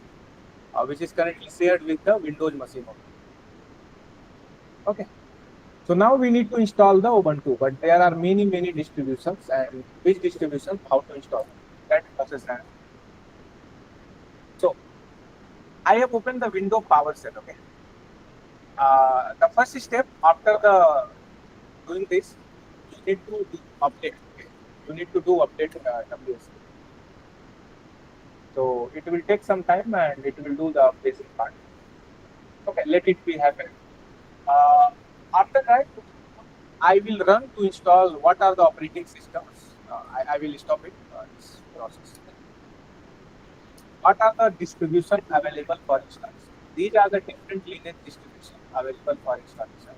which is currently shared with the Windows machine. Okay, so now we need to install the Ubuntu, but there are many distributions, and which distribution, how to install that process. So I have opened the window power cell. Okay, the first step after the doing this, you need to do update. Okay? You need to do update WSL. So it will take some time and it will do the updating part. Okay, let it be happen. After that, I will run to install what are the operating systems. I will stop it, this process. What are the distributions available for installation? These are the different Linux distributions available for installation.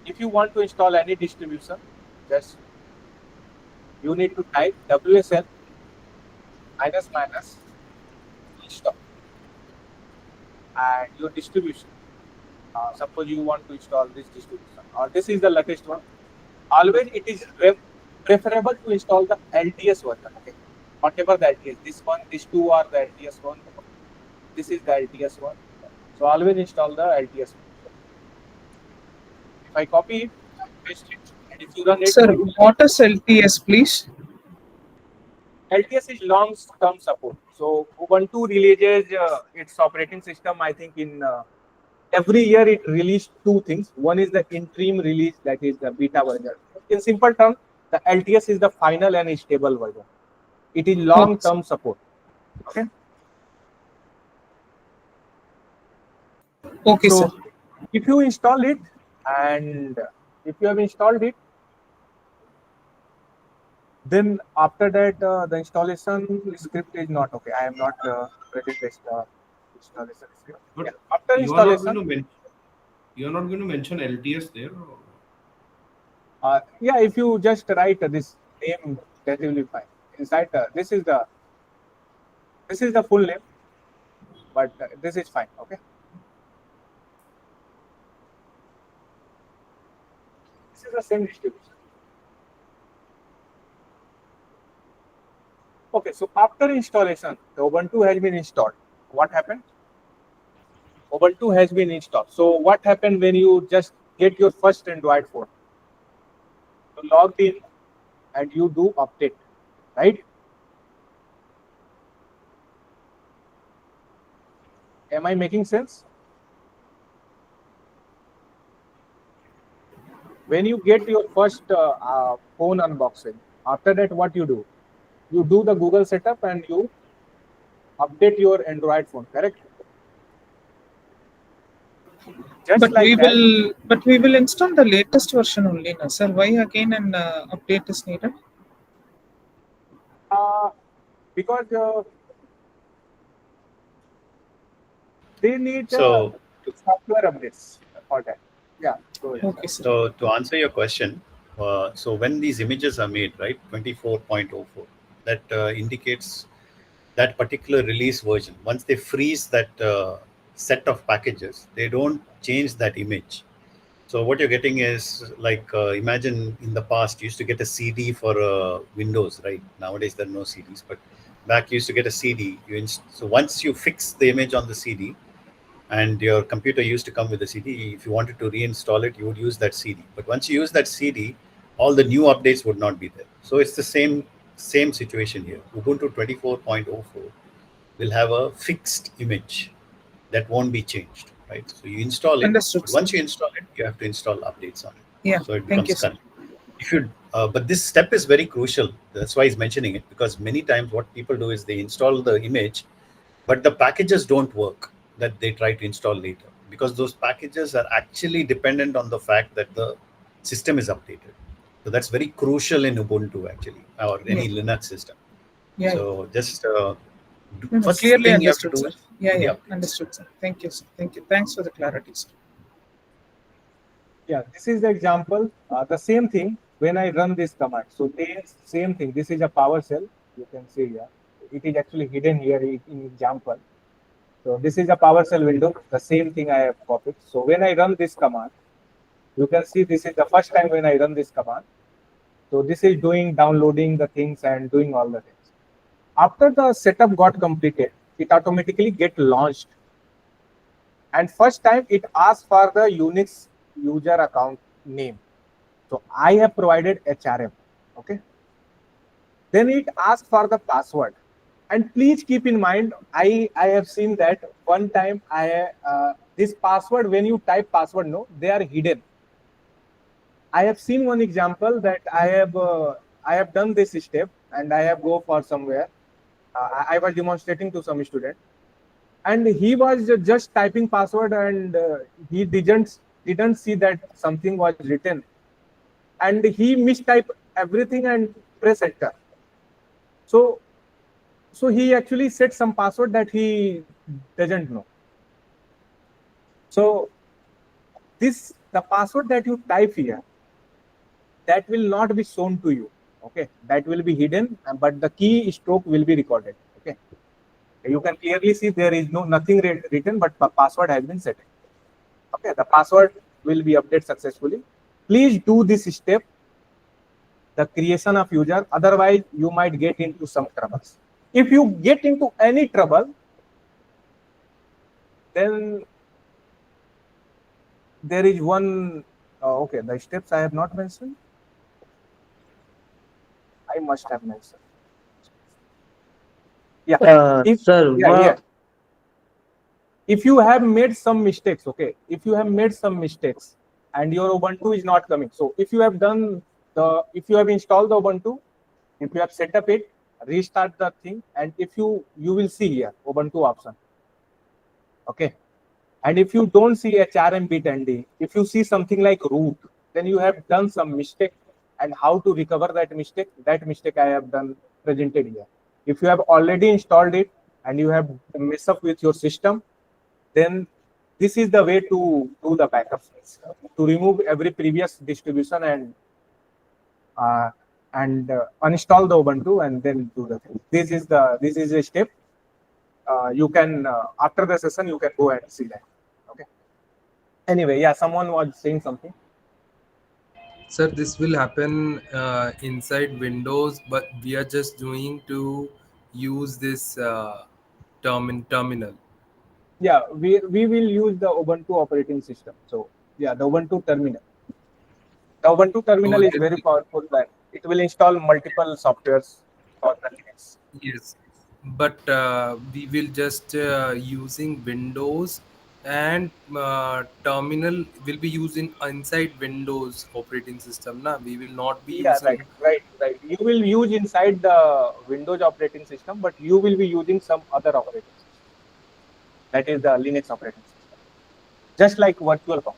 If you want to install any distribution, just you need to type WSL --, install, and your distribution. Suppose you want to install this distribution, or this is the latest one. Always it is preferable to install the LTS version. Okay, whatever the LTS, this one, these two are the LTS one. This is the LTS one. So always install the LTS one. If I copy it, paste it, and if you run it, Sir, what is LTS, please? LTS is long-term support. So Ubuntu releases its operating system. I think in every year it released two things. One is the interim release, that is the beta version. In simple terms, the LTS is the final and stable version. It is long-term support. Okay. Okay, So sir. if you install it, and if you have installed it, then after that the installation script is not okay. I am not present this installation script. But Yeah. After you are not going installation, to mention. You are not going to mention LTS there. Or? yeah, if you just write this name, that will be fine. Inside this is the full name, but this is fine. Okay. This is the same distribution. Okay, so after installation, the Ubuntu has been installed. What happened? Ubuntu has been installed. So what happened when you just get your first Android phone? You logged in and you do update, right? Am I making sense? When you get your first phone unboxing, after that what you do? You do the Google setup and you update your Android phone, correct? Just But like that. we will install the latest version only, na, sir. Why again an update is needed? Because they need So software updates for that. Yeah. Okay, So to answer your question, so when these images are made, right, 24.04, that indicates that particular release version. Once they freeze that set of packages, they don't change that image. So what you're getting is like imagine in the past you used to get a CD for Windows, right? Nowadays there are no CDs, but back you used to get a CD. So once you fix the image on the CD, and your computer used to come with a CD. If you wanted to reinstall it, you would use that CD. But once you use that CD, all the new updates would not be there. So it's the same situation here. Ubuntu 24.04 will have a fixed image that won't be changed, right? So you install it. Understood, But once sir. you install it, you have to install updates on it. Yeah. So it Thank becomes you, sir. current. If you, but this step is very crucial. That's why he's mentioning it, because many times what people do is they install the image, but the packages don't work that they try to install later, because those packages are actually dependent on the fact that the system is updated. So that's very crucial in Ubuntu actually, or any Yeah. Linux system. Yeah. So just No, first clearly thing you have to understood, do sir. is Yeah, do the yeah, updates. understood, sir. Thank you, sir. Thank you. Thanks for the clarity, sir. Yeah, this is the example. The same thing when I run this command. So same thing. This is a PowerShell. You can see here. It is actually hidden here in example. So this is a PowerShell window. The same thing I have copied. So when I run this command, you can see this is the first time when I run this command. So this is downloading the things and doing all the things. After the setup got completed, it automatically get launched. And first time it asks for the Unix user account name. So I have provided HRM. Okay. Then it asks for the password. And please keep in mind, I have seen that one time this password, when you type password, no, they are hidden. I have seen one example that I have done this step and I have go for somewhere. I was demonstrating to some student, and he was just typing password and he didn't see that something was written, and he mistyped everything and press enter. So he actually set some password that he doesn't know. So the password that you type here, that will not be shown to you. Okay, that will be hidden, but the key stroke will be recorded. Okay, you can clearly see there is nothing written, but password has been set. Okay, the password will be updated successfully. Please do this step, the creation of user. Otherwise, you might get into some troubles. If you get into any trouble, then there is one. Okay, the steps I have not mentioned. I must have mentioned. Yeah. If you have made some mistakes, okay. If you have made some mistakes and your Ubuntu is not coming, so if you have installed the Ubuntu, if you have set up it restart the thing, and if you will see here Ubuntu option. Okay, and if you don't see HRM bit ND, if you see something like root, then you have done some mistake, and how to recover that mistake I have done presented here. If you have already installed it and you have messed up with your system, then this is the way to do the backups, to remove every previous distribution uh, and uninstall the Ubuntu and then do the thing. This is a step. You can after the session you can go and see that. Okay. Anyway, yeah, someone was saying something. Sir, this will happen inside Windows, but we are just doing to use this terminal. Yeah, we will use the Ubuntu operating system. So yeah, the Ubuntu terminal. The Ubuntu terminal is very powerful. That it will install multiple softwares for the Linux. Yes, but we will just using Windows, and terminal will be using inside Windows operating system. Na, we will not be Yeah, using. right. You will use inside the Windows operating system, but you will be using some other operating system. That is the Linux operating system, just like VirtualBox.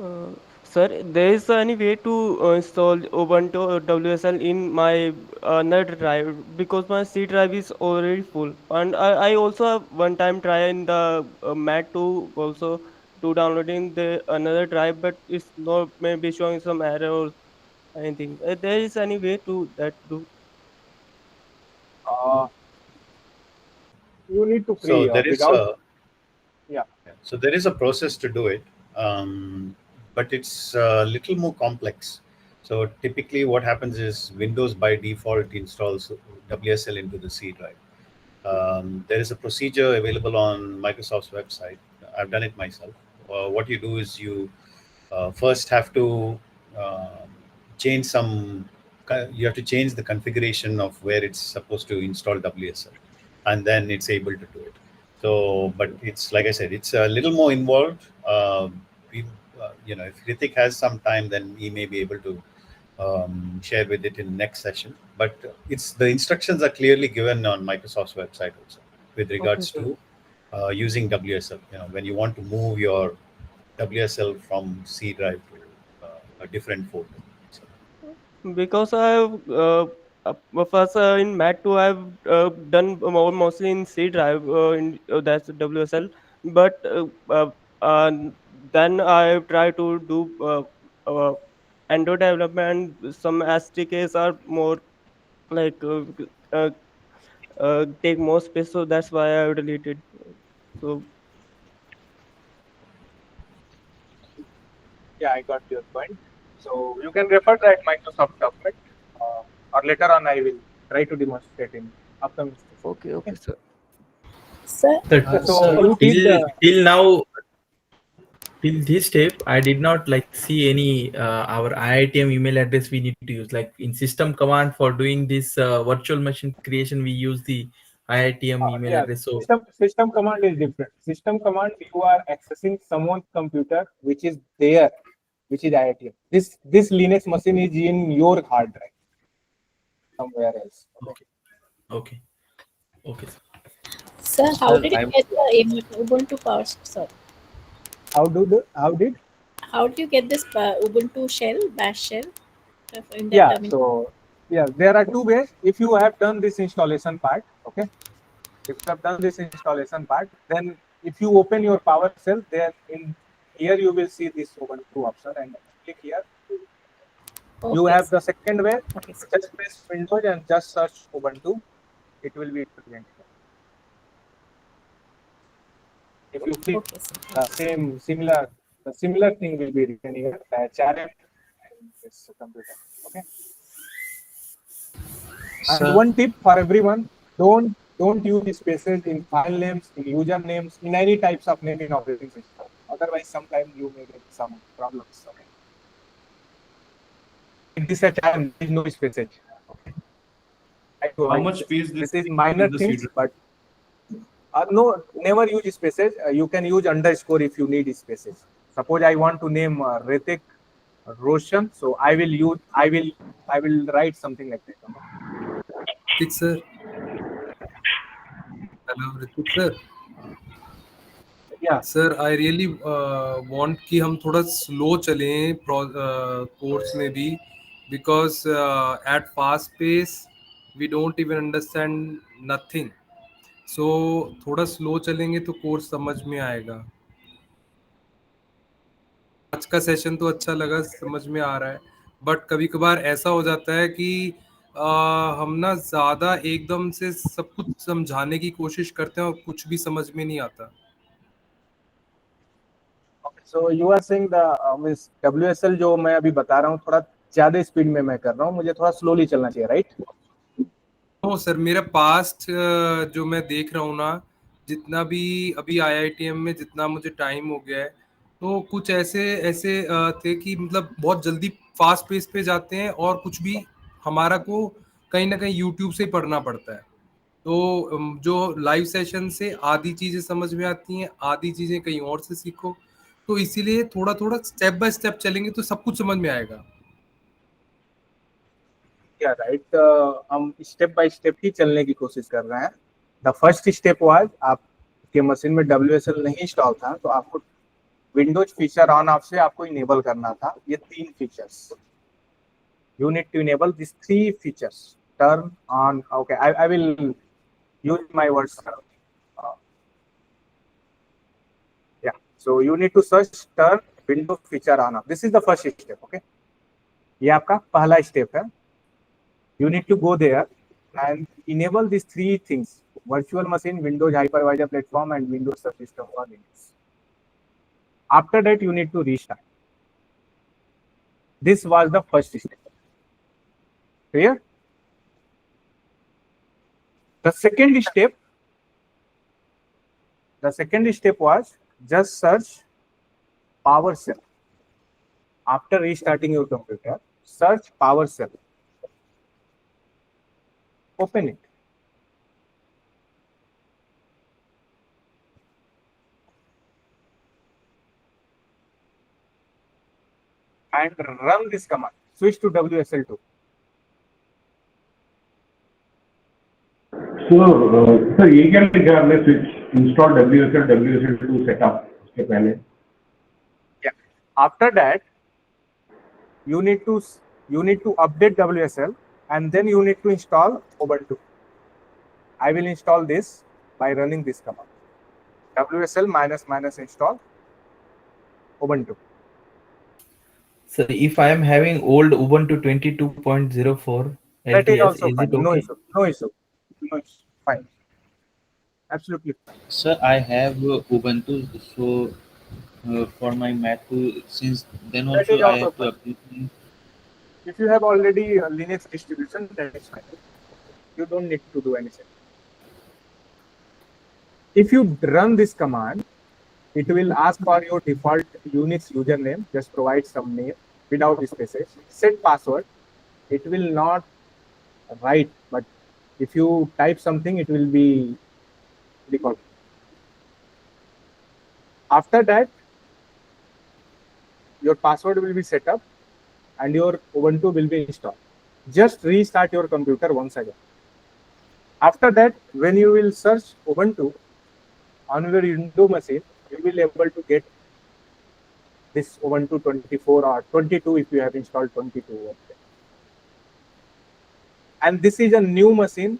Uh, Sir, there is any way to install Ubuntu or WSL in my NAT drive because my C drive is already full, and I also have one time try in the Mac to also to downloading the another drive, but it's not maybe showing some error or anything. There is any way to that do? You need to So free there is without. a Yeah. so there is a process to do it, but it's a little more complex. So typically, what happens is Windows by default installs WSL into the C drive. There is a procedure available on Microsoft's website. I've done it myself. What you do is you first have to uh, change some. You have to change the configuration of where it's supposed to install WSL, and then it's able to do it. So, but it's like I said, it's a little more involved. We, if Ritik has some time, then he may be able to share with it in the next session. But it's the instructions are clearly given on Microsoft's website also with Okay, regards sir. to using WSL. When you want to move your WSL from C drive to a different folder. So, Because I've first in Mac 2 I've done more mostly in C drive in that's WSL, but uh, then I try to do Android development. Some SDKs are more like uh, take more space, so that's why I deleted. So Yeah, I got your point. So you can refer that Microsoft document, or later on I will try to demonstrate in upcoming session. okay, sir. So, So you did till now, till this step, I did not like see any our IITM email address we need to use. Like in system command for doing this virtual machine creation, we use the IITM email yeah, address. So system command is different. System command, you are accessing someone's computer which is there, which is IITM. This Linux machine is in your hard drive somewhere else. okay. Sir, how Sir, did you get the Ubuntu power, sir? How did you get this Ubuntu shell, bash shell in that Yeah, terminal? so yeah, there are two ways. If you have done this installation part, okay. If you have done this installation part, then if you open your PowerShell, then in here you will see this Ubuntu option, and click here. You Okay, have sir. the second way. Okay, sir. Just press Windows and just search Ubuntu. It will be present here. If you click the similar thing will be written here. HRM and this computer. Okay. And Sir, one tip for everyone: don't use spaces in file names, in usernames, in any types of name in operating system. Otherwise, sometimes you may get some problems. Okay. In this HRM, there is no spacage. Okay. Try to How avoid much this. space This this is takes minor in the C things, drive? but no, never use spaces. You can use underscore if you need spaces. Suppose I want to name Ritik Roshan. So I will write something like that. Ritik sir, hello Ritik sir. Yeah. Sir I really want कि हम थोड़ा slow चलें course में भी because at fast pace we don't even understand nothing so थोड़ा slow चलेंगे तो course समझ में आएगा आज का सेशन तो अच्छा लगा समझ में आ रहा है बट कभी कभार ऐसा हो जाता है कि हम ना ज्यादा एकदम से सब कुछ समझाने की कोशिश करते हैं और कुछ भी समझ में नहीं आता So you are saying the means WSL जो मैं अभी बता रहा हूँ थोड़ा ज्यादा स्पीड में मैं कर रहा हूँ मुझे थोड़ा स्लोली चलना चाहिए राइट नो सर मेरा पास्ट जो मैं देख रहा हूँ ना जितना भी अभी आईआईटीएम में जितना मुझे टाइम हो गया है तो कुछ ऐसे ऐसे थे कि मतलब बहुत जल्दी फास्ट पेस पे जाते हैं और कुछ भी हमारा को कहीं ना कहीं यूट्यूब से ही पढ़ना पड़ता है तो जो लाइव सेशन से आधी चीजें समझ में आती हैं आधी चीजें कहीं और से सीखो तो इसीलिए थोड़ा थोड़ा स्टेप बाय स्टेप चलेंगे तो सब कुछ समझ में आएगा या राइट हम स्टेप बाय स्टेप ही चलने की कोशिश कर रहे हैं द फर्स्ट स्टेप वाज आपके मशीन में WSL नहीं इंस्टॉल था तो आपको विंडोज फीचर ऑन ऑफ से आपको इनेबल करना था ये 3 features you need to enable this 3 features turn on okay I will use my words yeah so you need to search turn window feature on off this is the first step okay ये आपका पहला step है you need to go there and enable these 3 things virtual machine windows hypervisor platform and windows subsystem for linux after that you need to restart this was the first step clear the second step was just search PowerShell. After restarting your computer, search PowerShell. Open it. And run this command. Switch to WSL2. So, sir, ये क्या लिखा है आपने switch install WSL2 setup उसके पहले Yeah. After that, you need to update WSL and then you need to install Ubuntu. I will install this by running this command. WSL -- install Ubuntu. So if I am having old Ubuntu 22.04 That is LTS, also is fine. it okay? No issue. Fine. Absolutely fine. Sir, I have Ubuntu, so for my Mac, since then That also is I also have to fine. update. If you have already a Linux distribution, that is fine. You don't need to do anything. If you run this command, it will ask for your default Unix username. Just provide some name without spaces. Set password. It will not write, but if you type something, it will be recorded. After that, your password will be set up and your Ubuntu will be installed. Just restart your computer once again. After that, when you will search Ubuntu on your Windows machine, you will be able to get this Ubuntu 24 or 22 if you have installed 22. And this is a new machine.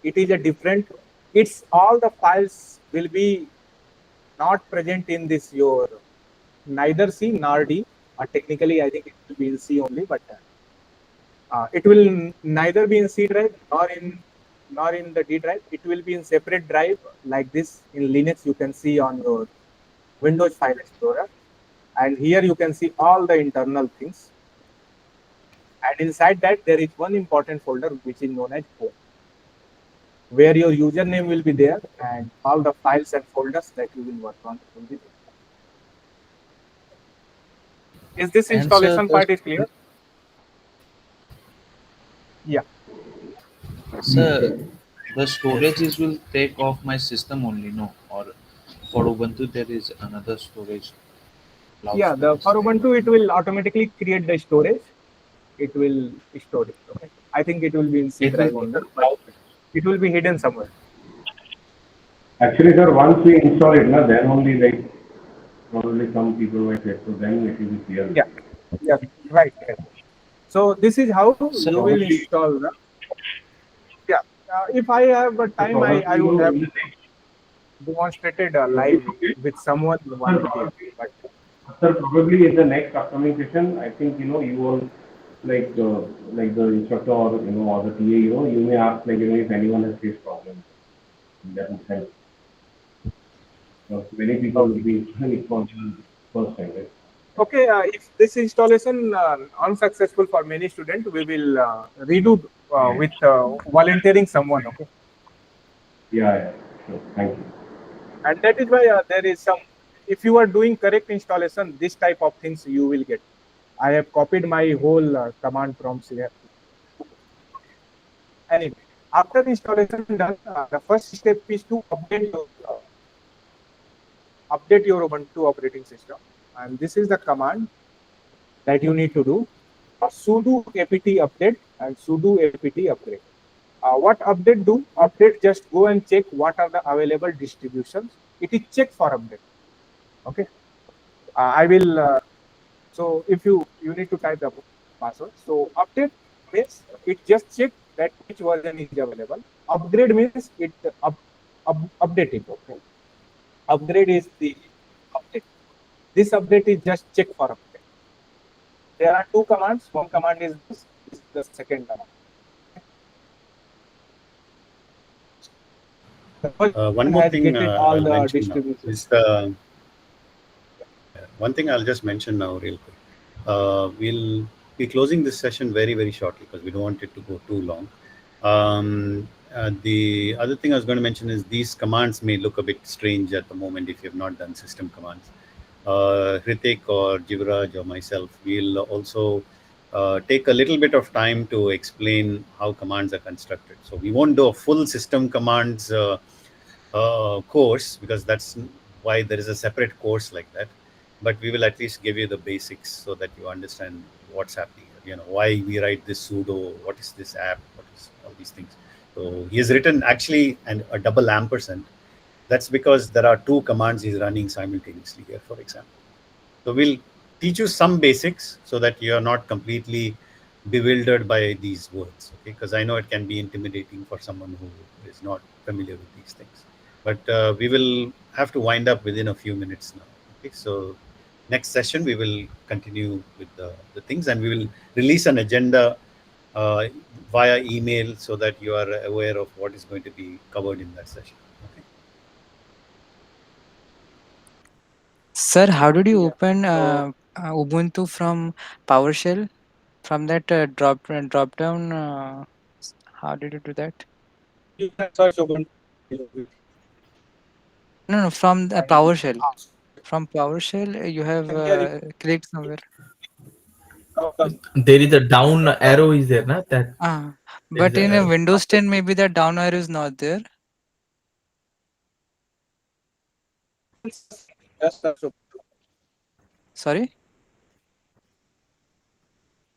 It is a different. It's all the files will be not present in this your neither C nor D. Technically, I think it will be in C only, but it will neither be in C drive nor in the D drive. It will be in separate drive like this. In Linux, you can see on your Windows File Explorer, and here you can see all the internal things. And inside that, there is one important folder which is known as home, where your username will be there and all the files and folders that you will work on will be there. Is this And installation sir, part is clear? Yeah. Sir, the storages will take off my system only, no? Or for Ubuntu there is another storage. Yeah, the for Ubuntu it will automatically create the storage. It will store it. Okay. I think it will be in C It will. drive only, but it will be hidden somewhere. Actually, sir, once we install it, na, then only like probably some people might say, so then it will be clear. Yeah, yeah, right. Yes. So this is how So you will probably, install the. Yeah, if I have a so time, probably I would you have in the demonstrated next, live with someone one video. But sir, probably in the next upcoming session, I think you all like the instructor or or the TA, you may ask like if anyone has faced problems in that sense. Many people will okay, be responsible first time, right? okay. If this installation unsuccessful for many students, we will redo with volunteering someone. Okay, Yeah, yeah. Sure. Thank you. and that is why there is some. If you are doing correct installation, this type of things you will get. I have copied my whole command prompts here. Anyway, after the installation done, the first step is to update your Ubuntu operating system, and this is the command that you need to do: sudo apt update and sudo apt upgrade. What update do? Update just go and check what are the available distributions. It is check for update. Okay, I will. So if you need to type the password. So update means it just check that which version is available. Upgrade means it updating. Okay, upgrade is the update. This update is just check for update. There are two commands. One command is this. This is the second command. The first One one more has thing getted all I'll the mention now distributions. is one thing I'll just mention now, real quick. We'll be closing this session very, very shortly because we don't want it to go too long. The other thing I was going to mention is these commands may look a bit strange at the moment if you have not done system commands. Hrithik or Jivraj or myself, we'll also take a little bit of time to explain how commands are constructed. So we won't do a full system commands course because that's why there is a separate course like that. But we will at least give you the basics so that you understand what's happening. Why we write this sudo, what is this app, what is all these things. So he has written actually a double ampersand. That's because there are two commands he's running simultaneously here, for example. So we'll teach you some basics so that you are not completely bewildered by these words, okay? Because I know it can be intimidating for someone who is not familiar with these things. But we will have to wind up within a few minutes now. Okay, so next session we will continue with the things and we will release an agenda uh, via email so that you are aware of what is going to be covered in that session. Okay. Sir, how did you Yeah. open So Ubuntu from PowerShell? From that drop down, how did you do that? you can search Ubuntu No, no, from the and PowerShell. From PowerShell, you have here it clicked somewhere. There is a down arrow is there, na? That there is But an in a arrow. Windows 10, maybe the down arrow is not there. just search Ubuntu. Sorry,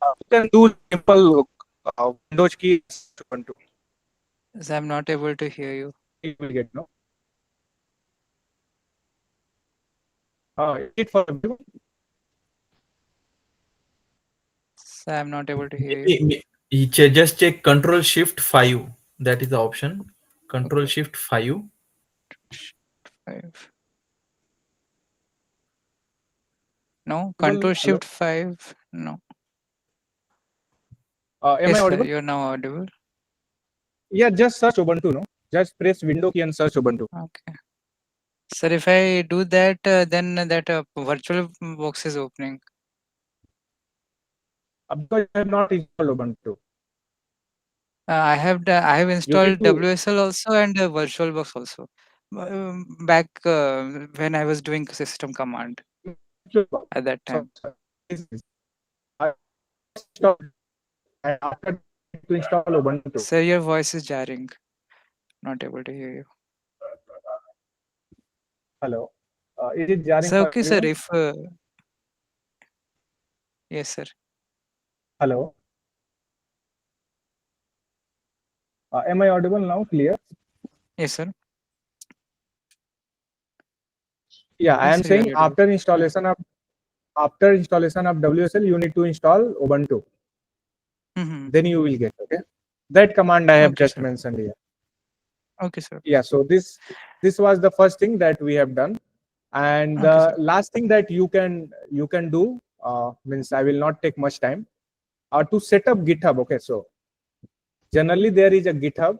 You can do simple Windows key search Ubuntu. so I'm not able to hear you. You will get no. Is it for everyone? So I'm not able to hear you. Just check Control Shift 5. That is the option. Control Okay, Shift 5. 5. No, Audible? Control Hello. Shift 5. No. Am I Yes, sir, audible? you're now audible. Yeah, just search Ubuntu. No, just press Window key and search Ubuntu. Okay. Sir, if I do that, then that virtual box is opening. Because I have not installed Ubuntu. I have You need installed to WSL also and VirtualBox also. Back when I was doing system command at that so, time. I installed and after to install Ubuntu. Sir, your voice is jarring. Not able to hear you. Hello. Is it jarring So for okay, sir. everyone? Yes, sir. Hello. Am I audible now? Clear? Yes, sir. Yeah, I Yes, am sir. You saying are audible. after installation of WSL, you need to install Ubuntu. Mm-hmm. Then you will get, okay. That command I have Okay, just sir. mentioned here. Okay, sir. Yeah, so this was the first thing that we have done, and Okay, the sir. last thing that you can do, means I will not take much time, to set up GitHub. Okay, so generally there is a GitHub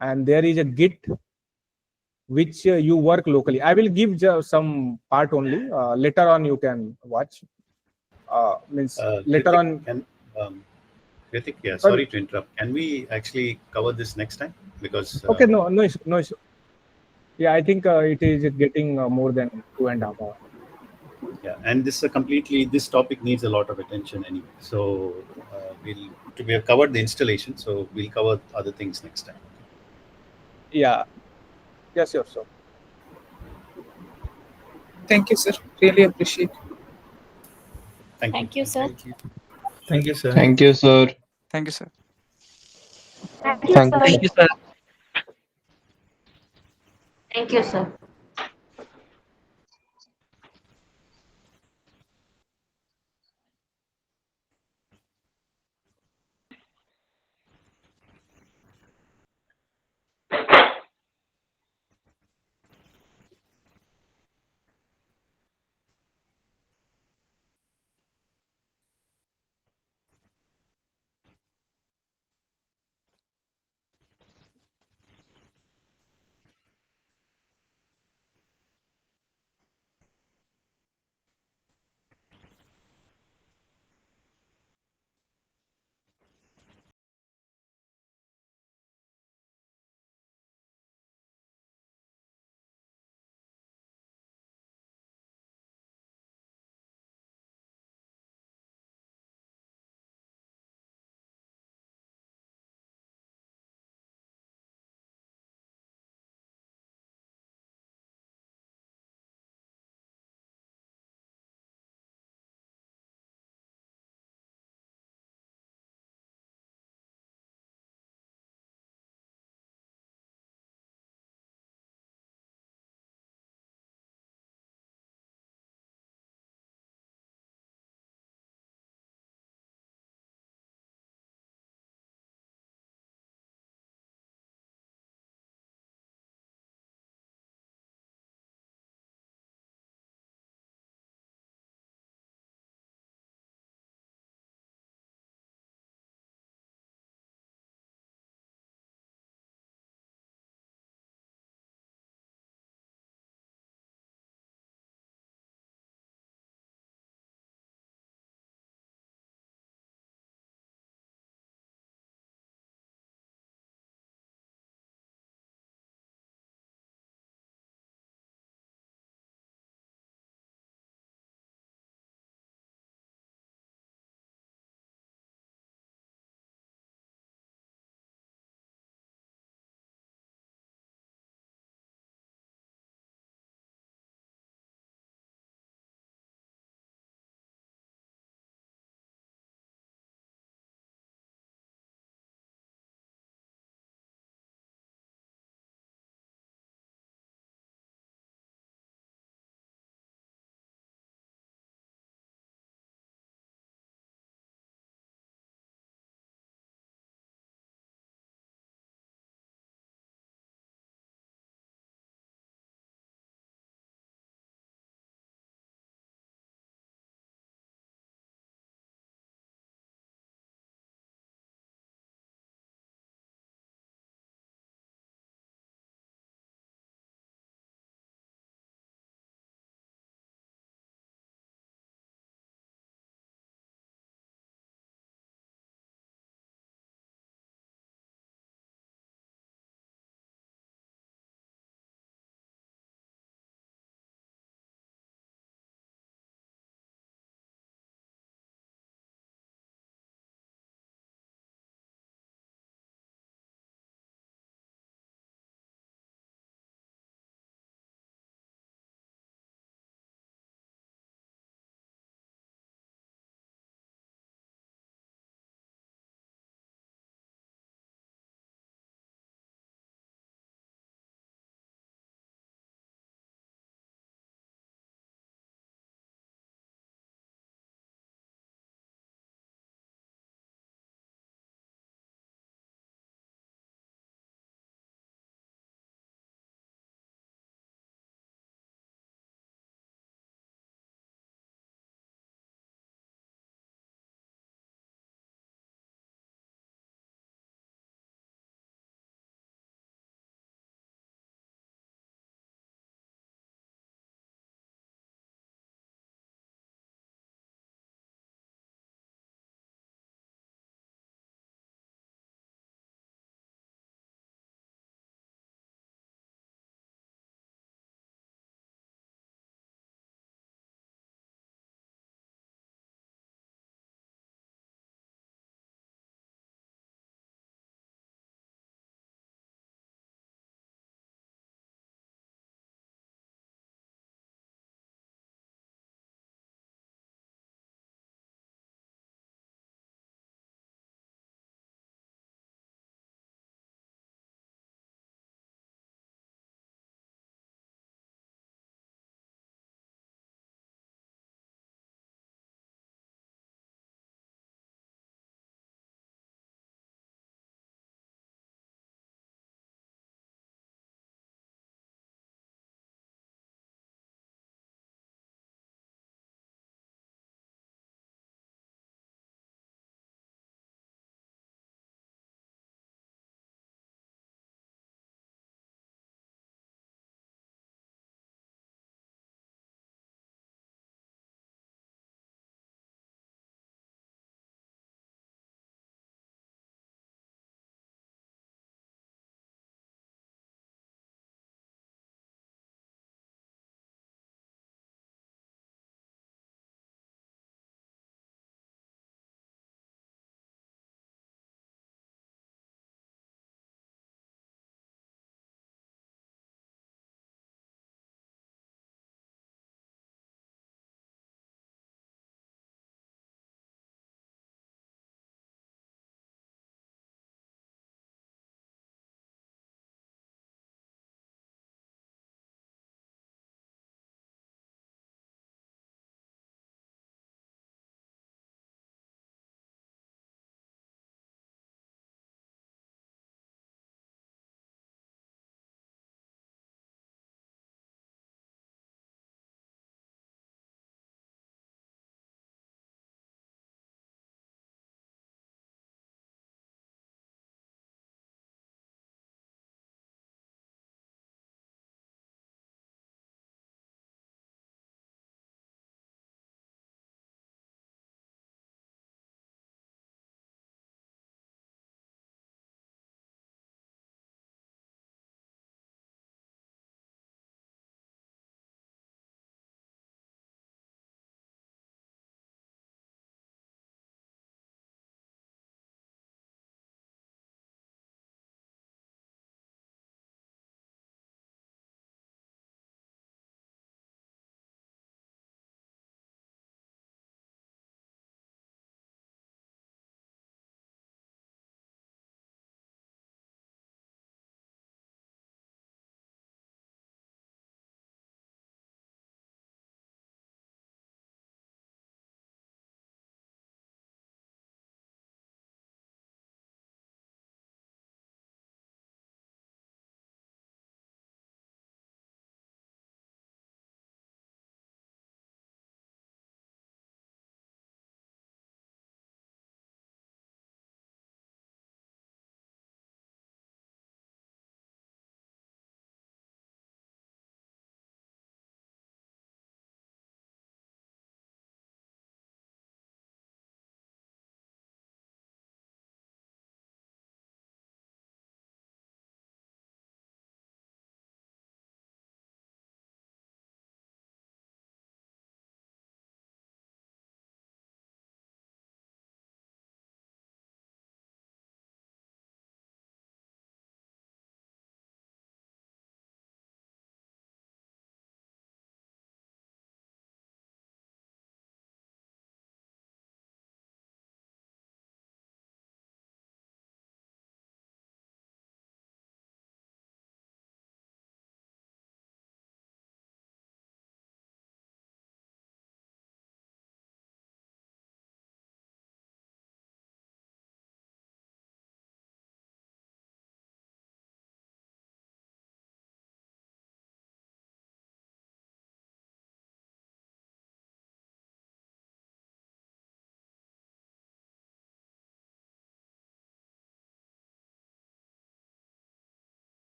and there is a Git which you work locally. I will give some part only. Later on you can watch. Means later Kritik, on. Kritik, yeah, Sorry. sorry to interrupt. Can we actually cover this next time? Because Okay, no issue, no issue. Yeah, I think it is getting more than 2.5 hours. yeah, and this topic needs a lot of attention anyway. So we have covered the installation, so we'll cover other things next time. Yeah. Yes, sure. Thank you, sir. Really appreciate. Thank you. Thank you, sir. Thank you. Thank you, sir. Thank you, sir. Thank you, sir. Thank you, Thank you, sir. sir. Thank you, sir.